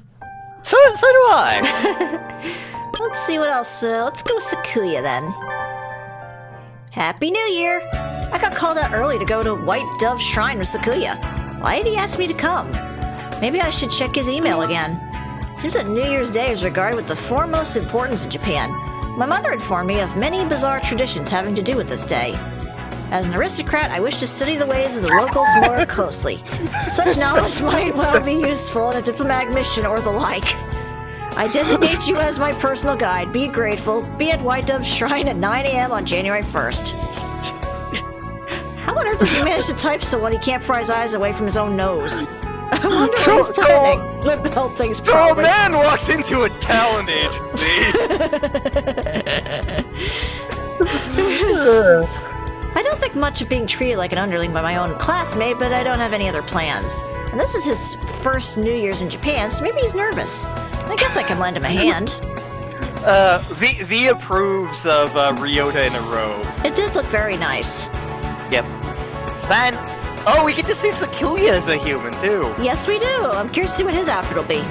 So do I. Let's see what else. Let's go Sakuya then. Happy New Year! I got called out early to go to White Dove Shrine with Sakuya. Why did he ask me to come? Maybe I should check his email again. Seems that New Year's Day is regarded with the foremost importance in Japan. My mother informed me of many bizarre traditions having to do with this day. As an aristocrat, I wish to study the ways of the locals more closely. Such knowledge might well be useful in a diplomatic mission or the like. I designate you as my personal guide. Be grateful. Be at White Dove Shrine at 9 a.m. on January 1st. How on earth does he manage to type so when he can't pry his eyes away from his own nose? I wonder what he's planning. The help things probably. So a man walks into a talent agency. I don't think much of being treated like an underling by my own classmate, but I don't have any other plans. And this is his first New Year's in Japan, so maybe he's nervous. I guess I can lend him a hand. V approves of Ryota in a robe. It did look very nice. Yep. Fine. Oh, we get to see Sakuya as a human, too. Yes, we do. I'm curious to see what his outfit will be.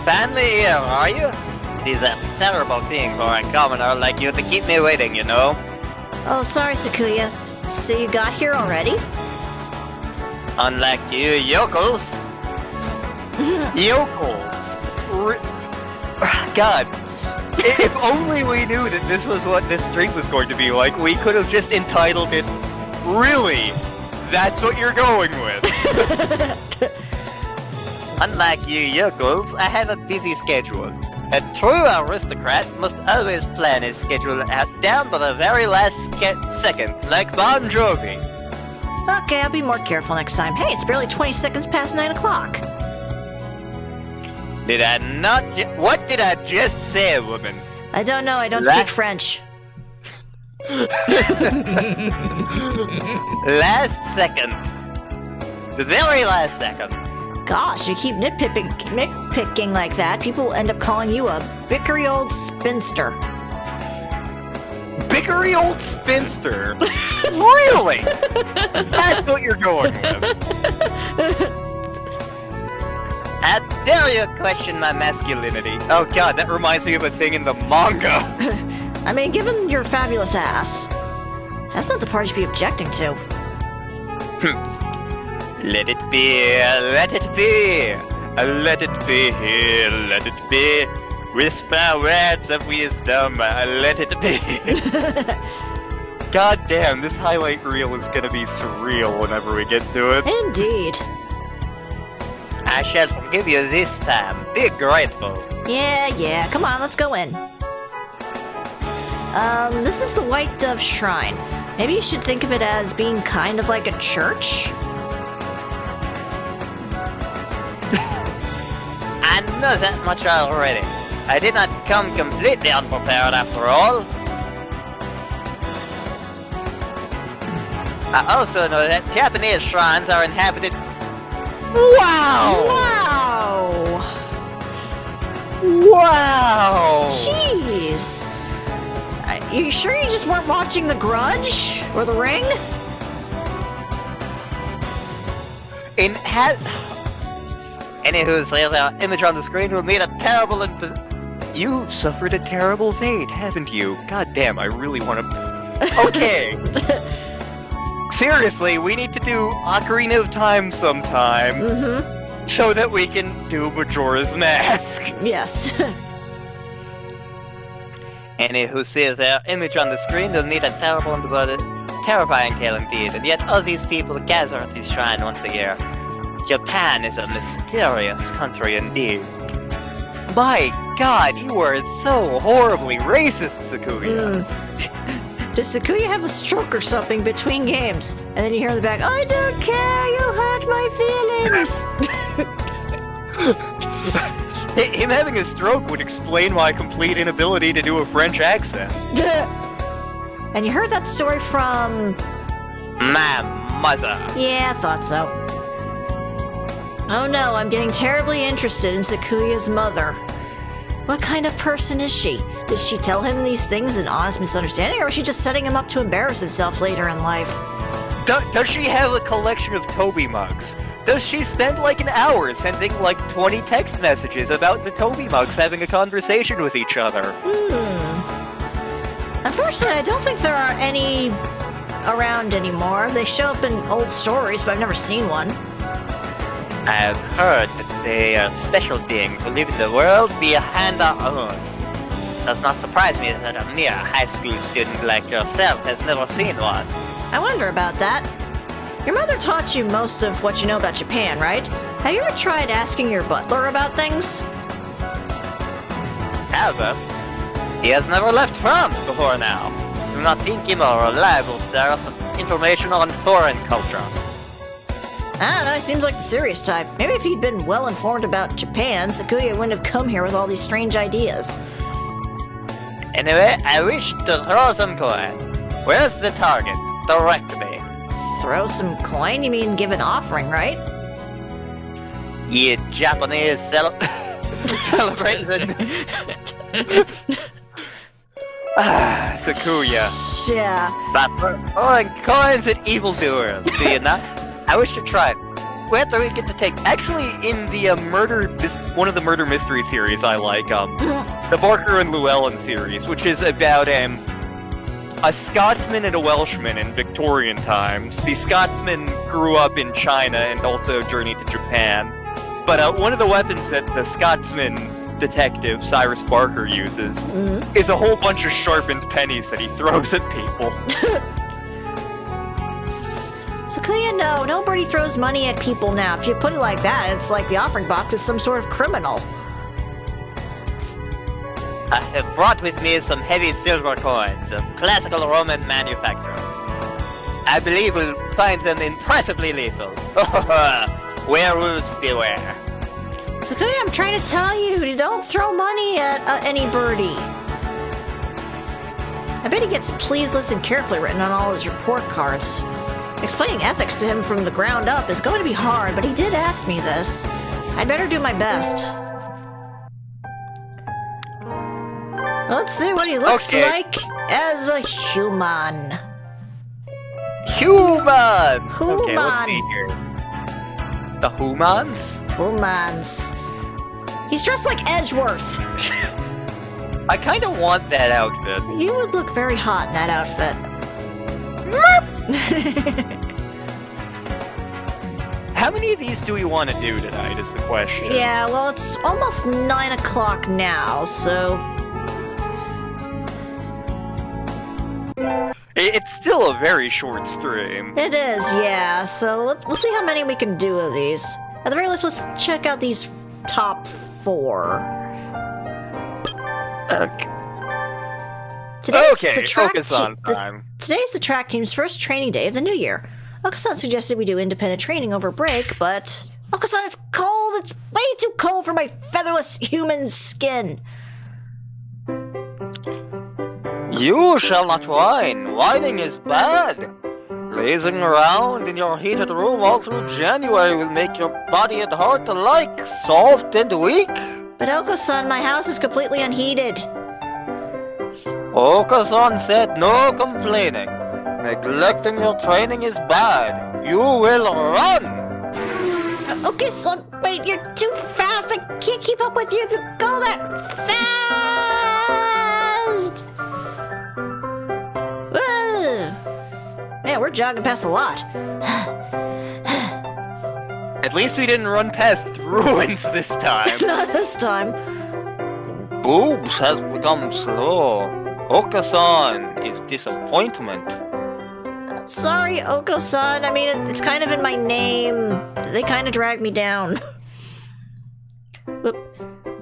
Finally here, are you? It is a terrible thing for a commoner like you to keep me waiting, you know? Oh, sorry, Sakuya. So you got here already? Unlike you yokels. God. If only we knew that this was what this stream was going to be like, we could have just entitled it, Really? That's what you're going with? Unlike you yokels, I have a busy schedule. A true aristocrat must always plan his schedule out down to the very last second, like Bon Jovi. Okay, I'll be more careful next time. Hey, it's barely 20 seconds past 9 o'clock. Did I not what did I just say, woman? I don't know, I don't speak French. Last second. The very last second. Gosh, you keep nitpicking like that, people will end up calling you a bickery old spinster. Bickery old spinster? Really? That's what you're going with. How dare you question my masculinity? Oh god, that reminds me of a thing in the manga. I mean, given your fabulous ass, that's not the part you should be objecting to. Let it be, let it be, let it be, let it be. Whisper words of wisdom, let it be. God damn, this highlight reel is gonna be surreal whenever we get to it. Indeed. I shall forgive you this time. Be grateful. Yeah, come on, let's go in. This is the White Dove Shrine. Maybe you should think of it as being kind of like a church? I know that much already. I did not come completely unprepared after all. I also know that Japanese shrines are inhabited... Wow! Wow! Jeez! You sure you just weren't watching The Grudge? Or The Ring? Anywho, so the image on the screen will meet a terrible... You've suffered a terrible fate, haven't you? God damn, I really want to... Okay. Seriously, we need to do Ocarina of Time sometime. Mm-hmm. So that we can do Majora's Mask. Yes. Anywho, see the image on the screen will meet a terrifying tale indeed, and yet all these people gather at this shrine once a year. Japan is a mysterious country indeed. My god, you are so horribly racist, Sakuya. Does Sakuya have a stroke or something between games? And then you hear in the back, I don't care, you hurt my feelings! Him having a stroke would explain my complete inability to do a French accent. And you heard that story from... My mother. Yeah, I thought so. Oh no, I'm getting terribly interested in Sakuya's mother. What kind of person is she? Did she tell him these things in honest misunderstanding, or was she just setting him up to embarrass himself later in life? Does she have a collection of Toby mugs? Does she spend like an hour sending like 20 text messages about the Toby mugs having a conversation with each other? Unfortunately, I don't think there are any around anymore. They show up in old stories, but I've never seen one. I've heard that they are special beings who live in the world behind our own. Does not surprise me that a mere high school student like yourself has never seen one. I wonder about that. Your mother taught you most of what you know about Japan, right? Have you ever tried asking your butler about things? However, he has never left France before now. Do not think him a reliable source of information on foreign culture. I don't know, he seems like the serious type. Maybe if he'd been well informed about Japan, Sakuya wouldn't have come here with all these strange ideas. Anyway, I wish to throw some coin. Where's the target? Direct me. Throw some coin? You mean give an offering, right? Ye Japanese celebrate the... Sakuya. Yeah. But for throwing coins at evildoers, do you not? I wish to try. Where do we get to take? Actually, in the one of the murder mystery series I like, the Barker and Llewellyn series, which is about a Scotsman and a Welshman in Victorian times. The Scotsman grew up in China and also journeyed to Japan. But one of the weapons that the Scotsman detective Cyrus Barker uses is a whole bunch of sharpened pennies that he throws at people. Sakuya, no, nobody throws money at people now. If you put it like that, it's like the offering box is some sort of criminal. I have brought with me some heavy silver coins of classical Roman manufacture. I believe we'll find them impressively lethal. Werewolves beware. It's okay, I'm trying to tell you, don't throw money at any birdie. I bet he gets please listen carefully written on all his report cards. Explaining ethics to him from the ground up is going to be hard, but he did ask me this. I'd better do my best. Let's see what he looks like as a human. Human! Okay, Human. let's see here. The humans? Humans. He's dressed like Edgeworth. I kind of want that outfit. You would look very hot in that outfit. How many of these do we want to do tonight is the question. Yeah, well, it's almost 9 o'clock now, so... It's still a very short stream. It is, yeah, so we'll see how many we can do of these. At the very least, let's check out these top 4. Okay. Today's Focus on time. Today's the track team's first training day of the new year. Okusan suggested we do independent training over break, but... Okusan, it's cold! It's way too cold for my featherless human skin! You shall not whine. Whining is bad. Lazing around in your heated room all through January will make your body and heart alike soft and weak. But Okusan, my house is completely unheated. Okasan said no complaining. Neglecting your training is bad. You will run! Okay, son, wait, you're too fast. I can't keep up with you if you go that fast! Ugh. Man, we're jogging past a lot. At least we didn't run past ruins this time. Not this time. Boobs has become slow. Okasan is disappointment. Sorry, Oko-san. I mean, it's kind of in my name. They kind of dragged me down.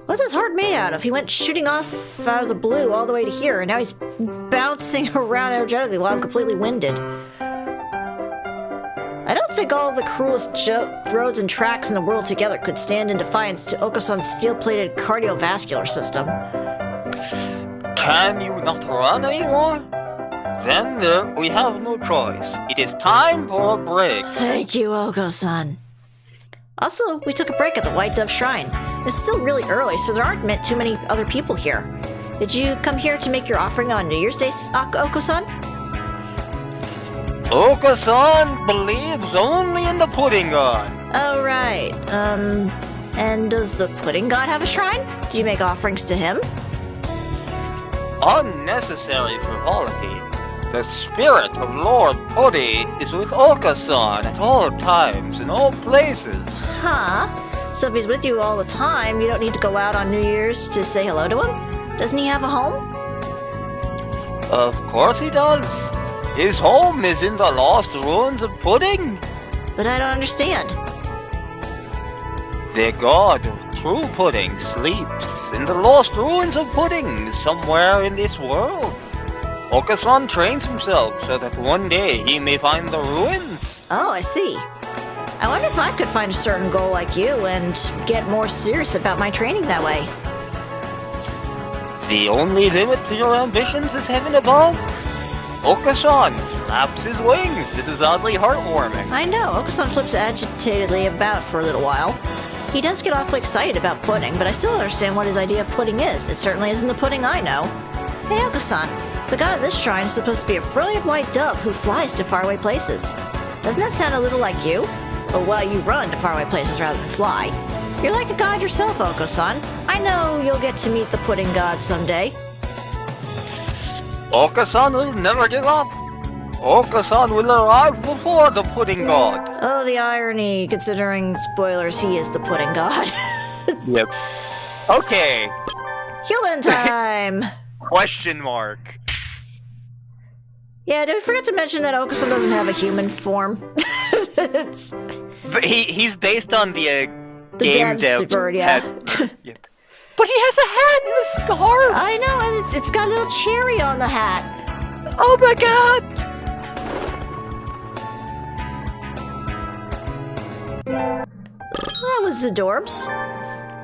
What's his heart made out of? He went shooting off out of the blue all the way to here, and now he's bouncing around energetically while I'm completely winded. I don't think all the cruelest roads and tracks in the world together could stand in defiance to Oko-san's steel-plated cardiovascular system. Can you not run anymore? Then we have no choice. It is time for a break. Thank you, Oko-san. Also, we took a break at the White Dove Shrine. It's still really early, so there aren't too many other people here. Did you come here to make your offering on New Year's Day, Oko-san? Okasan believes only in the pudding god. Oh, right. And does the pudding god have a shrine? Do you make offerings to him? Unnecessary frivolity. The spirit of Lord Puddy is with Okasan at all times, in all places. Huh? So if he's with you all the time, you don't need to go out on New Year's to say hello to him? Doesn't he have a home? Of course he does. His home is in the lost ruins of Pudding. But I don't understand. The god of true pudding sleeps in the lost ruins of Pudding somewhere in this world. Okasan trains himself so that one day he may find the ruins. Oh, I see. I wonder if I could find a certain goal like you and get more serious about my training that way. The only limit to your ambitions is heaven above. Okasan flaps his wings. This is oddly heartwarming. I know, Oko-san flips agitatedly about for a little while. He does get awfully excited about pudding, but I still don't understand what his idea of pudding is. It certainly isn't the pudding I know. Hey, Oko-san, the god of this shrine is supposed to be a brilliant white dove who flies to faraway places. Doesn't that sound a little like you? Or well, you run to faraway places rather than fly. You're like a god yourself, Oko-san. I know you'll get to meet the pudding god someday. Okasan will never give up. Okasan will arrive before the pudding god. Oh, the irony, considering, spoilers, he is the pudding god. Yep. Okay. Human time! Question mark. Yeah, did we forget to mention that Oko-san doesn't have a human form? It's But he's based on the game dev's bird, yeah. Yep. But he has a hat and a scarf! I know, and it's got a little cherry on the hat. Oh my god! That was adorbs.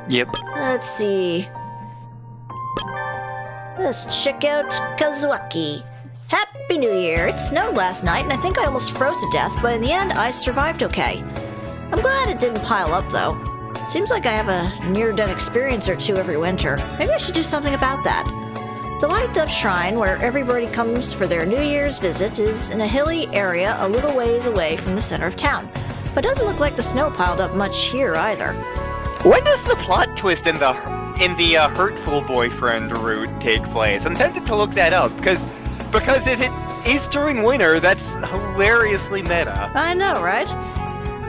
Yep. Let's see. Let's check out Kazuaki. Happy New Year! It snowed last night and I think I almost froze to death, but in the end I survived okay. I'm glad it didn't pile up though. Seems like I have a near-death experience or two every winter. Maybe I should do something about that. The White Dove Shrine, where everybody comes for their New Year's visit, is in a hilly area a little ways away from the center of town. But it doesn't look like the snow piled up much here either. When does the plot twist in the Hurtful Boyfriend route take place? I'm tempted to look that up, because if it is during winter, that's hilariously meta. I know, right?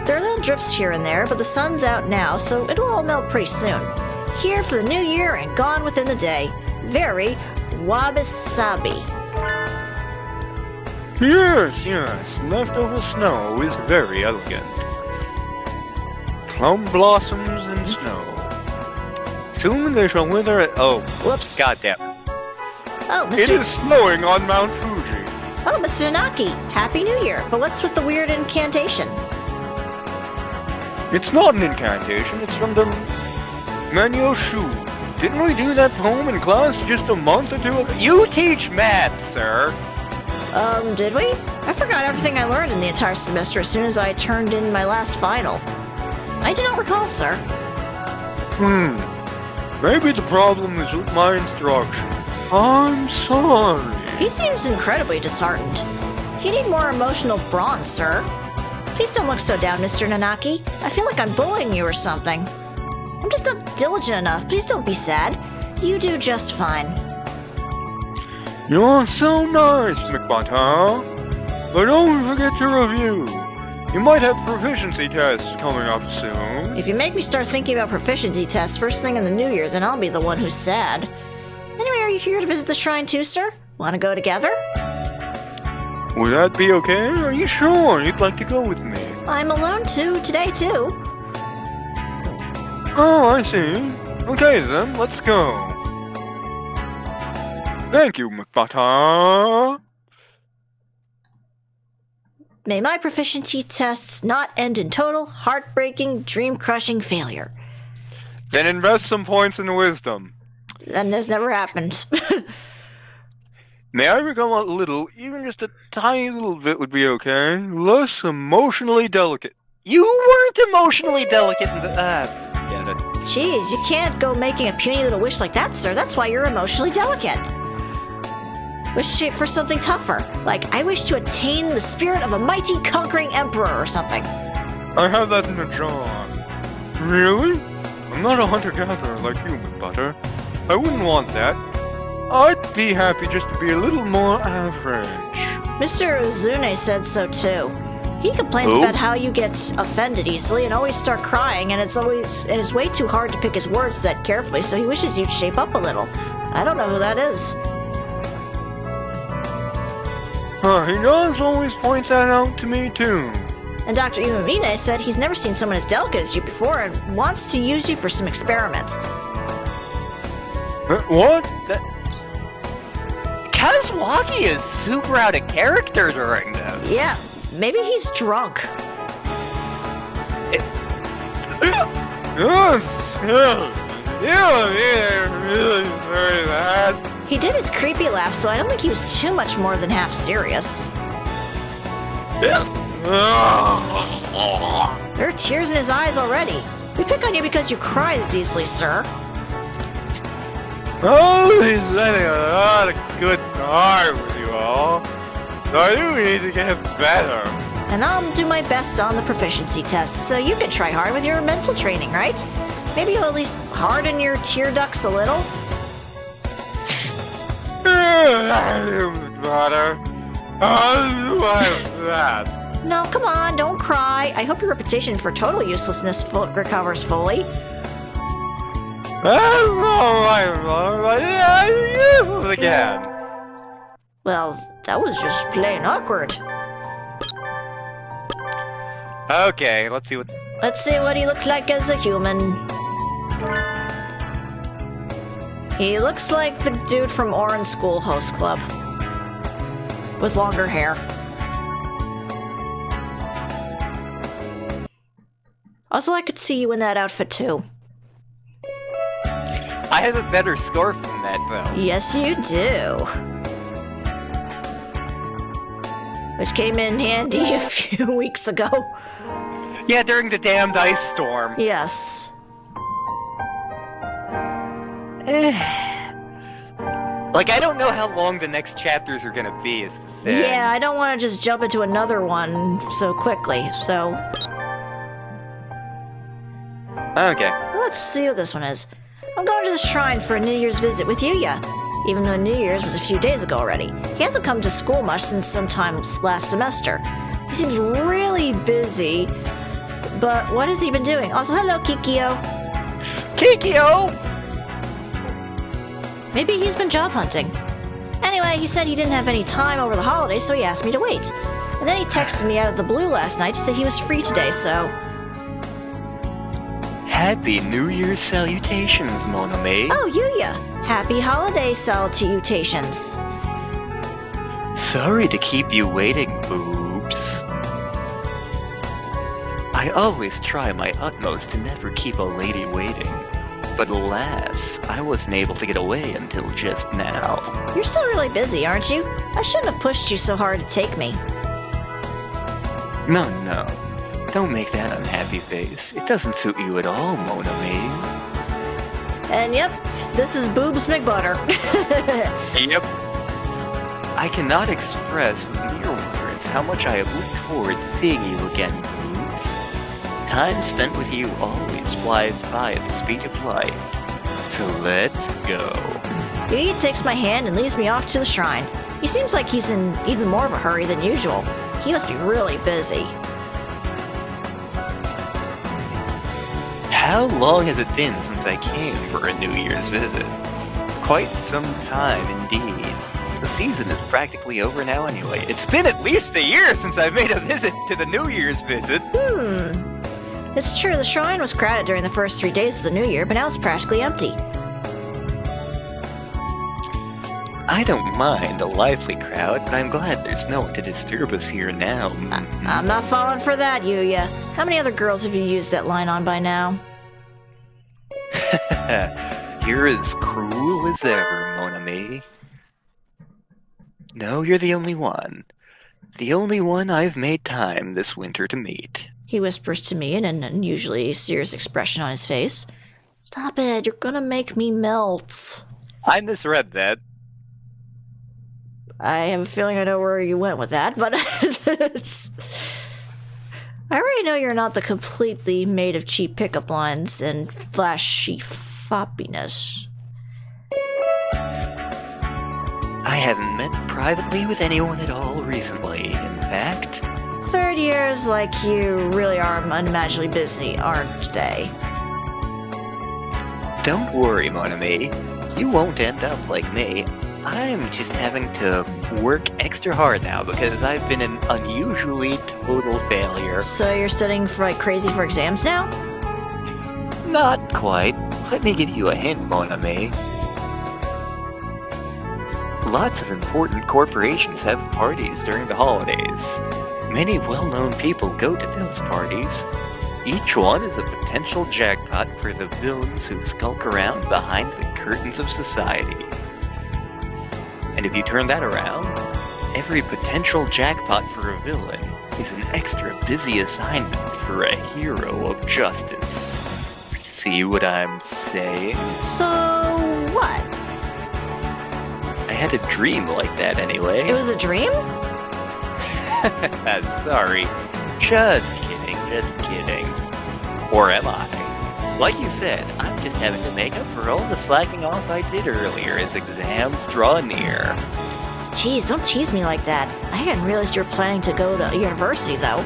There are little drifts here and there, but the sun's out now, so it'll all melt pretty soon. Here for the new year and gone within the day. Very wabi-sabi. Yes, leftover snow is very elegant. Plum blossoms and snow. Soon they shall wither at— oh. Whoops. Goddamn. Oh, It Mr. is snowing on Mount Fuji. Oh, Mr. Naki. Happy New Year. But what's with the weird incantation? It's not an incantation, it's from the Manyoshu. Didn't we do that poem in class just a month or two ago? You teach math, sir. Did we? I forgot everything I learned in the entire semester as soon as I turned in my last final. I do not recall, sir. Maybe the problem is with my instruction. I'm sorry. He seems incredibly disheartened. You need more emotional brawn, sir. Please don't look so down, Mr. Nanaki. I feel like I'm bullying you or something. I'm just not diligent enough. Please don't be sad. You do just fine. You're so nice, Mcbutter. But don't forget to review. You might have proficiency tests coming up soon. If you make me start thinking about proficiency tests first thing in the new year, then I'll be the one who's sad. Anyway, are you here to visit the shrine too, sir? Want to go together? Would that be okay? Are you sure you'd like to go with me? I'm alone today too. Oh, I see. Okay then, let's go. Thank you, Mcbutter. May my proficiency tests not end in total, heartbreaking, dream-crushing failure. Then invest some points in wisdom. And this never happened. May I become a little, even just a tiny little bit would be okay, less emotionally delicate. You weren't emotionally delicate in the— get it. Jeez, you can't go making a puny little wish like that, sir. That's why you're emotionally delicate. Wish for something tougher, like I wish to attain the spirit of a mighty conquering emperor or something. I have that in a jar. Really? I'm not a hunter-gatherer like you, Mcbutter. I wouldn't want that. I'd be happy just to be a little more average. Mr. Uzune said so too. He complains Who? about how you get offended easily and always start crying, and it's way too hard to pick his words that carefully, so he wishes you'd shape up a little. I don't know who that is. He does always point that out to me too. And Dr. Imamine said he's never seen someone as delicate as you before and wants to use you for some experiments. What? Kazuaki is super out of character during this. Yeah, maybe he's drunk. Very bad. He did his creepy laugh, so I don't think he was too much more than half serious. There are tears in his eyes already. We pick on you because you cry this easily, sir. Oh, he's letting a lot of good time with you all. So I do need to get better. And I'll do my best on the proficiency tests, so you can try hard with your mental training, right? Maybe you'll at least harden your tear ducts a little. Butter. I'll do my best. No, come on, don't cry. I hope your reputation for total uselessness recovers fully. That's all right, Mother, but yeah, use it again. Well, that was just plain awkward. Okay, let's see what— Let's see what he looks like as a human. He looks like the dude from Orange School Host Club. With longer hair. Also, I could see you in that outfit too. I have a better score from that, though. Yes, you do. Which came in handy a few weeks ago. Yeah, during the damned ice storm. Yes. Like, I don't know how long the next chapters are gonna be, is the thing. Yeah, I don't want to just jump into another one so quickly, so... Okay. Let's see what this one is. I'm going to the shrine for a New Year's visit with Yuya. Even though New Year's was a few days ago already. He hasn't come to school much since sometime last semester. He seems really busy. But what has he been doing? Also, hello, Kikyo. Kikyo! Maybe he's been job hunting. Anyway, he said he didn't have any time over the holidays, so he asked me to wait. And then he texted me out of the blue last night to say he was free today, so... Happy New Year's salutations, Mon Ami. Oh, Yuya! Happy holiday salutations. Sorry to keep you waiting, boobs. I always try my utmost to never keep a lady waiting. But alas, I wasn't able to get away until just now. You're still really busy, aren't you? I shouldn't have pushed you so hard to take me. No. Don't make that unhappy face. It doesn't suit you at all, Mon Ami. And yep, this is Boobs Mcbutter. Yep. I cannot express with mere words how much I have looked forward to seeing you again, Boobs. Time spent with you always flies by at the speed of light. So let's go. Yuya takes my hand and leads me off to the shrine. He seems like he's in even more of a hurry than usual. He must be really busy. How long has it been since I came for a New Year's visit? Quite some time indeed. The season is practically over now anyway. It's been at least a year since I've made a visit to the New Year's visit. It's true, the shrine was crowded during the first 3 days of the New Year, but now it's practically empty. I don't mind a lively crowd, but I'm glad there's no one to disturb us here now. I'm not falling for that, Yuya. How many other girls have you used that line on by now? You're as cruel as ever, Mon Ami. No, you're the only one. The only one I've made time this winter to meet. He whispers to me in an unusually serious expression on his face. Stop it, you're gonna make me melt. I misread that. I have a feeling I know where you went with that, but I already know you're not the completely made of cheap pickup lines and flashy foppiness. I haven't met privately with anyone at all recently, in fact. 3rd years like you really are unimaginably busy, aren't they? Don't worry, Mon Ami. You won't end up like me. I'm just having to work extra hard now because I've been an unusually total failure. So you're studying like crazy for exams now? Not quite. Let me give you a hint, Mon Ami. Lots of important corporations have parties during the holidays. Many well-known people go to those parties. Each one is a potential jackpot for the villains who skulk around behind the curtains of society. And if you turn that around, every potential jackpot for a villain is an extra busy assignment for a hero of justice. See what I'm saying? So what? I had a dream like that anyway. It was a dream? Sorry. Just kidding. Or am I? Like you said, I'm just having to make up for all the slacking off I did earlier as exams draw near. Jeez, don't tease me like that. I hadn't realized you were planning to go to university, though.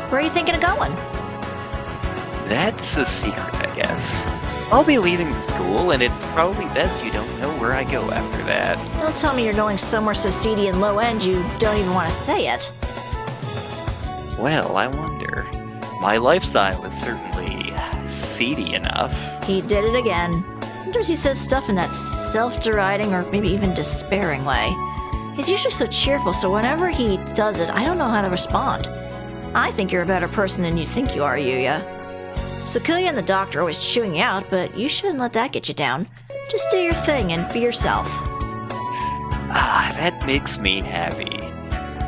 Where are you thinking of going? That's a secret, I guess. I'll be leaving the school, and it's probably best you don't know where I go after that. Don't tell me you're going somewhere so seedy and low-end you don't even want to say it. Well, I wonder. My lifestyle is certainly seedy enough. He did it again. Sometimes he says stuff in that self-deriding or maybe even despairing way. He's usually so cheerful, so whenever he does it, I don't know how to respond. I think you're a better person than you think you are, Yuya. Sakuya and the doctor are always chewing you out, but you shouldn't let that get you down. Just do your thing and be yourself. Ah, that makes me happy.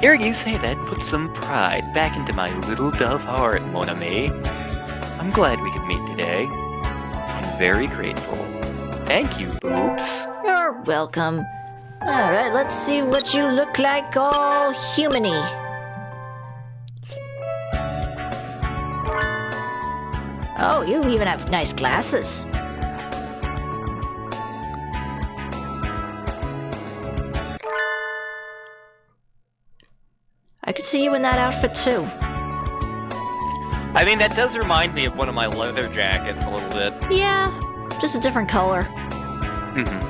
Hearing you say that puts some pride back into my little dove heart, mon ami. I'm glad we could meet today. I'm very grateful. Thank you, boobs. You're welcome. Alright, let's see what you look like all human-y. Oh, you even have nice glasses. I could see you in that outfit too. I mean, that does remind me of one of my leather jackets a little bit. Yeah, just a different color. Mhm.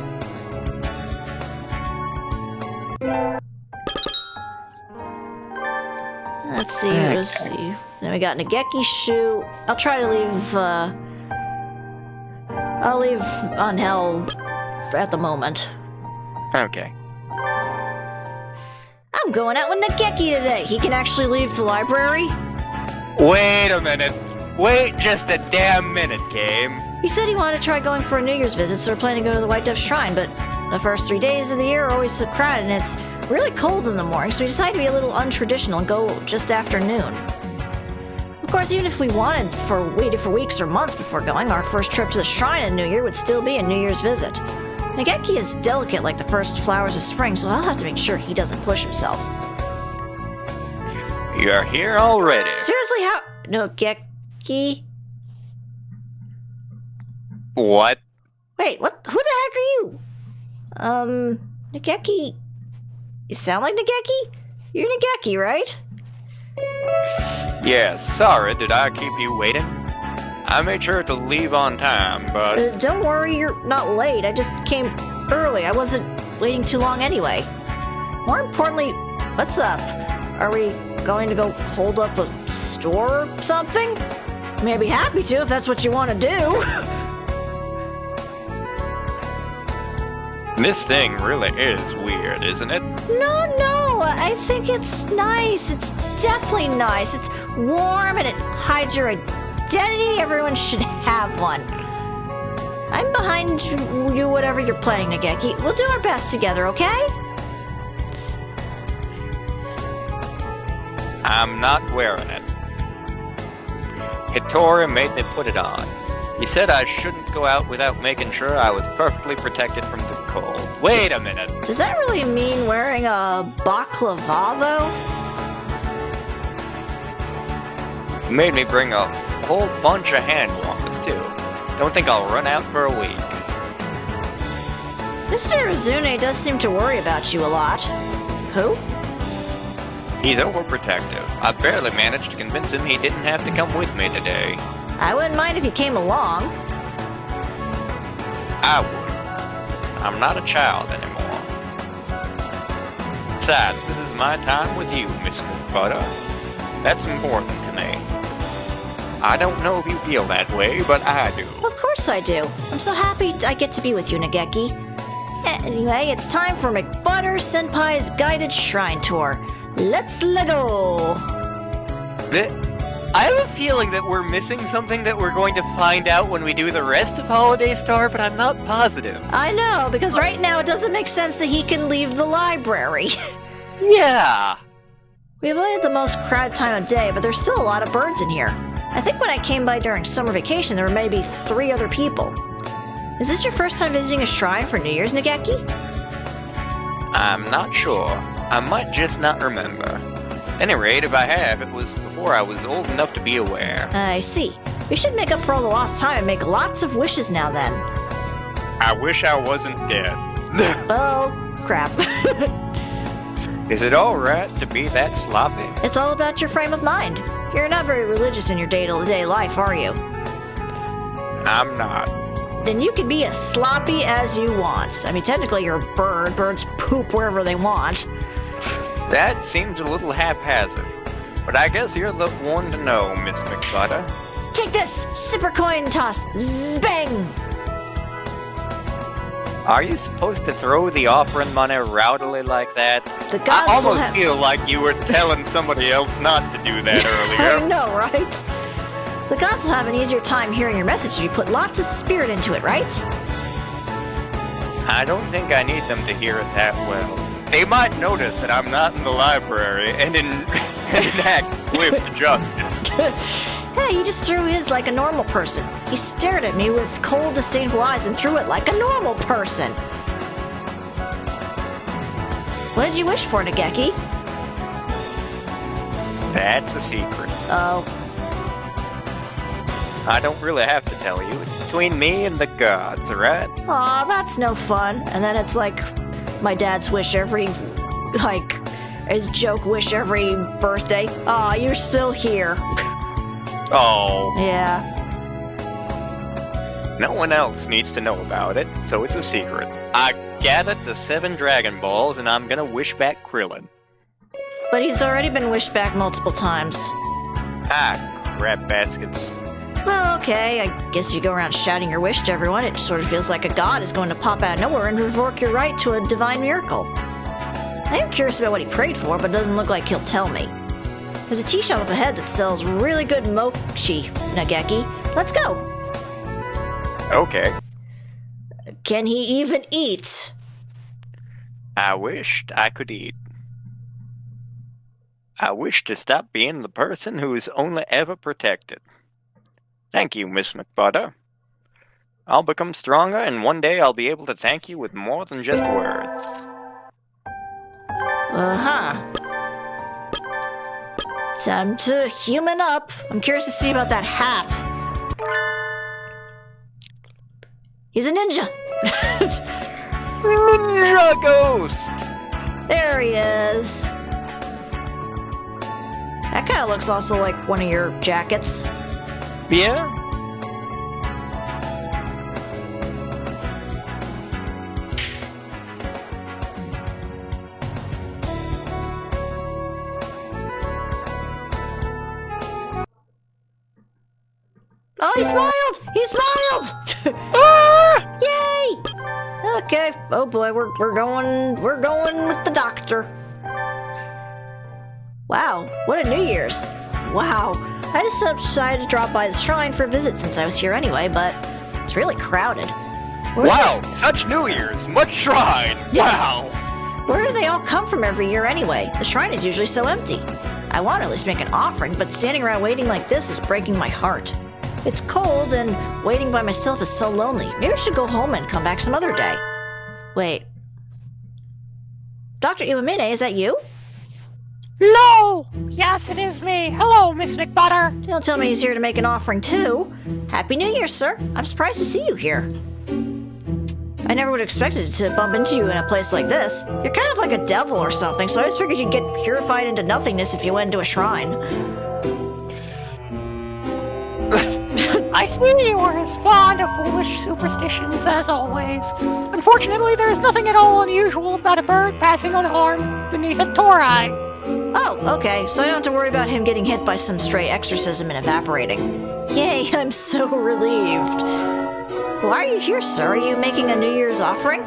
Let's see, let's see. Then we got Nageki shoe. I'll try to leave, I'll leave on hell at the moment. Okay. I'm going out with Nageki today. He can actually leave the library. Wait a minute. Wait just a damn minute, Game. He said he wanted to try going for a New Year's visit, so we're planning to go to the White Dove Shrine, but the first 3 days of the year are always so crowded, and it's really cold in the morning, so we decided to be a little untraditional and go just after noon. Of course, even if we waited for weeks or months before going, our first trip to the shrine in the New Year would still be a New Year's visit. Nageki is delicate like the first flowers of spring, so I'll have to make sure he doesn't push himself. You're here already. Seriously, how? Nageki? What? Wait, what? Who the heck are you? Nageki? You sound like Nageki? You're Nageki, right? Yes, sorry, did I keep you waiting? I made sure to leave on time, but... Don't worry, you're not late. I just came early. I wasn't waiting too long anyway. More importantly, what's up? Are we going to go hold up a store or something? I mean, I'd be happy to if that's what you want to do. This thing really is weird, isn't it? No, I think it's nice. It's definitely nice. It's warm and it hides your identity. Everyone should have one. I'm behind you, whatever you're playing, Nageki. We'll do our best together, okay? I'm not wearing it. Hitori made me put it on. He said I shouldn't go out without making sure I was perfectly protected from the cold. Wait a minute. Does that really mean wearing a baklava, though? He made me bring a whole bunch of hand warmers, too. Don't think I'll run out for a week. Mr. Uzune does seem to worry about you a lot. Who? He's overprotective. I barely managed to convince him he didn't have to come with me today. I wouldn't mind if you came along. I would. I'm not a child anymore. Besides, this is my time with you, Miss Mcbutter. That's important to me. I don't know if you feel that way, but I do. Of course I do. I'm so happy I get to be with you, Nageki. Anyway, it's time for Mcbutter Senpai's guided shrine tour. Let's go! I have a feeling that we're missing something that we're going to find out when we do the rest of Holiday Star, but I'm not positive. I know, because right now it doesn't make sense that he can leave the library. Yeah. We've only had the most crowded time of day, but there's still a lot of birds in here. I think when I came by during summer vacation, there were maybe 3 other people. Is this your first time visiting a shrine for New Year's, Nageki? I'm not sure. I might just not remember. At any rate, if I have, it was before I was old enough to be aware. I see. We should make up for all the lost time and make lots of wishes now then. I wish I wasn't dead. Oh, crap. Is it alright to be that sloppy? It's all about your frame of mind. You're not very religious in your day-to-day life, are you? I'm not. Then you can be as sloppy as you want. I mean, technically you're a bird. Birds poop wherever they want. That seems a little haphazard. But I guess you're the one to know, Miss Mcbutter. Take this! Super coin toss! Zbang! Are you supposed to throw the offering money rowdily like that? The I gods will almost have... feel like you were telling somebody else not to do that I earlier. know, right? The gods will have an easier time hearing your message if you put lots of spirit into it, right? I don't think I need them to hear it that well. They might notice that I'm not in the library and enact swift justice. Hey, he just threw his like a normal person. He stared at me with cold, disdainful eyes and threw it like a normal person. What did you wish for, Nageki? That's a secret. Oh. I don't really have to tell you. It's between me and the gods, alright? Aw, that's no fun. And then it's like my dad's wish every, like, his joke wish every birthday. Aw, you're still here. Oh. Yeah. No one else needs to know about it, so it's a secret. I gathered the 7 Dragon Balls, and I'm gonna wish back Krillin. But he's already been wished back multiple times. Ah, crap baskets. Well, okay, I guess you go around shouting your wish to everyone. It sort of feels like a god is going to pop out of nowhere and revoke your right to a divine miracle. I am curious about what he prayed for, but it doesn't look like he'll tell me. There's a tea shop up ahead that sells really good mochi, Nageki. Let's go. Okay. Can he even eat? I wished I could eat. I wish to stop being the person who is only ever protected. Thank you, Miss Mcbutter. I'll become stronger, and one day I'll be able to thank you with more than just words. Uh-huh. Time to human up. I'm curious to see about that hat. He's a ninja. Ninja ghost! There he is. That kind of looks also like one of your jackets. Yeah? Oh, he smiled! He smiled! Ah! Yay! Okay. Oh boy, we're going with the doctor. Wow, what a New Year's! Wow, I just decided to drop by the shrine for a visit since I was here anyway, but it's really crowded. Wow, such New Year's! Much shrine! Yes. Wow! Where do they all come from every year anyway? The shrine is usually so empty. I want to at least make an offering, but standing around waiting like this is breaking my heart. It's cold, and waiting by myself is so lonely. Maybe I should go home and come back some other day. Wait. Dr. Iwamine, is that you? No! Yes, it is me. Hello, Miss Mcbutter. Don't tell me he's here to make an offering, too. Happy New Year, sir. I'm surprised to see you here. I never would have expected to bump into you in a place like this. You're kind of like a devil or something, so I just figured you'd get purified into nothingness if you went into a shrine. I see you are as fond of foolish superstitions as always. Unfortunately, there is nothing at all unusual about a bird passing unharmed beneath a tori. Oh, okay, so I don't have to worry about him getting hit by some stray exorcism and evaporating. Yay, I'm so relieved. Why are you here, sir? Are you making a New Year's offering?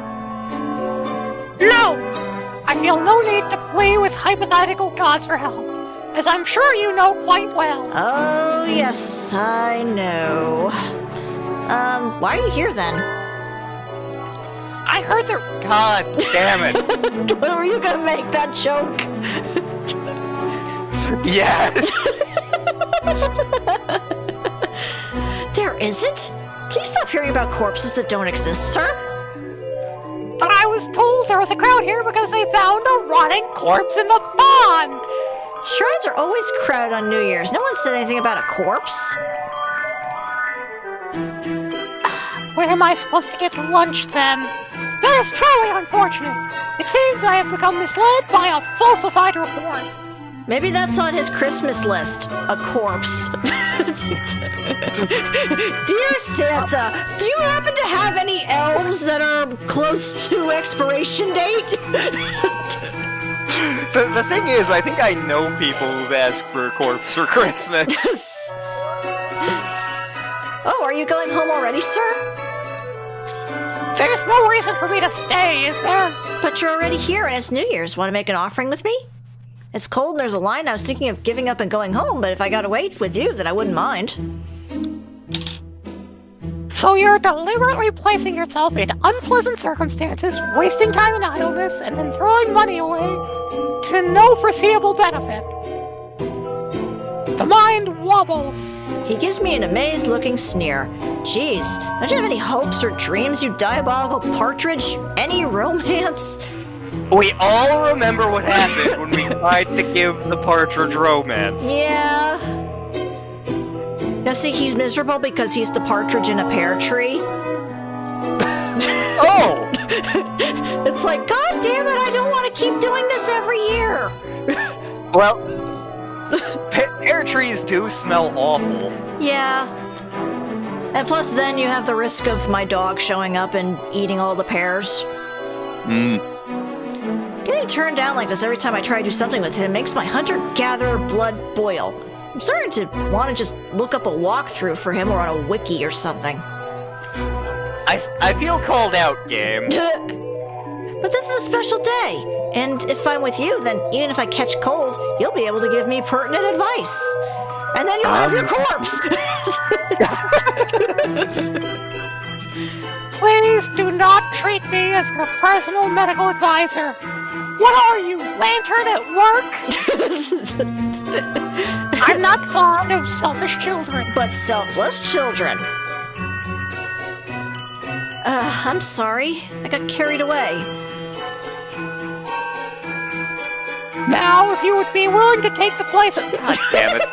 No! I feel no need to plea with hypothetical gods for help, as I'm sure you know quite well. Oh, yes, I know. Why are you here then? I heard there... God damn it! When were you gonna make that joke? Yes! There isn't? Please stop hearing about corpses that don't exist, sir. But I was told there was a crowd here because they found a rotting corpse in the pond! Shrines are always crowded on New Year's. No one said anything about a corpse. Where am I supposed to get lunch then? That is truly unfortunate. It seems I have become misled by a falsified report. Maybe that's on his Christmas list. A corpse. Dear Santa, do you happen to have any elves that are close to expiration date? The thing is, I think I know people who've asked for a corpse for Christmas. Oh, are you going home already, sir? There's no reason for me to stay, is there? But you're already here and it's New Year's. Want to make an offering with me? It's cold and there's a line. I was thinking of giving up and going home, but if I gotta wait with you, then I wouldn't mind. So you're deliberately placing yourself in unpleasant circumstances, wasting time in idleness, and then throwing money away to no foreseeable benefit. The mind wobbles. He gives me an amazed-looking sneer. Geez, don't you have any hopes or dreams, you diabolical partridge? Any romance? We all remember what happened when we tried to give the partridge romance. Yeah. Now see, he's miserable because he's the partridge in a pear tree. Oh! It's like, God damn it, I don't want to keep doing this every year. Well, pear trees do smell awful. Yeah. And plus then you have the risk of my dog showing up and eating all the pears. Getting turned down like this every time I try to do something with him makes my hunter-gatherer blood boil. I'm starting to want to just look up a walkthrough for him or on a wiki or something. I feel called out, game. But this is a special day, and if I'm with you, then even if I catch cold, you'll be able to give me pertinent advice. And then you'll have your corpse! Please do not treat me as your personal medical advisor. What are you, lantern at work? I'm not fond of selfish children. But selfless children. I'm sorry. I got carried away. Now, if you would be willing to take the place of... God damn it.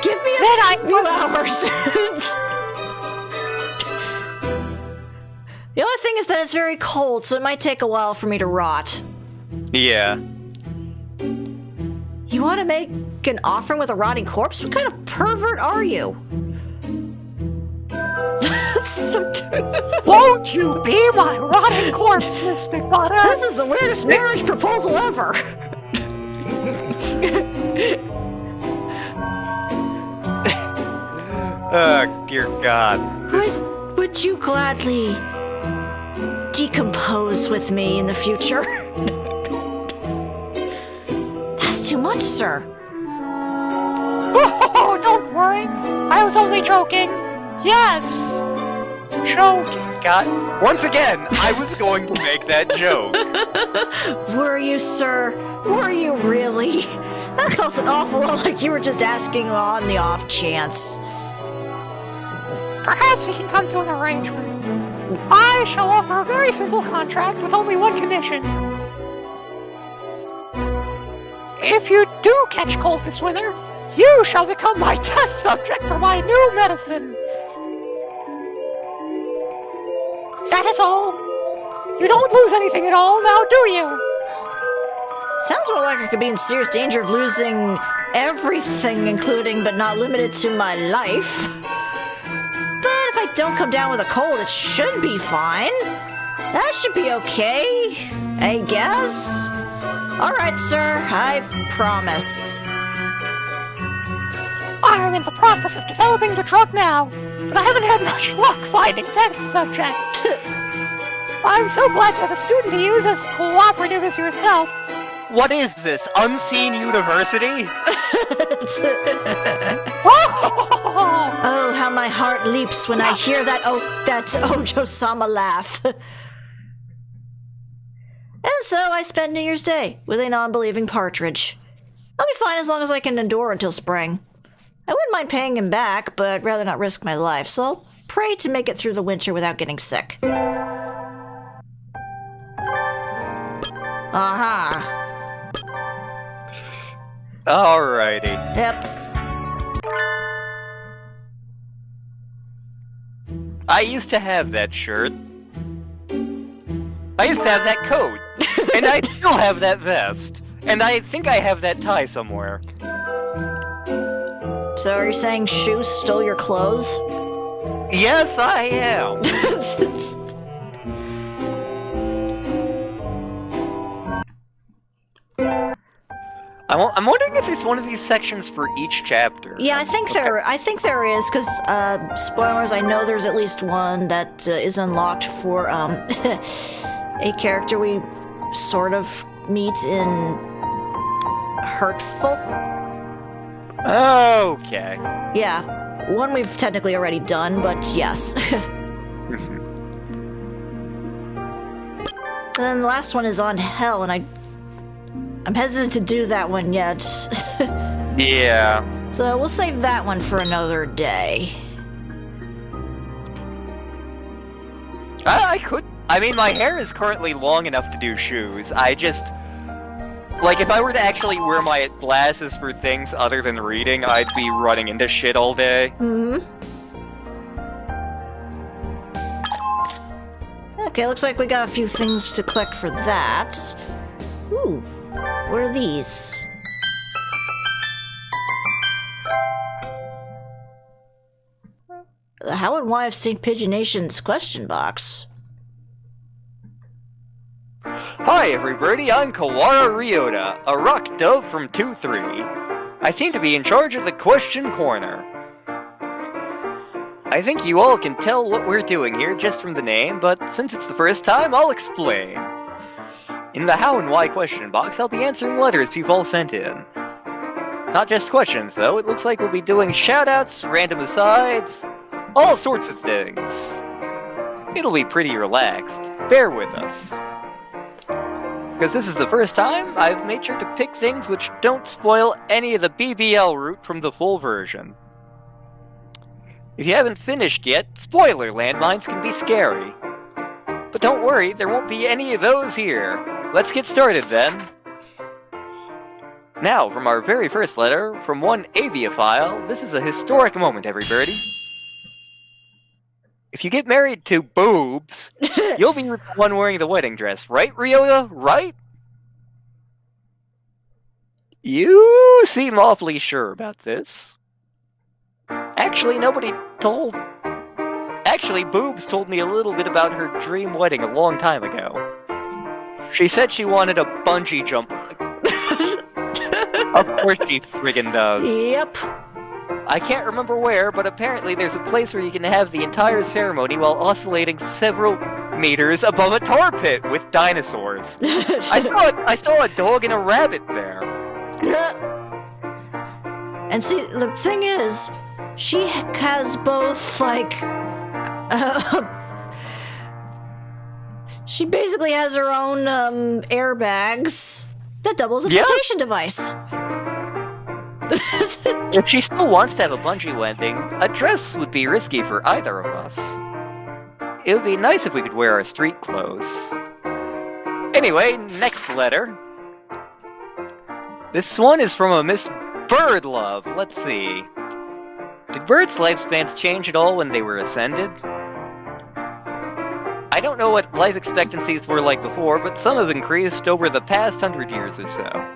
Give me a few hours. The only thing is that it's very cold, so it might take a while for me to rot. Yeah. You want to make an offering with a rotting corpse? What kind of pervert are you? Won't you be my rotting corpse, Miss Mcbutter? This is the weirdest marriage proposal ever. Oh, dear God. Would you gladly decompose with me in the future? That's too much, sir. Oh, don't worry. I was only joking. Yes. Joking. God. Once again, I was going to make that joke. Were you, sir? Were you really? That felt an awful lot like you were just asking on the off chance. Perhaps we can come to an arrangement. I shall offer a very simple contract with only one condition. If you do catch cold this winter, you shall become my test subject for my new medicine. That is all. You don't lose anything at all now, do you? Sounds more like I could be in serious danger of losing everything, including but not limited to my life. But if I don't come down with a cold, it should be fine. That should be okay, I guess. Alright, sir, I promise. I'm in the process of developing the drug now, but I haven't had much luck finding that subject. I'm so glad to have a student to use as cooperative as yourself. What is this, Unseen University? Oh, how my heart leaps when I hear that Ojo-sama laugh. And so I spent New Year's Day with a non-believing partridge. I'll be fine as long as I can endure until spring. I wouldn't mind paying him back, but I'd rather not risk my life, so I'll pray to make it through the winter without getting sick. Aha. Alrighty. Yep. I used to have that shirt. I used to have that coat. And I still have that vest. And I think I have that tie somewhere. So are you saying Shu stole your clothes? Yes, I am. I'm wondering if it's one of these sections for each chapter. Yeah, I think there is, because, spoilers, I know there's at least one that is unlocked for, a character we sort of meet in Hurtful. Okay. Yeah, one we've technically already done, but yes. And then the last one is on Hell, and I'm hesitant to do that one yet. Yeah. So we'll save that one for another day. I could. I mean, my hair is currently long enough to do shoes. I just. Like, if I were to actually wear my glasses for things other than reading, I'd be running into shit all day. Mm-hmm. Okay, looks like we got a few things to collect for that. Ooh, what are these? The How and Why of St. Pigeonation's question box. Hi, everybody. I'm Kawara Ryota, a rock dove from 2-3. I seem to be in charge of the question corner. I think you all can tell what we're doing here just from the name, but since it's the first time, I'll explain. In the How and Why question box, I'll be answering letters you've all sent in. Not just questions, though. It looks like we'll be doing shoutouts, random asides, all sorts of things. It'll be pretty relaxed. Bear with us. Because this is the first time, I've made sure to pick things which don't spoil any of the BBL route from the full version. If you haven't finished yet, spoiler landmines can be scary. But don't worry, there won't be any of those here. Let's get started then. Now, from our very first letter, from one aviophile, this is a historic moment, everybody. If you get married to boobs, you'll be the one wearing the wedding dress, right, Ryota? Right? You seem awfully sure about this. Actually, Boobs told me a little bit about her dream wedding a long time ago. She said she wanted a bungee jump. Of course she friggin' does. Yep. I can't remember where, but apparently there's a place where you can have the entire ceremony while oscillating several meters above a tar pit with dinosaurs. I saw a dog and a rabbit there. And see, the thing is, she has both, like, she basically has her own, airbags that doubles as a flotation device. If she still wants to have a bungee wedding, a dress would be risky for either of us. It would be nice if we could wear our street clothes. Anyway, next letter. This one is from a Miss Birdlove. Let's see. Did birds' lifespans change at all when they were ascended? I don't know what life expectancies were like before, but some have increased over the past 100 years or so.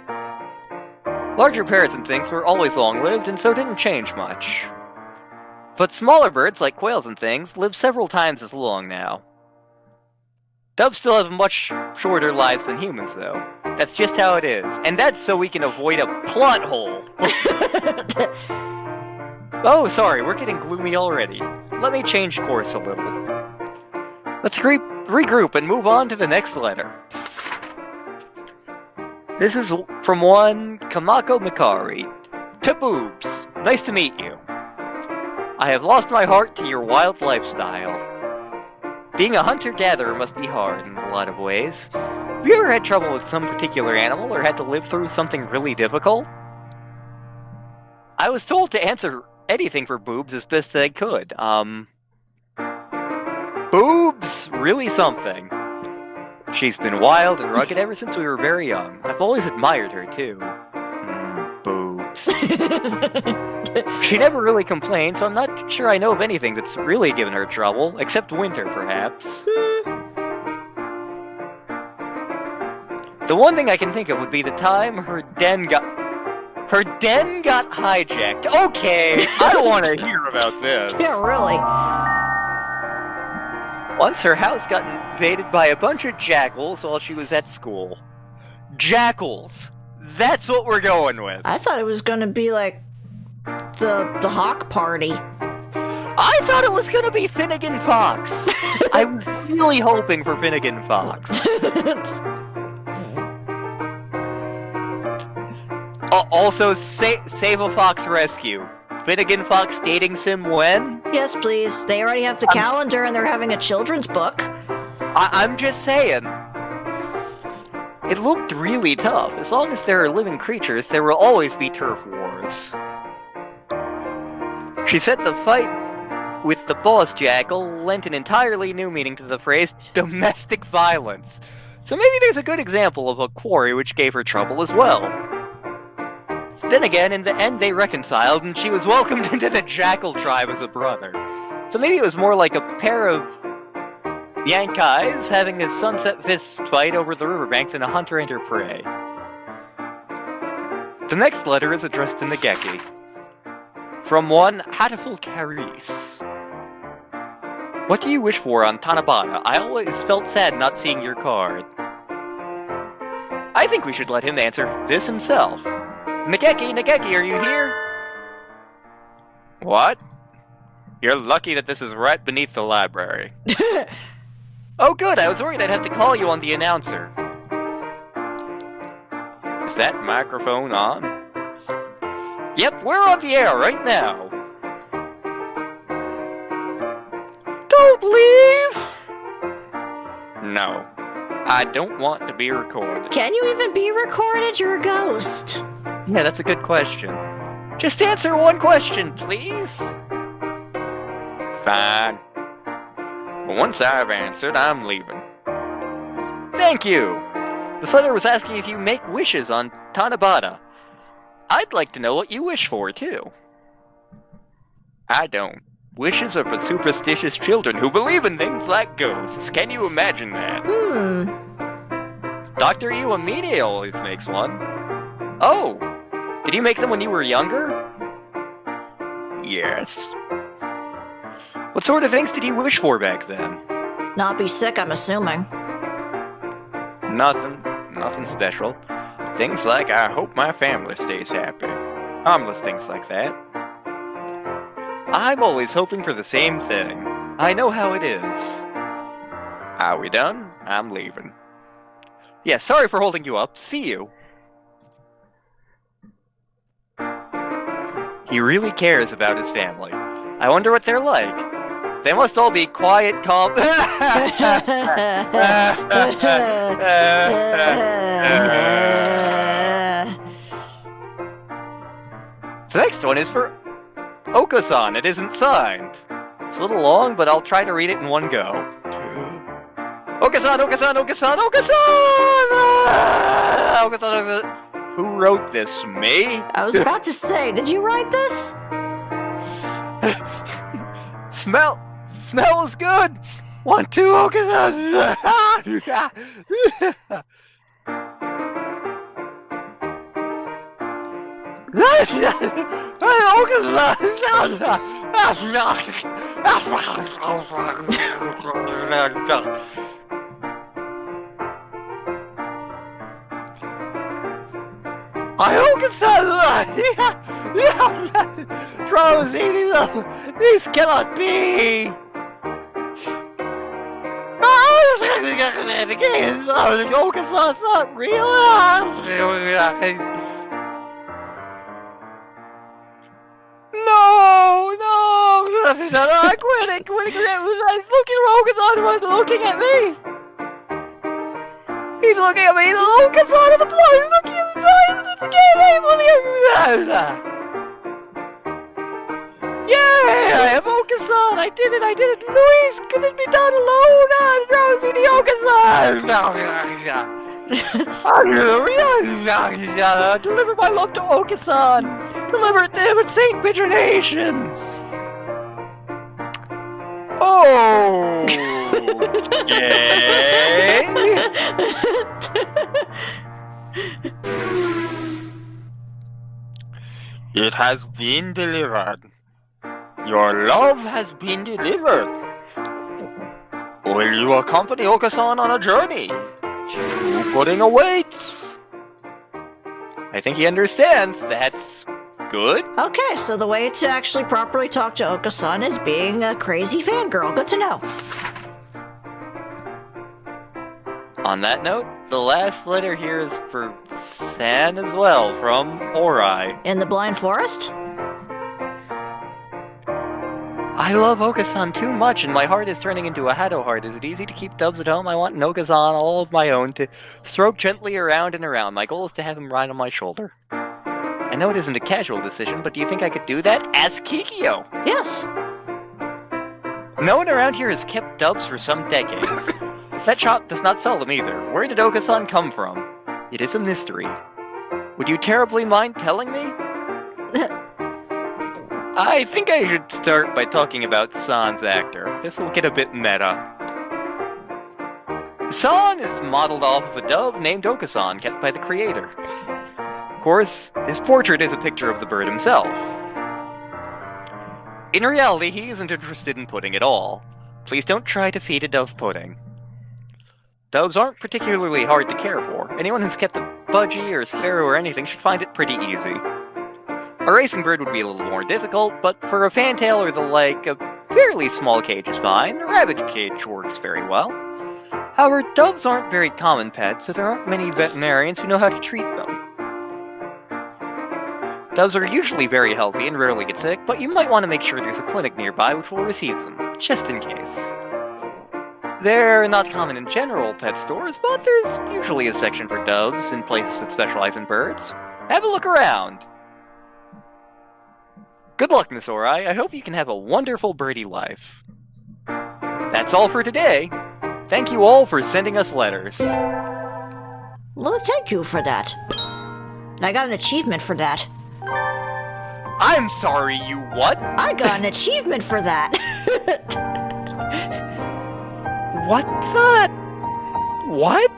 Larger parrots and things were always long-lived, and so didn't change much. But smaller birds, like quails and things, live several times as long now. Doves still have much shorter lives than humans, though. That's just how it is, and that's so we can avoid a plot hole. Oh, sorry, we're getting gloomy already. Let me change course a little. Let's regroup and move on to the next letter. This is from one Kamako Mikari. To Boobs, nice to meet you. I have lost my heart to your wild lifestyle. Being a hunter-gatherer must be hard in a lot of ways. Have you ever had trouble with some particular animal or had to live through something really difficult? I was told to answer anything for Boobs as best I could. Boobs, really something. She's been wild and rugged ever since we were very young. I've always admired her, too. Boobs. She never really complained, so I'm not sure I know of anything that's really given her trouble, except winter, perhaps. The one thing I can think of would be the time her den got hijacked. Okay, I want to hear about this. Yeah, really. Once her house got invaded by a bunch of jackals while she was at school. Jackals! That's what we're going with. I thought it was going to be like the Hawk Party. I thought it was going to be Finnegan Fox. I was really hoping for Finnegan Fox. Also, Save a Fox Rescue. Finnegan Fox dating sim when? Yes, please. They already have the calendar and they're having a children's book. I'm just saying. It looked really tough. As long as there are living creatures, there will always be turf wars. She said the fight with the boss jackal lent an entirely new meaning to the phrase domestic violence. So maybe there's a good example of a quarry which gave her trouble as well. Then again, in the end they reconciled and she was welcomed into the jackal tribe as a brother. So maybe it was more like a pair of Yankais having a sunset fist fight over the riverbank than a hunter and her prey. The next letter is addressed to Nageki. From one Hatoful Caris. What do you wish for on Tanabata? I always felt sad not seeing your card. I think we should let him answer this himself. Nageki, are you here? What? You're lucky that this is right beneath the library. Oh good, I was worried I'd have to call you on the announcer. Is that microphone on? Yep, we're on the air right now. Don't leave! No, I don't want to be recorded. Can you even be recorded? You're a ghost. Yeah, that's a good question. Just answer one question, please. Fine. But once I've answered, I'm leaving. Thank you. This letter was asking if you make wishes on Tanabata. I'd like to know what you wish for, too. I don't. Wishes are for superstitious children who believe in things like ghosts. Can you imagine that? Dr. Iwamine always makes one. Oh, did you make them when you were younger? Yes. What sort of things did you wish for back then? Not be sick, I'm assuming. Nothing special. Things like, I hope my family stays happy. Harmless things like that. I'm always hoping for the same thing. I know how it is. Are we done? I'm leaving. Yeah, sorry for holding you up. See you. He really cares about his family. I wonder what they're like. They must all be quiet, calm... The next one is for Oka-san. It isn't signed. It's a little long, but I'll try to read it in one go. Oka-san! Who wrote this? Me? I was about to say, did you write this? Smells good! 1, 2, Oka-san! This cannot be! Oka-san's not real! No! I quit! Looking at Oka-san, looking at me! He's looking at me! The Oka-san of the plot! He's looking at the game! Yay! I have Oka-san! I did it! Luis, could it be done alone? Rosie the Oka-san! Deliver my love to Oka-san! Deliver it to him at St. Patronations! Oh! Yay! It has been delivered. Your love has been delivered. Will you accompany Oka-san on a journey? True pudding awaits. I think he understands. That's good. Okay, so the way to actually properly talk to Oka-san is being a crazy fangirl. Good to know. On that note, the last letter here is for San as well, from Ori. In the Blind Forest? I love Okasan too much, and my heart is turning into a Hato heart. Is it easy to keep Dubs at home? I want an Okasan all of my own to stroke gently around and around. My goal is to have him ride on my shoulder. I know it isn't a casual decision, but do you think I could do that? Ask Kikyo! Yes. No one around here has kept Dubs for some decades. That shop does not sell them either. Where did Okasan come from? It is a mystery. Would you terribly mind telling me? I think I should start by talking about San's actor. This will get a bit meta. San is modeled off of a dove named Okasan, kept by the creator. Of course, his portrait is a picture of the bird himself. In reality, he isn't interested in pudding at all. Please don't try to feed a dove pudding. Doves aren't particularly hard to care for. Anyone who's kept a budgie or a sparrow or anything should find it pretty easy. A racing bird would be a little more difficult, but for a fantail or the like, a fairly small cage is fine. A rabbit cage works very well. However, doves aren't very common pets, so there aren't many veterinarians who know how to treat them. Doves are usually very healthy and rarely get sick, but you might want to make sure there's a clinic nearby which will receive them, just in case. They're not common in general pet stores, but there's usually a section for doves in places that specialize in birds. Have a look around! Good luck, Miss Ori. I hope you can have a wonderful birdie life. That's all for today. Thank you all for sending us letters. Well, thank you for that. And I got an achievement for that. I'm sorry, you what? I got an achievement for that. What the? What?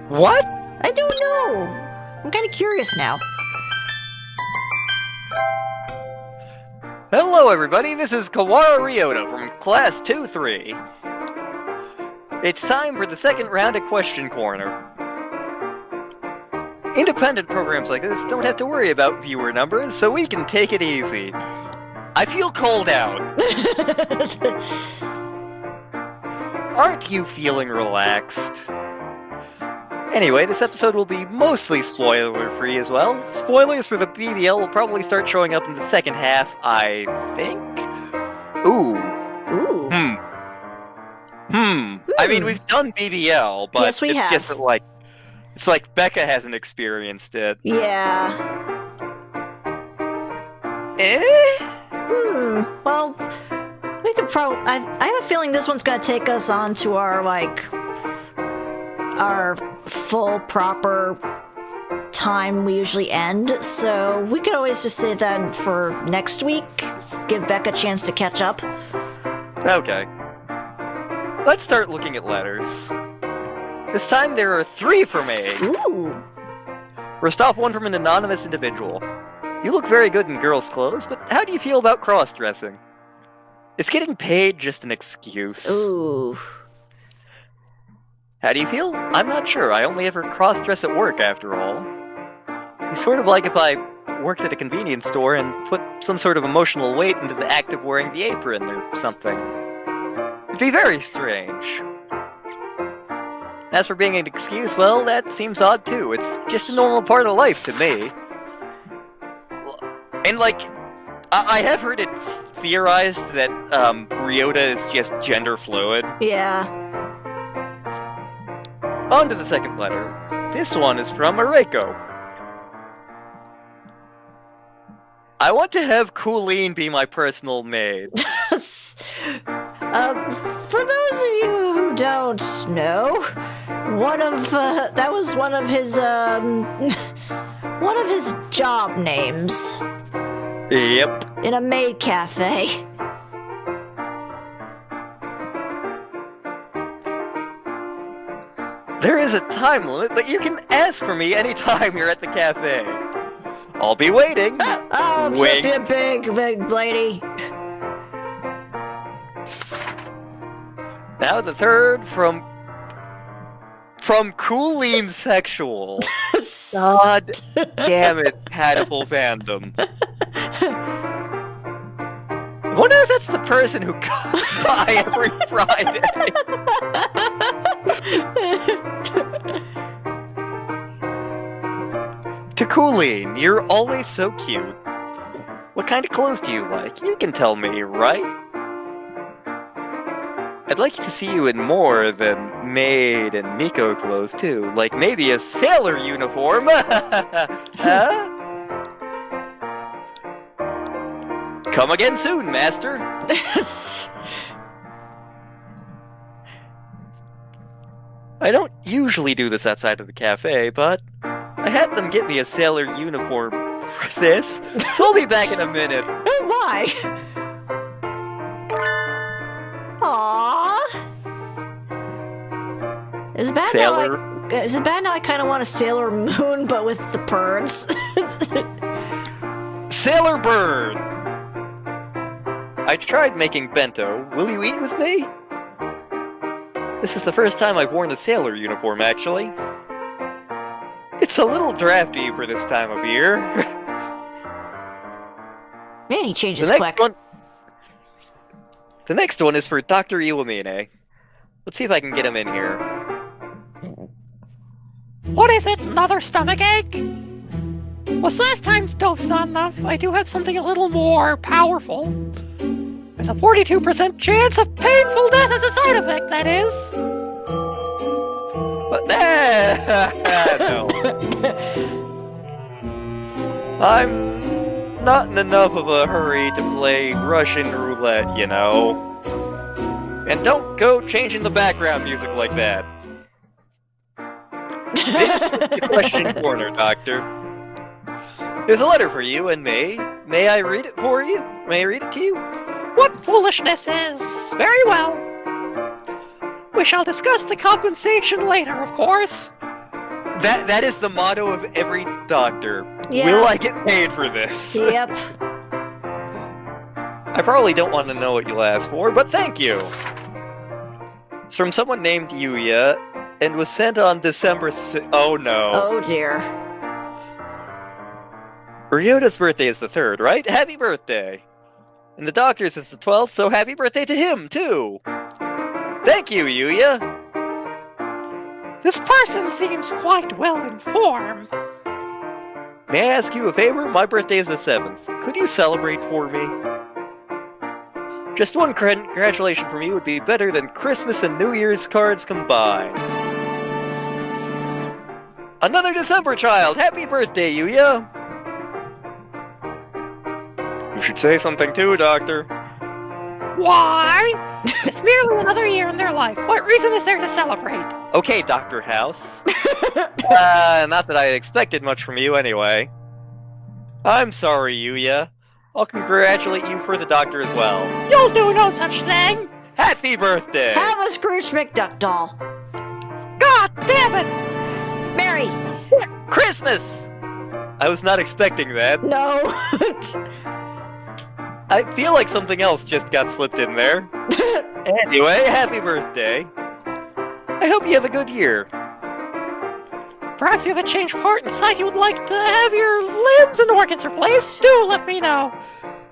What? I don't know. I'm kind of curious now. Hello, everybody. This is Kawara Ryota from Class 2-3. It's time for the second round of Question Corner. Independent programs like this don't have to worry about viewer numbers, so we can take it easy. I feel called out. Aren't you feeling relaxed? Anyway, this episode will be mostly spoiler-free as well. Spoilers for the BBL will probably start showing up in the second half, I think? Ooh. I mean, we've done BBL, but yes, we it's have. Just that, it's like Becca hasn't experienced it. Yeah. Well, we could probably... I have a feeling this one's gonna take us on to our full, proper time we usually end, so we could always just say that for next week, give Becca a chance to catch up. Okay. Let's start looking at letters. This time there are 3 for me. Ooh. First off, one from an anonymous individual. You look very good in girls' clothes, but how do you feel about cross-dressing? Is getting paid just an excuse? Ooh. How do you feel? I'm not sure. I only ever cross-dress at work, after all. It's sort of like if I worked at a convenience store and put some sort of emotional weight into the act of wearing the apron or something. It'd be very strange. As for being an excuse, well, that seems odd too. It's just a normal part of life to me. And I have heard it theorized that Ryota is just gender fluid. Yeah. On to the second letter. This one is from Areiko. I want to have Colleen be my personal maid. For those of you who don't know, that was one of his job names. Yep. In a maid cafe. There is a time limit, but you can ask for me anytime you're at the cafe. I'll be waiting. Oh, Wink. such a big lady. Now the third from Colleen Sexual. God damn it, Hatoful fandom. Wonder if that's the person who comes by every Friday. To Colleen, you're always so cute. What kind of clothes do you like? You can tell me, right? I'd like to see you in more than maid and Miko clothes, too. Like maybe a sailor uniform. Huh? Come again soon, master. I don't usually do this outside of the cafe, but I had them get me a sailor uniform for this. So I'll be back in a minute. Why? Aww. Is it bad Sailor. now? Is it bad now? I kind of want a Sailor Moon, but with the birds. Sailor Bird! I tried making bento. Will you eat with me? This is the first time I've worn a sailor uniform, actually. It's a little drafty for this time of year. Man, he changes quick. The next one is for Dr. Iwamine. Let's see if I can get him in here. What is it? Another stomach ache? Was last time's dose not enough? I do have something a little more powerful. There's a 42% chance of painful death as a side effect, that is. But no. I'm not in enough of a hurry to play Russian roulette, you know. And don't go changing the background music like that. This is the question corner, Doctor. There's a letter for you and me. May I read it for you? May I read it to you? What foolishness is? Very well. We shall discuss the compensation later, of course. That is the motto of every doctor. Yeah. Will I get paid for this? Yep. I probably don't want to know what you'll ask for, but thank you. It's from someone named Yuya, and was sent on December oh no. Oh dear. Ryota's birthday is the 3rd, right? Happy birthday! And the doctor's is the 12th, so happy birthday to him, too! Thank you, Yuya! This person seems quite well informed. May I ask you a favor? My birthday is the 7th. Could you celebrate for me? Just one congratulation from you would be better than Christmas and New Year's cards combined. Another December child! Happy birthday, Yuya! You should say something too, Doctor. Why? It's merely another year in their life. What reason is there to celebrate? Okay, Dr. House. Not that I expected much from you anyway. I'm sorry, Yuya. I'll congratulate you for the doctor as well. You'll do no such thing! Happy birthday! Have a Scrooge McDuck doll. God damn it! Mary! Christmas! I was not expecting that. No. I feel like something else just got slipped in there. Anyway, happy birthday. I hope you have a good year. Perhaps you have a change of heart and decide you would like to have your limbs and organs replaced. Do let me know.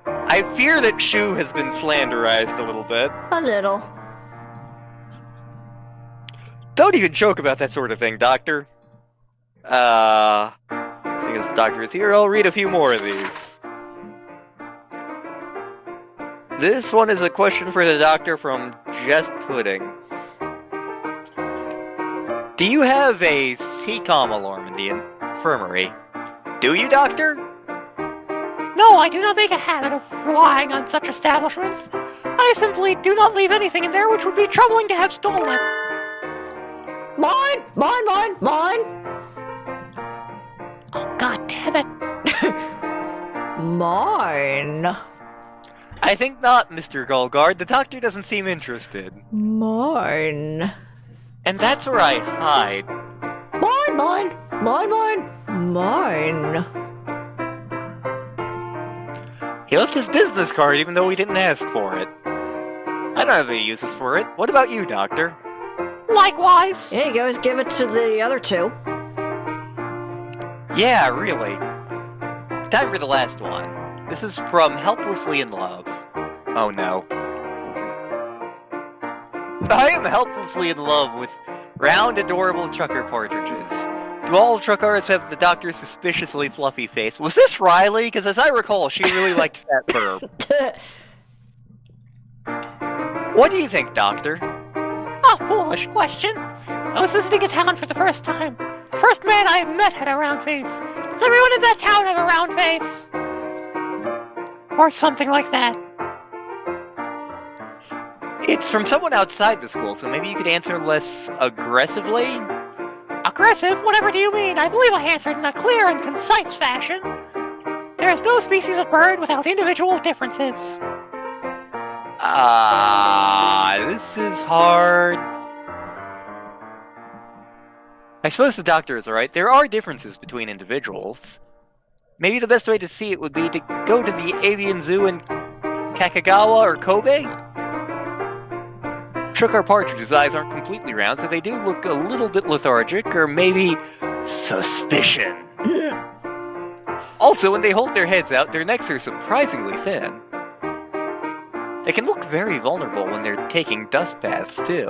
I fear that Shu has been flanderized a little bit. A little. Don't even joke about that sort of thing, Doctor. Seeing as the doctor is here, I'll read a few more of these. This one is a question for the doctor from Just Pudding. Do you have a CCOM alarm in the infirmary? Do you, Doctor? No, I do not make a habit of relying on such establishments. I simply do not leave anything in there which would be troubling to have stolen. Mine! Mine, mine, mine! Oh, god damn it. Mine. I think not, Mr. Golgard. The doctor doesn't seem interested. Mine. And that's where I hide. Mine, mine, mine, mine, mine. He left his business card even though we didn't ask for it. I don't have any uses for it. What about you, Doctor? Likewise. Here you go, just give it to the other two. Yeah, really. Time for the last one. This is from Helplessly in Love. Oh no. I am helplessly in love with round, adorable trucker partridges. Do all truckers have the doctor's suspiciously fluffy face? Was this Riley? Because as I recall, she really liked fat fur. What do you think, Doctor? A foolish question. I was visiting a town for the first time. The first man I met had a round face. Does everyone in that town have a round face? Or something like that. It's from someone outside the school, so maybe you could answer less aggressively? Aggressive? Whatever do you mean? I believe I answered in a clear and concise fashion. There is no species of bird without individual differences. This is hard. I suppose the doctor is right. There are differences between individuals. Maybe the best way to see it would be to go to the avian zoo in Kakagawa or Kobe? Trucker partridge's eyes aren't completely round, so they do look a little bit lethargic, or maybe suspicion. Also, when they hold their heads out, their necks are surprisingly thin. They can look very vulnerable when they're taking dust baths, too.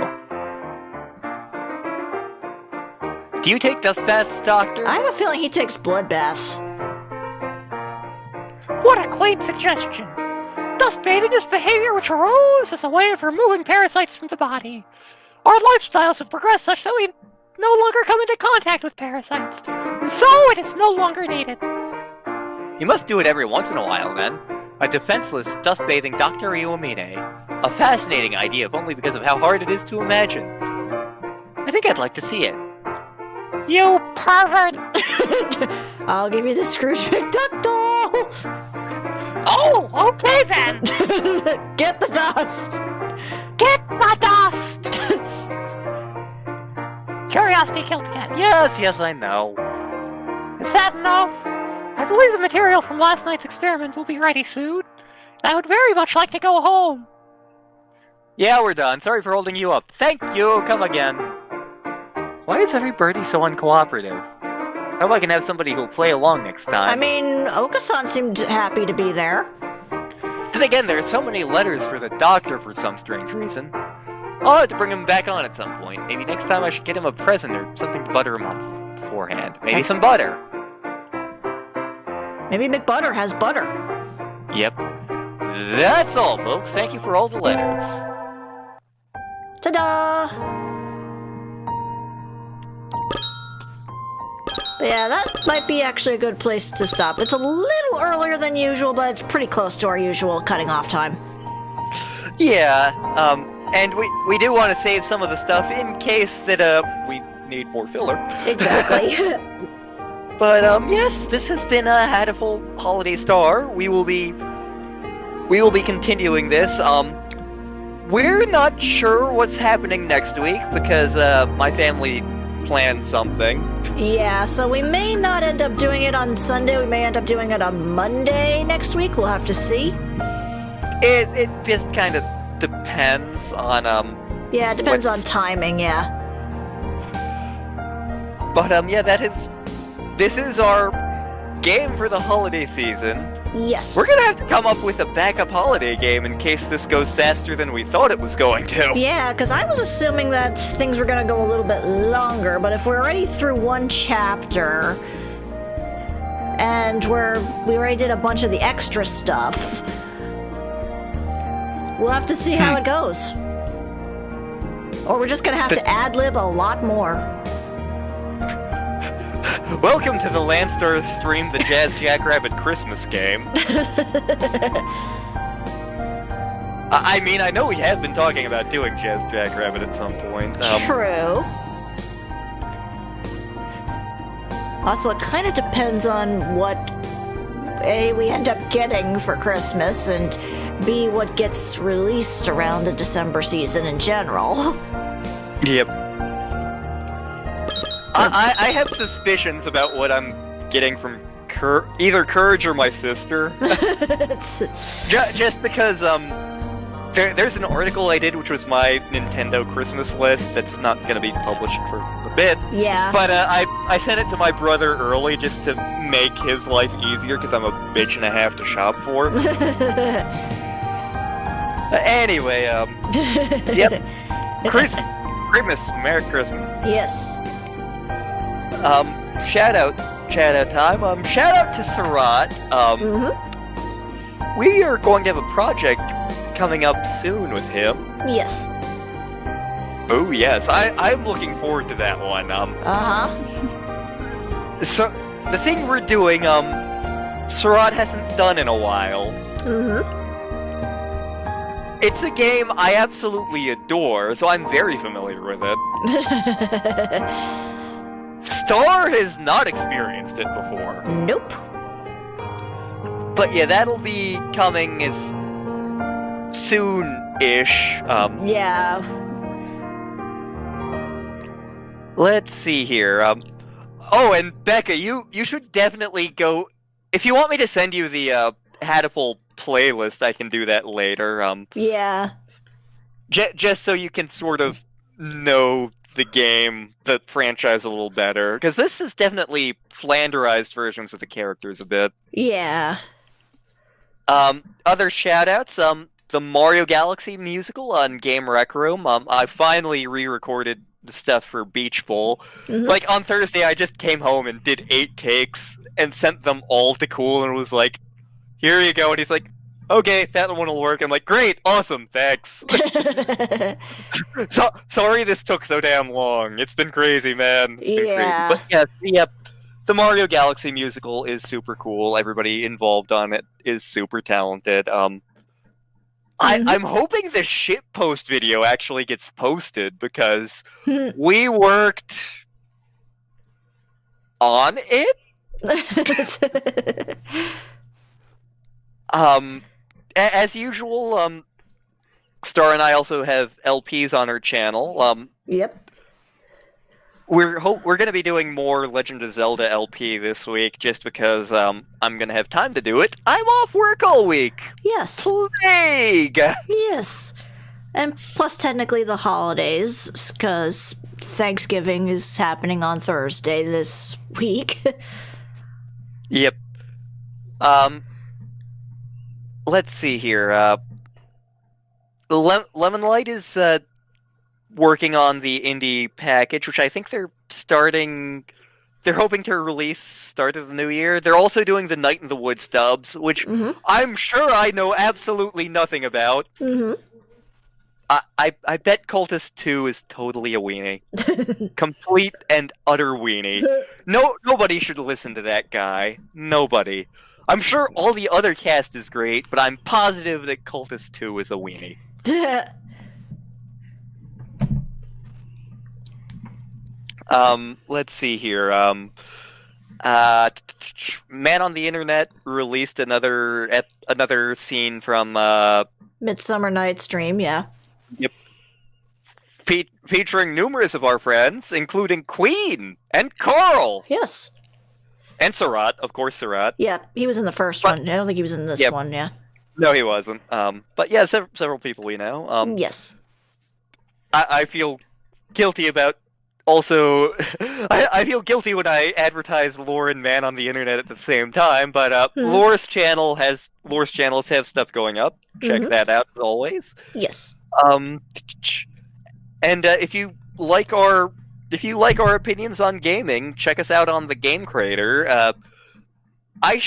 Do you take dust baths, Doctor? I have a feeling he takes blood baths. What a quaint suggestion. Dust bathing is behavior which arose as a way of removing parasites from the body. Our lifestyles have progressed such that we no longer come into contact with parasites, and so it is no longer needed. You must do it every once in a while, then. A defenseless dust-bathing Dr. Iwamine. A fascinating idea, if only because of how hard it is to imagine. I think I'd like to see it. You pervert! I'll give you the Scrooge McDuck doll! Oh, okay then! Get the dust! Get the dust! Curiosity killed the cat. Yes, I know. Is that enough? I believe the material from last night's experiment will be ready soon. And I would very much like to go home. Yeah, we're done. Sorry for holding you up. Thank you. Come again. Why is everybody so uncooperative? I hope I can have somebody who'll play along next time. I mean, Okasan seemed happy to be there. Then again, there are so many letters for the doctor for some strange reason. I'll have to bring him back on at some point. Maybe next time I should get him a present or something to butter him up beforehand. Maybe some butter. Maybe Mcbutter has butter. Yep. That's all, folks. Thank you for all the letters. Ta-da! But yeah, that might be actually a good place to stop. It's a little earlier than usual, but it's pretty close to our usual cutting off time. Yeah, and we do want to save some of the stuff in case that, we need more filler. Exactly. But, yes, this has been a Hatoful Holiday Star. We will be continuing this. We're not sure what's happening next week because, my family planned something. Yeah, so we may not end up doing it on Sunday. We may end up doing it on Monday next week. We'll have to see. It just kind of depends on, Yeah, it depends on timing, yeah. But, yeah, this is our game for the holiday season. Yes. We're gonna have to come up with a backup holiday game in case this goes faster than we thought it was going to. Yeah, because I was assuming that things were going to go a little bit longer, but if we're already through one chapter, and we already did a bunch of the extra stuff, we'll have to see how it goes. Or we're just going to have to ad-lib a lot more. Welcome to the Landstar stream, the Jazz Jackrabbit Christmas game. I mean, I know we have been talking about doing Jazz Jackrabbit at some point. True. Also, it kind of depends on what A, we end up getting for Christmas, and B, what gets released around the December season in general. Yep. I have suspicions about what I'm getting from either Courage or my sister. Just because, there's an article I did which was my Nintendo Christmas list that's not going to be published for a bit. Yeah. But I sent it to my brother early just to make his life easier because I'm a bitch and a half to shop for. Anyway, yep. Christmas, Merry Christmas. Yes. Shout out time. Shout out to Surat. We are going to have a project coming up soon with him. Yes. Oh yes, I'm looking forward to that one. So the thing we're doing, Surat hasn't done in a while. It's a game I absolutely adore, so I'm very familiar with it. Star has not experienced it before. Nope. But yeah, that'll be coming as soon-ish. Yeah. Let's see here. Oh, and Becca, you should definitely go. If you want me to send you the Hatoful playlist, I can do that later. Yeah. Just so you can sort of know the game, the franchise a little better, because this is definitely flanderized versions of the characters a bit. Yeah. Other shoutouts, the Mario Galaxy musical on Game Rec Room. I finally re-recorded the stuff for Beach Bowl. Like, on Thursday, I just came home and did 8 takes and sent them all to Cool and was like, here you go. And he's like, okay, that one will work. I'm like, great, awesome, thanks. Sorry this took so damn long. It's been crazy, man. It's been crazy. But yeah, the Mario Galaxy musical is super cool. Everybody involved on it is super talented. I'm hoping the shitpost video actually gets posted because we worked on it. As usual, Star and I also have LPs on our channel. Yep. We're going to be doing more Legend of Zelda LP this week, just because I'm going to have time to do it. I'm off work all week. Yes. Plague. Yes. And plus, technically, the holidays, because Thanksgiving is happening on Thursday this week. Yep. Let's see here. Lemon Light is working on the indie package, which I think they're hoping to release start of the new year. They're also doing the Night in the Woods dubs, which I'm sure I know absolutely nothing about. I bet Cultist 2 is totally a weenie. Complete and utter weenie. Nobody should listen to that guy. Nobody. I'm sure all the other cast is great, but I'm positive that Cultist 2 is a weenie. Let's see here. Man on the Internet released another scene from Midsummer Night's Dream, yeah. Yep. Featuring numerous of our friends, including Queen and Carl. Yes. And Surat, of course, Surat. Yeah, he was in the first one. I don't think he was in this one, yeah. No, he wasn't. But yeah, several people we know. Yes. I feel guilty about. Also, I feel guilty when I advertise Lore and Man on the Internet at the same time, but Lore's channels have stuff going up. Check that out as always. Yes. And if you like our opinions on gaming, check us out on the Game Creator. I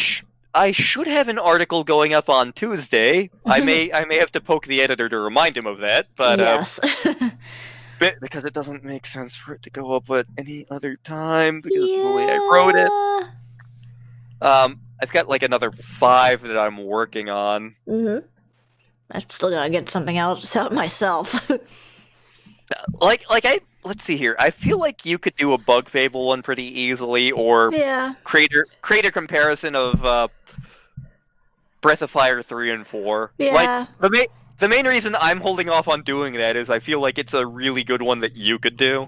should have an article going up on Tuesday. I may have to poke the editor to remind him of that, but yes. because it doesn't make sense for it to go up at any other time because of the way I wrote it. I've got like another 5 that I'm working on. I've still gotta get something out myself. Let's see here. I feel like you could do a Bug Fable one pretty easily, or create a comparison of Breath of Fire 3 and 4. Yeah. Like, the main reason I'm holding off on doing that is I feel like it's a really good one that you could do.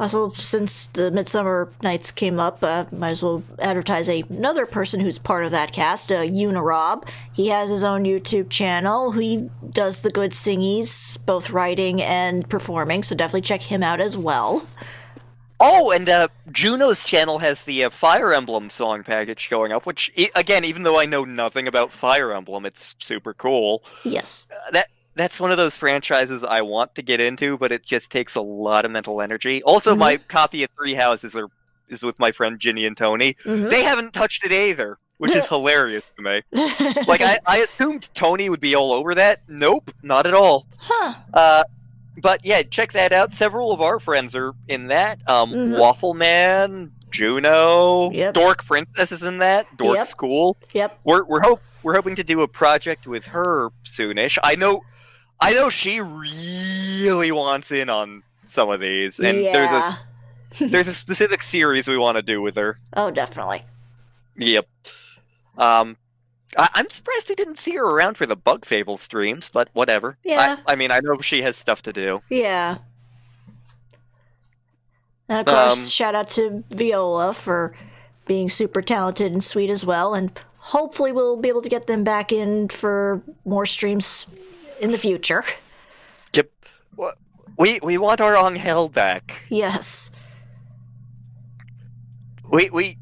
Also, since the Midsummer Nights came up, might as well advertise another person who's part of that cast, Unirob. He has his own YouTube channel. He does the good singies, both writing and performing, so definitely check him out as well. Oh, and Juno's channel has the Fire Emblem song package going up, which, again, even though I know nothing about Fire Emblem, it's super cool. Yes. That's one of those franchises I want to get into, but it just takes a lot of mental energy. Also, my copy of Three Houses is with my friend Ginny and Tony. Mm-hmm. They haven't touched it either, which is hilarious to me. Like, I assumed Tony would be all over that. Nope, not at all. Huh. But yeah, check that out. Several of our friends are in that. Waffle Man, Juno, Yep. Dork Princess is in that. Dork's cool. Yep. We're hoping to do a project with her soonish. I know she really wants in on some of these, and Yeah. there's a specific series we want to do with her. Oh, definitely. Yep. I'm surprised we didn't see her around for the Bug Fable streams, but whatever. Yeah. I mean, I know she has stuff to do. Yeah. And of course, shout out to Viola for being super talented and sweet as well, and hopefully we'll be able to get them back in for more streams in the future. Yep. We want our Angel back. Yes. We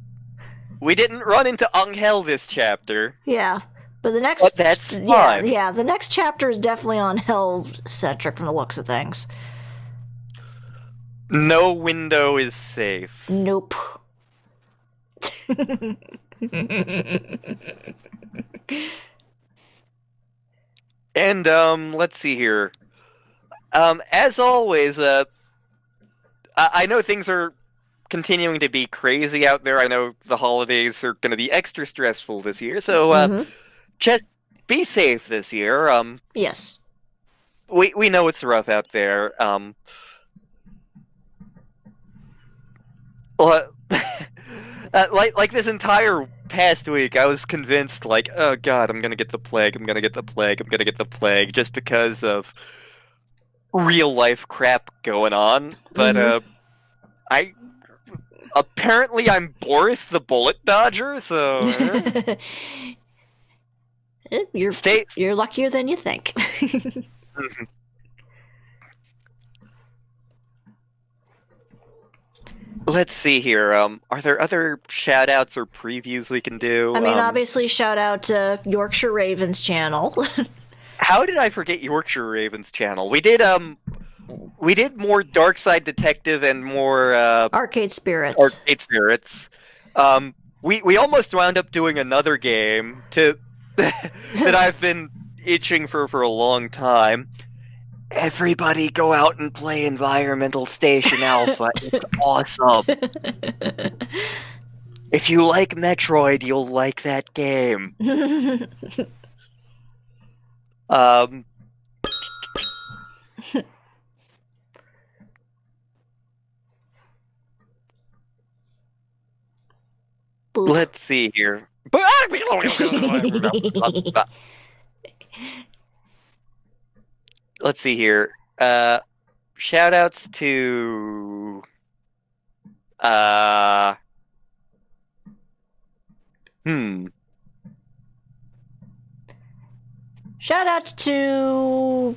didn't run into Angel this chapter. Yeah. But the next... But that's fine. Yeah, the next chapter is definitely on Hell-centric from the looks of things. No window is safe. Nope. And, let's see here. As always, I know things are continuing to be crazy out there. I know the holidays are going to be extra stressful this year, so, just be safe this year. Yes. We know it's rough out there. Like this entire past week, I was convinced, like, oh god, I'm gonna get the plague, I'm gonna get the plague, I'm gonna get the plague, just because of real life crap going on. But apparently I'm Boris the Bullet Dodger, so You're luckier than you think. Let's see here. Are there other shout-outs or previews we can do? I mean, obviously, shout out to Yorkshire Ravens channel. How did I forget Yorkshire Ravens channel? We did more Dark Side Detective and more Arcade Spirits. We almost wound up doing another game that I've been itching for a long time. Everybody go out and play Environmental Station Alpha. It's awesome. If you like Metroid, you'll like that game. Let's see here. Let's see here. Shoutouts to Shout out to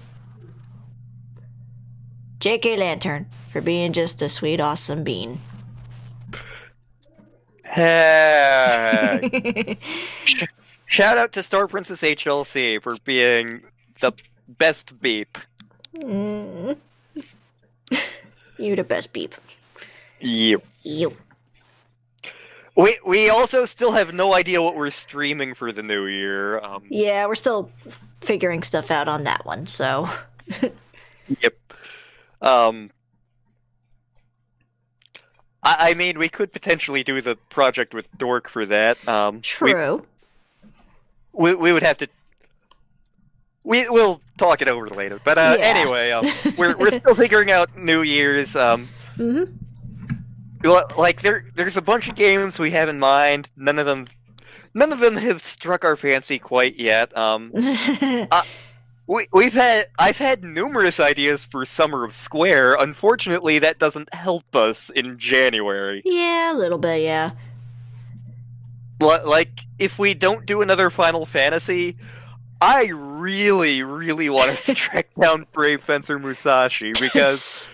JKLantern for being just a sweet, awesome bean. Hey. Shout out to StarPrincessHLC for being the best beep. You're the best beep. You. We also still have no idea what we're streaming for the new year. Yeah, we're still figuring stuff out on that one, so... Yep. I mean, we could potentially do the project with Dork for that. True. We would have to... We'll talk it over later. But anyway, we're still figuring out New Year's. Like there's a bunch of games we have in mind. None of them have struck our fancy quite yet. I've had numerous ideas for Summer of Square. Unfortunately, that doesn't help us in January. Yeah, a little bit, yeah. Like, if we don't do another Final Fantasy, I really, really want us to track down Brave Fencer Musashi, because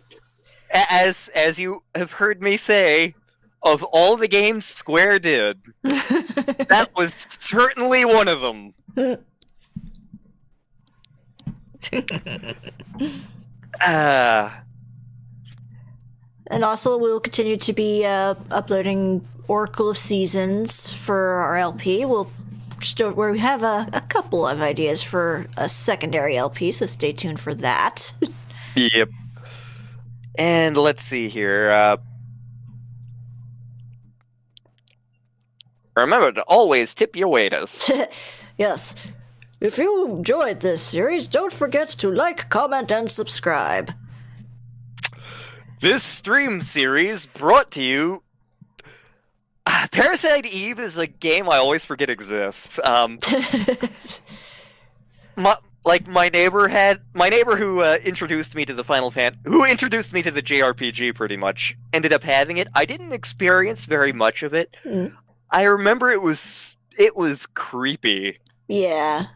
as you have heard me say, of all the games Square did, that was certainly one of them. And also, we'll continue to be uploading Oracle of Seasons for our LP. We have a couple of ideas for a secondary LP, so stay tuned for that. Yep. And let's see here. Remember to always tip your waiters. Yes. If you enjoyed this series, don't forget to like, comment, and subscribe. This stream series brought to you... Parasite Eve is a game I always forget exists. My neighbor who introduced me to the who introduced me to the JRPG pretty much, ended up having it. I didn't experience very much of it. Mm. I remember it was creepy. Yeah.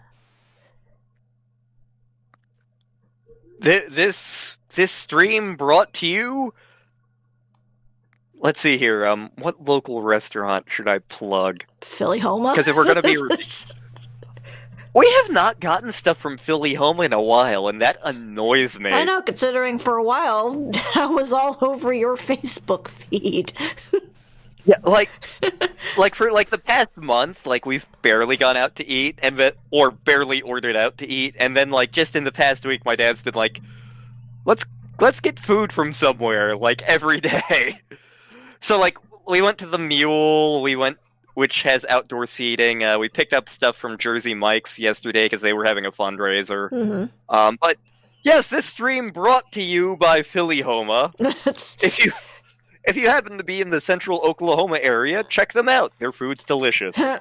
This stream brought to you... Let's see here, what local restaurant should I plug? Philly Homa? Because if we're gonna be... We have not gotten stuff from Philly Homa in a while, and that annoys me. I know, considering for a while, that was all over your Facebook feed. Yeah, for the past month, we've barely gone out to eat, or barely ordered out to eat, and then just in the past week, my dad's been like, let's get food from somewhere, every day. So we went to the Mule, which has outdoor seating. We picked up stuff from Jersey Mike's yesterday because they were having a fundraiser. Mm-hmm. But yes, this stream brought to you by Philly Homa. If you happen to be in the central Oklahoma area, check them out. Their food's delicious. Yeah,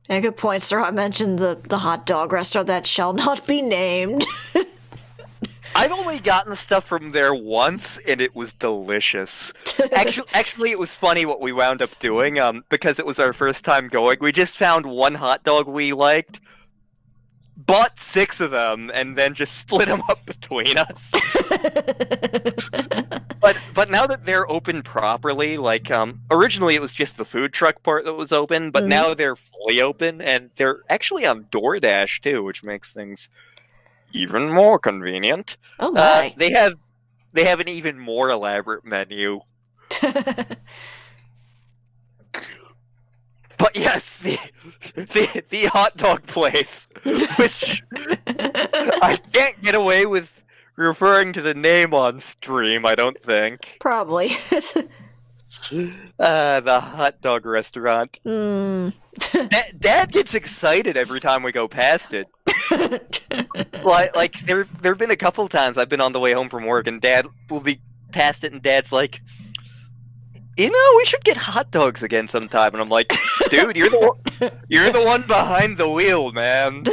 good point, sir. I mentioned the hot dog restaurant that shall not be named. I've only gotten stuff from there once, and it was delicious. Actually, it was funny what we wound up doing, because it was our first time going. We just found one hot dog we liked, bought 6 of them, and then just split them up between us. But now that they're open properly, originally it was just the food truck part that was open, but now they're fully open, and they're actually on DoorDash too, which makes things even more convenient. Oh my! They have an even more elaborate menu. But yes, the hot dog place, which I can't get away with referring to the name on stream, I don't think. Probably. The hot dog restaurant. Mm. Dad gets excited every time we go past it. There've been a couple times I've been on the way home from work, and Dad will be past it, and Dad's like, we should get hot dogs again sometime. And I'm like, dude, you're the one behind the wheel, man.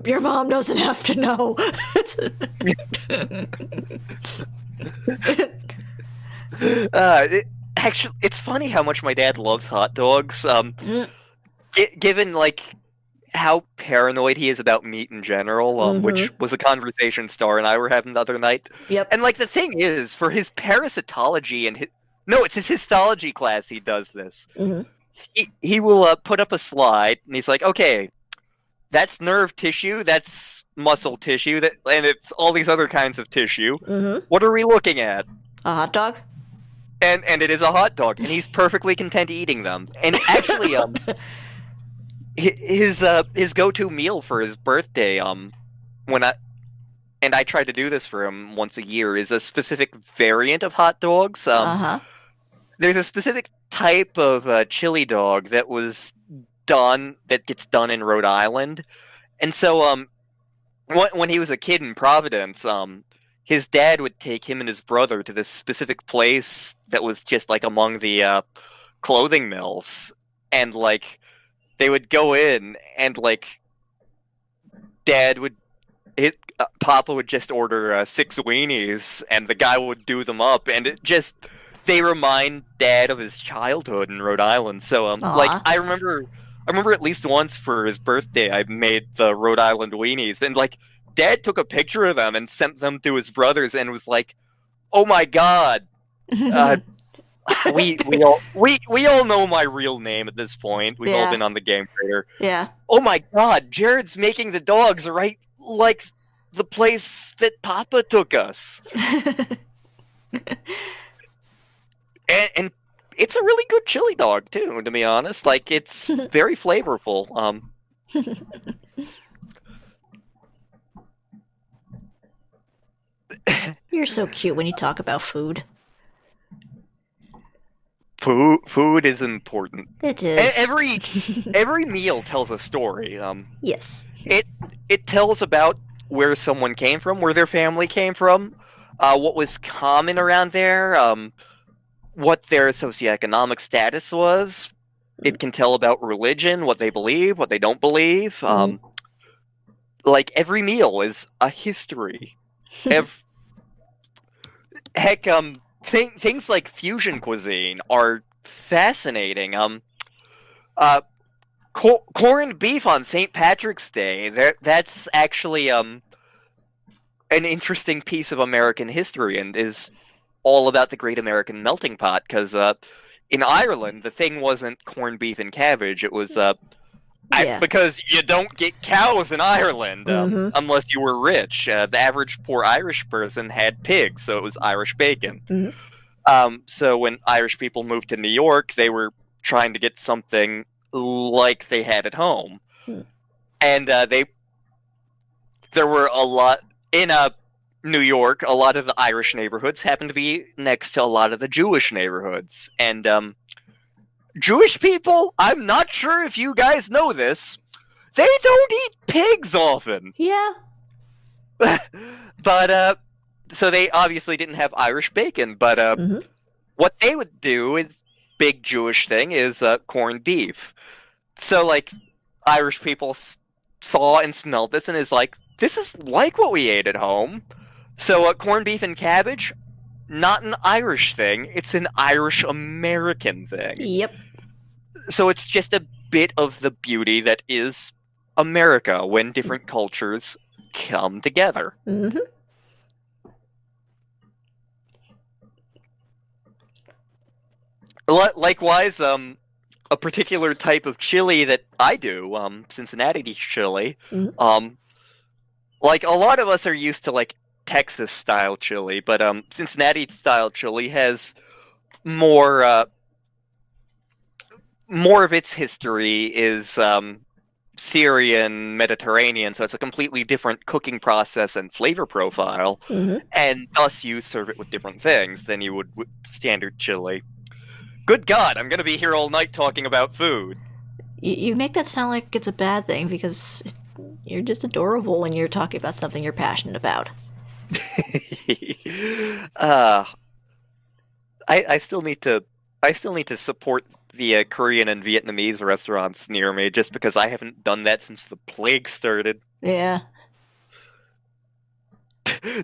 Your mom doesn't have to know. Actually, it's funny how much my dad loves hot dogs. Given how paranoid he is about meat in general, which was a conversation Star and I were having the other night. Yep. And the thing is, for his parasitology and it's his histology class, he does this. Mm-hmm. He will put up a slide, and he's like, okay, that's nerve tissue, that's muscle tissue, and it's all these other kinds of tissue. Mm-hmm. What are we looking at? A hot dog? And it is a hot dog, and he's perfectly content eating them. And actually, his go-to meal for his birthday, and I try to do this for him once a year, is a specific variant of hot dogs. There's a specific type of chili dog that gets done in Rhode Island, and so when he was a kid in Providence, his dad would take him and his brother to this specific place that was just among the clothing mills, and they would go in, and Papa would just order 6 weenies, and the guy would do them up, and they remind Dad of his childhood in Rhode Island. So I remember at least once for his birthday I made the Rhode Island weenies, and Dad took a picture of them and sent them to his brothers and was like, "Oh my god, we all know my real name at this point. We've all Yeah. been on the game trader. Yeah. Oh my god, Jared's making the dogs right like the place that Papa took us." And it's a really good chili dog too, to be honest. Like, it's very flavorful. You're so cute when you talk about food. Food is important. It is. Every meal tells a story. Yes. It tells about where someone came from, where their family came from, what was common around there, what their socioeconomic status was. It can tell about religion, what they believe, what they don't believe. Like, every meal is a history. Heck, things like fusion cuisine are fascinating. Corned beef on St. Patrick's Day, that's actually an interesting piece of American history and is all about the Great American Melting Pot, because in Ireland, the thing wasn't corned beef and cabbage, it was because you don't get cows in Ireland unless you were rich. The average poor Irish person had pigs, so it was Irish bacon. So when Irish people moved to New York, they were trying to get something like they had at home. And there were a lot in New York, a lot of the Irish neighborhoods happened to be next to a lot of the Jewish neighborhoods. And Jewish people, I'm not sure if you guys know this, they don't eat pigs often. Yeah. But, so they obviously didn't have Irish bacon, but what they would do, is big Jewish thing, is corned beef. So, like, Irish people saw and smelled this and is like, this is like what we ate at home. So, corned beef and cabbage, not an Irish thing, it's an Irish-American thing. Yep. So it's just a bit of the beauty that is America when different cultures come together. Likewise, a particular type of chili that I do, Cincinnati chili, like, a lot of us are used to, like, Texas-style chili, but Cincinnati-style chili has more of its history is Syrian, Mediterranean, so it's a completely different cooking process and flavor profile, and thus you serve it with different things than you would with standard chili. Good God, I'm gonna be here all night talking about food. You make that sound like it's a bad thing, because you're just adorable when you're talking about something you're passionate about. I still need to support the Korean and Vietnamese restaurants near me, just because I haven't done that since the plague started. Yeah.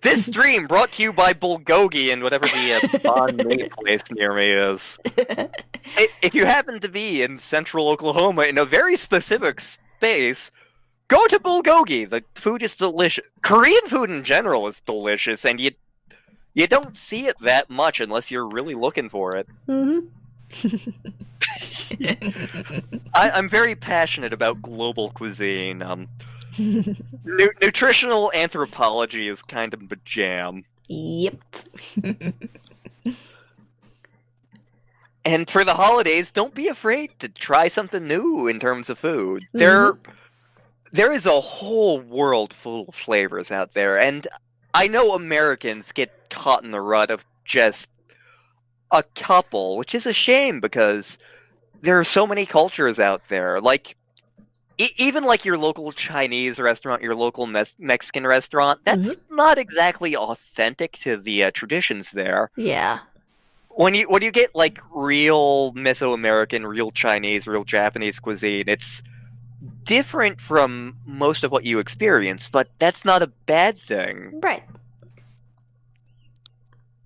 This stream brought to you by Bulgogi and whatever the Bon Mei place near me is. If you happen to be in central Oklahoma in a very specific space, go to Bulgogi. The food is delicious. Korean food in general is delicious, and you don't see it that much unless you're really looking for it. I'm very passionate about global cuisine. Nutritional anthropology is kind of a jam. Yep. And for the holidays, don't be afraid to try something new in terms of food. There is a whole world full of flavors out there, and I know Americans get caught in the rut of just a couple, which is a shame because there are so many cultures out there. Like, even like your local Chinese restaurant, your local Mexican restaurant, that's not exactly authentic to the traditions there. Yeah. When you get like real Mesoamerican, real Chinese, real Japanese cuisine, it's different from most of what you experience, but that's not a bad thing. Right.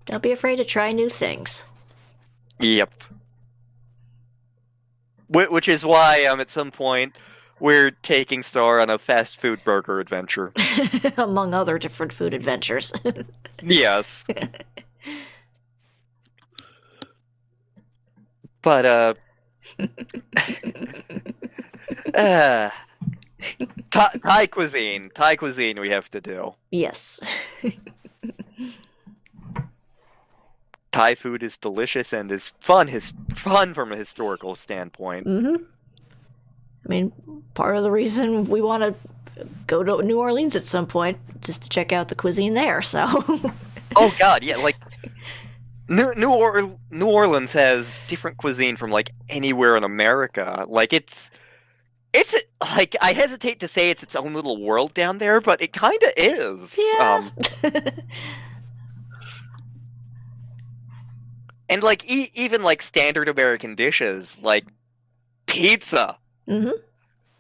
Don't be afraid to try new things. Yep. Which is why at some point we're taking Star on a fast food burger adventure. Among other different food adventures. Yes. But, Thai cuisine. Thai cuisine we have to do. Yes. Thai food is delicious and is fun from a historical standpoint. Mm-hmm. I mean, part of the reason we want to go to New Orleans at some point, just to check out the cuisine there, so... Oh god, yeah, like, New Orleans has different cuisine from, like, anywhere in America. Like, it's like, I hesitate to say it's its own little world down there, but it kinda is. Yeah. And, like, even, like, standard American dishes, like pizza. Mm-hmm.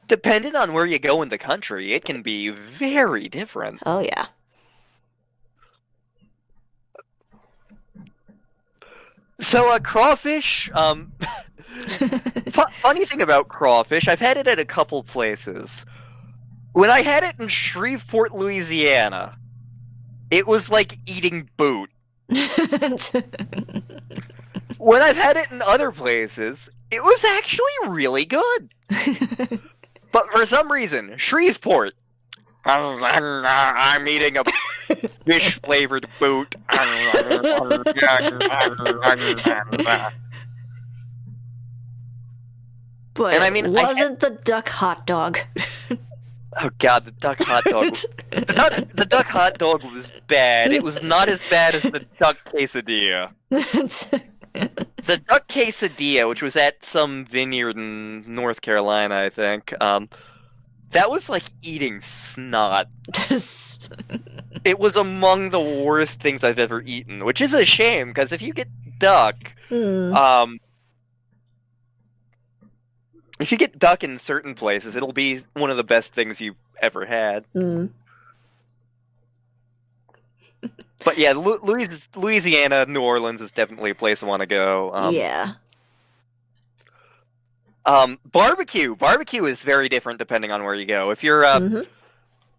Depending on where you go in the country, it can be very different. Oh, yeah. So, crawfish, funny thing about crawfish, I've had it at a couple places. When I had it in Shreveport, Louisiana, it was like eating boot. When I've had it in other places, it was actually really good. But for some reason, Shreveport, I'm eating a fish-flavored boot. But And I mean, it wasn't the duck hot dog. Oh god, the duck hot dog. The duck hot dog was bad. It was not as bad as the duck quesadilla. The duck quesadilla, which was at some vineyard in North Carolina, I think, that was like eating snot. It was among the worst things I've ever eaten, which is a shame, because if you get duck, if you get duck in certain places, it'll be one of the best things you've ever had. But yeah, Louisiana, New Orleans is definitely a place I want to go. Yeah. Barbecue. Barbecue is very different depending on where you go. If you're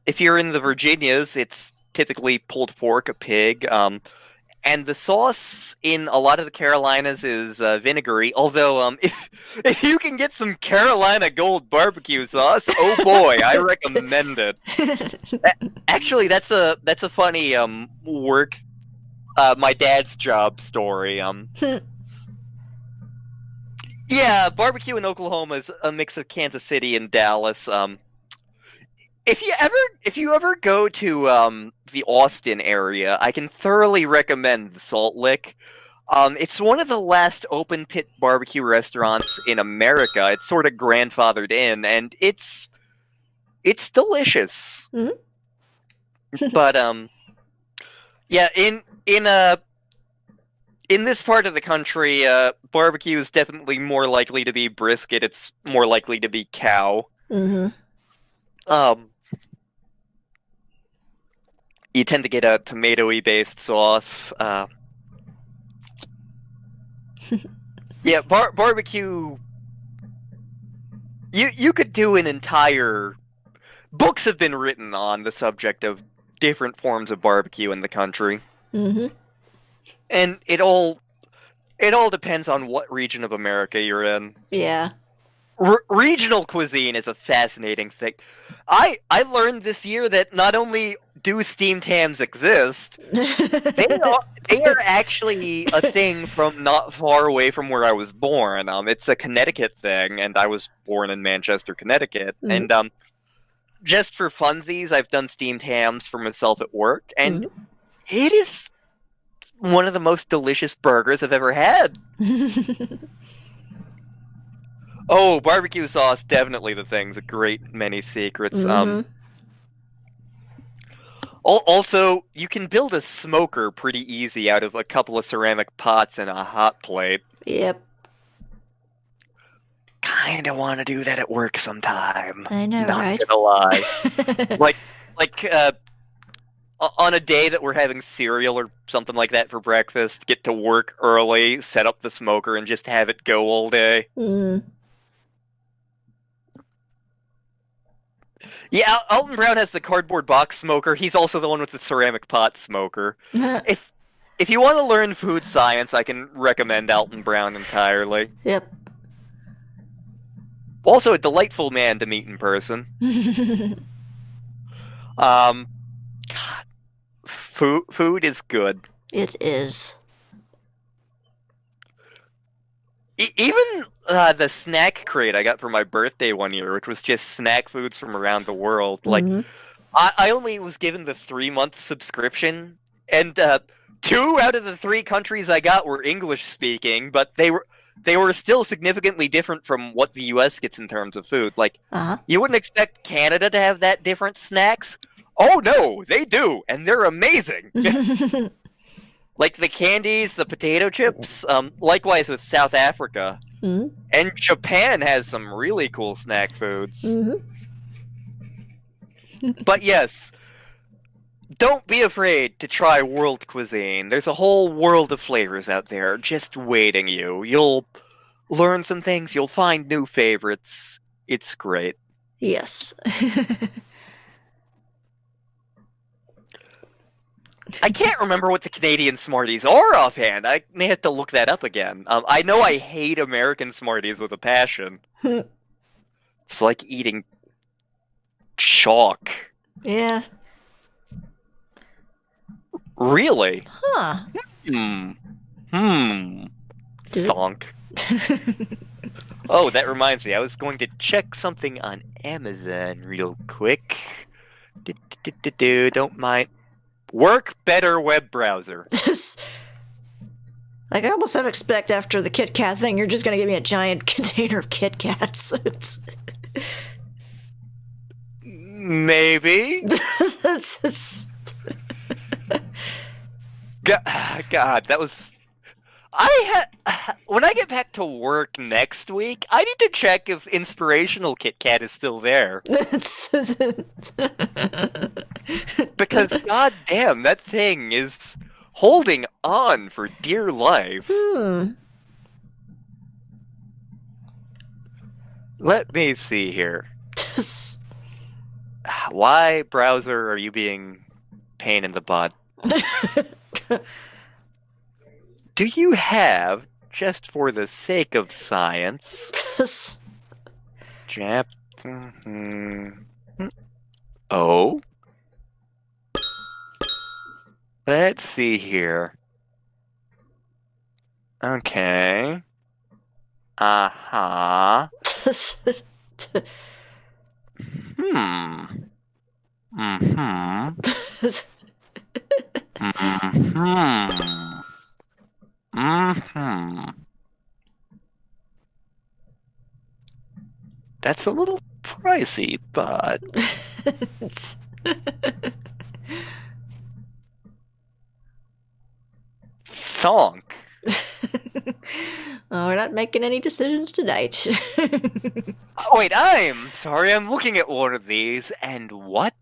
if you're in the Virginias, it's typically pulled pork, a pig. And the sauce in a lot of the Carolinas is vinegary. Although, if you can get some Carolina Gold barbecue sauce, oh boy, I recommend it. Actually, that's a funny work my dad's job story. Yeah, barbecue in Oklahoma is a mix of Kansas City and Dallas. If you ever go to the Austin area, I can thoroughly recommend the Salt Lick. It's one of the last open pit barbecue restaurants in America. It's sort of grandfathered in, and it's delicious. But yeah, in this part of the country, barbecue is definitely more likely to be brisket. It's more likely to be cow. You tend to get a tomatoey based sauce. Yeah, barbecue. You could do an entire. Books have been written on the subject of different forms of barbecue in the country. And it all depends on what region of America you're in. Yeah. Regional cuisine is a fascinating thing. I learned this year that not only do steamed hams exist, they are actually a thing from not far away from where I was born. It's a Connecticut thing, and I was born in Manchester, Connecticut. And just for funsies, I've done steamed hams for myself at work, and it is one of the most delicious burgers I've ever had. Oh, barbecue sauce, definitely the thing's a great many secrets. Also, you can build a smoker pretty easy out of a couple of ceramic pots and a hot plate. Yep. Kinda want to do that at work sometime. I know, Not right? gonna lie. On a day that we're having cereal or something like that for breakfast, get to work early, set up the smoker, and just have it go all day. Yeah, Alton Brown has the cardboard box smoker. He's also the one with the ceramic pot smoker. If you want to learn food science, I can recommend Alton Brown entirely. Yep. Also a delightful man to meet in person. God, food is good. It is. Even the snack crate I got for my birthday one year, which was just snack foods from around the world. Like, I only was given the 3-month subscription, and 2 out of the 3 countries I got were English speaking, but they were still significantly different from what the U.S. gets in terms of food. Like, you wouldn't expect Canada to have that different snacks. Oh no, they do, and they're amazing. Like the candies, the potato chips, likewise with South Africa. And Japan has some really cool snack foods. But yes, don't be afraid to try world cuisine. There's a whole world of flavors out there just waiting you. You'll learn some things, you'll find new favorites. It's great. Yes. I can't remember what the Canadian Smarties are offhand. I may have to look that up again. I know I hate American Smarties with a passion. It's like eating chalk. Yeah. Really? Huh. Thonk. Oh, that reminds me. I was going to check something on Amazon real quick. Don't mind. Work better web browser. Like, I almost don't expect after the Kit Kat thing, you're just gonna give me a giant container of Kit Kats. Maybe. God, that was... when I get back to work next week, I need to check if Inspirational Kit Kat is still there. Because goddamn, that thing is holding on for dear life. Let me see here. Why, browser, are you being pain in the butt? Do you have, just for the sake of science, Oh? Let's see here. Okay. Uh-huh. That's a little pricey, but... Thonk. Oh, we're not making any decisions tonight. Oh, wait, I'm sorry, I'm looking at one of these, and what?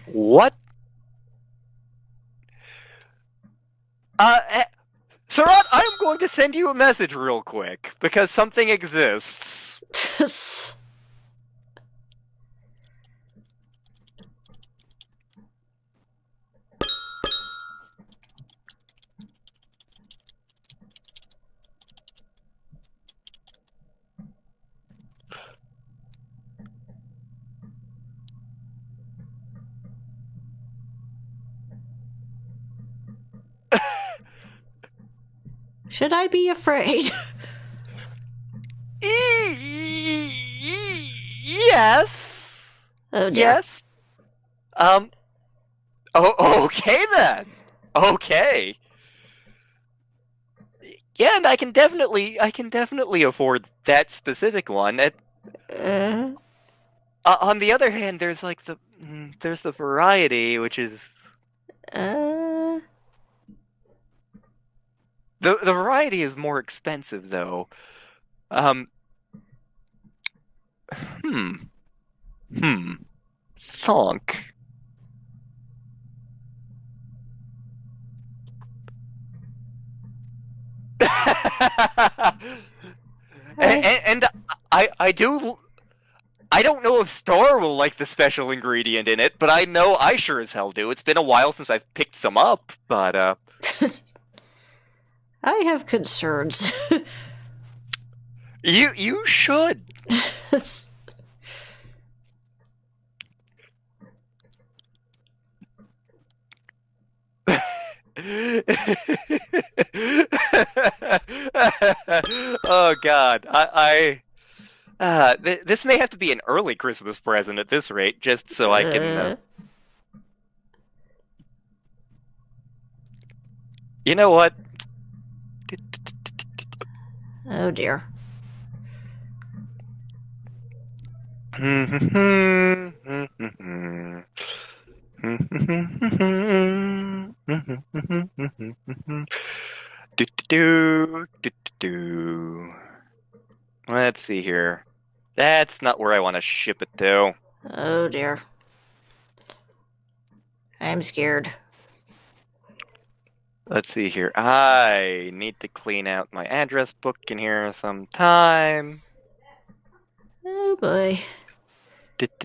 What? Sarat, I'm going to send you a message real quick, because something exists. Should I be afraid? Yes. Oh, dear. Yes. Oh, okay then. Okay. Yeah, and I can definitely afford that specific one. On the other hand, there's like there's the variety, which is the variety is more expensive though. Thonk. and I do I don't know if Star will like the special ingredient in it, but I know I sure as hell do. It's been a while since I've picked some up, but I have concerns. you should. Oh God, this may have to be an early Christmas present at this rate, just so I can. You know what? Oh dear. Let's see here. That's not where I want to ship it to. Oh dear. I'm scared. Let's see here. I need to clean out my address book in here sometime. Oh boy.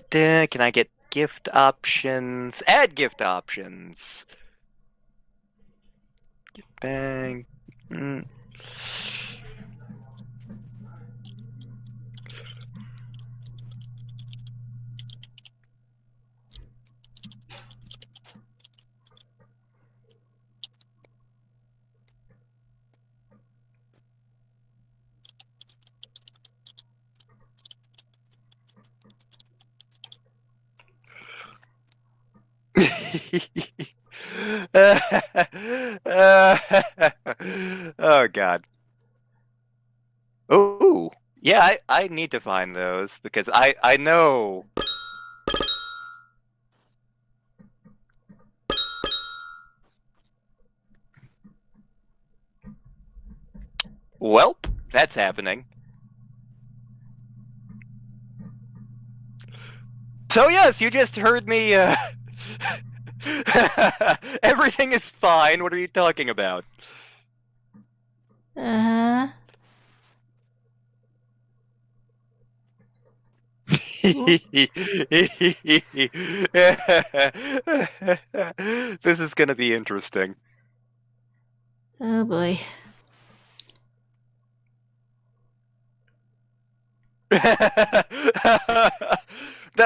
Can I get gift options? Add gift options. Gift bag. Oh God. Oh yeah, I need to find those because I know. Welp, that's happening. So yes, you just heard me. Everything is fine. What are you talking about? Uh-huh. This is gonna be interesting. Oh boy.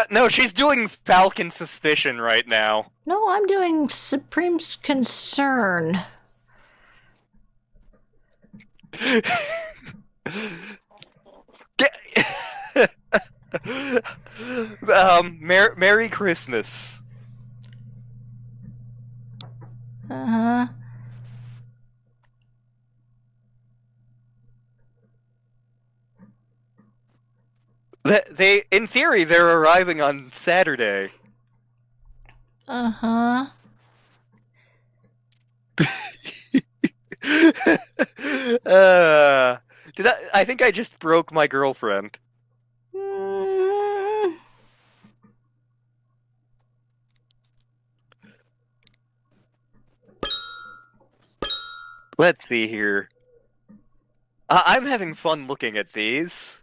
No, she's doing Falcon Suspicion right now. No, I'm doing Supreme's Concern. Merry Christmas. Uh-huh. In theory, they're arriving on Saturday. Uh-huh. I think I just broke my girlfriend. Mm. Let's see here. I'm having fun looking at these.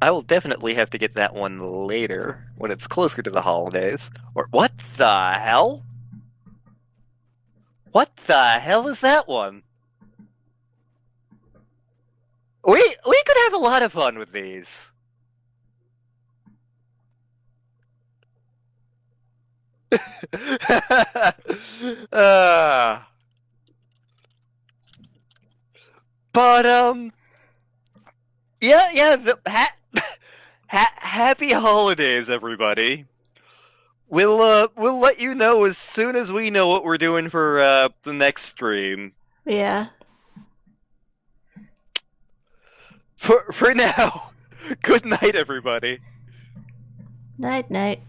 I will definitely have to get that one later, when it's closer to the holidays. Or what the hell? What the hell is that one? We could have a lot of fun with these. But yeah. Happy holidays, everybody. We'll let you know as soon as we know what we're doing for the next stream. Yeah. For now, good night, everybody. Night, night.